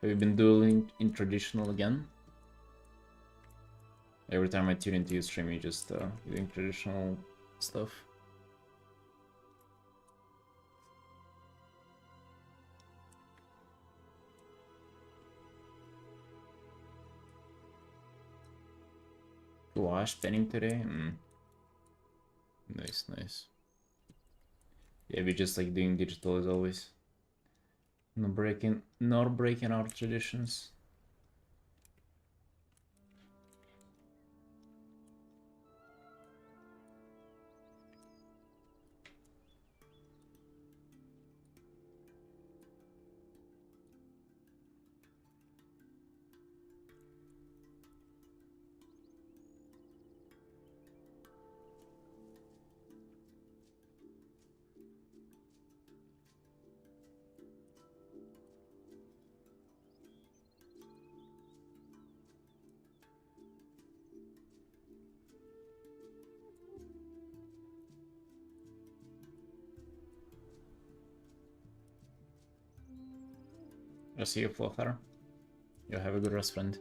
Have you been doing in traditional again? Every time I tune into your stream, you just doing traditional stuff. Wash penning today? Nice, nice. Yeah, we just like doing digital as always. Not breaking our traditions. I'll see you, Flothar. You have a good rest, friend.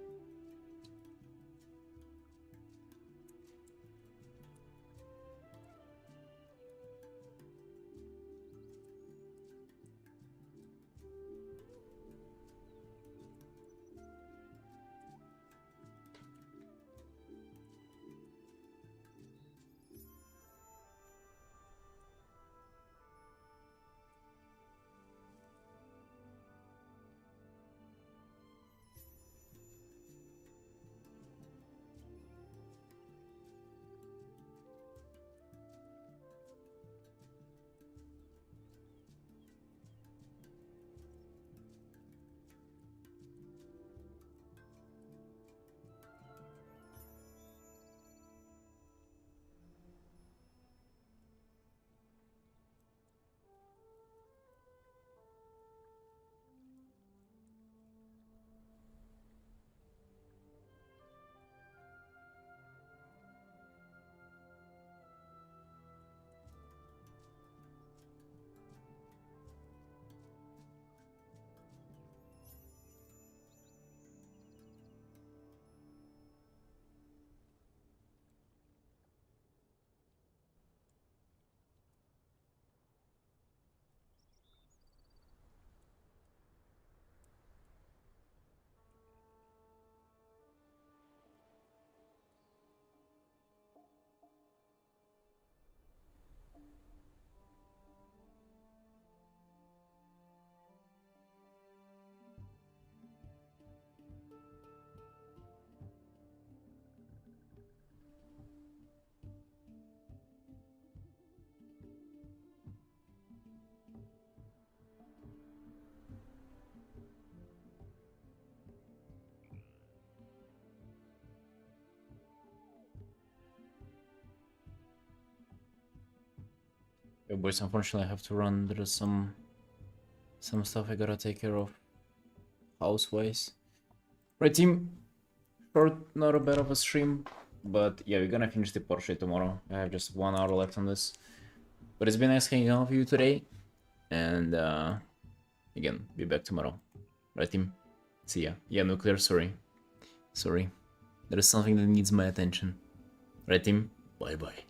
Yo, boys, unfortunately I have to run. There's some stuff I gotta take care of house-wise. Right, team? Short, not a bit of a stream, but yeah, we're gonna finish the portrait tomorrow. I have just 1 hour left on this. But it's been nice hanging out with you today, and again, be back tomorrow. Right, team? See ya. Yeah, Nuclear, sorry. Sorry. There is something that needs my attention. Right, team? Bye-bye.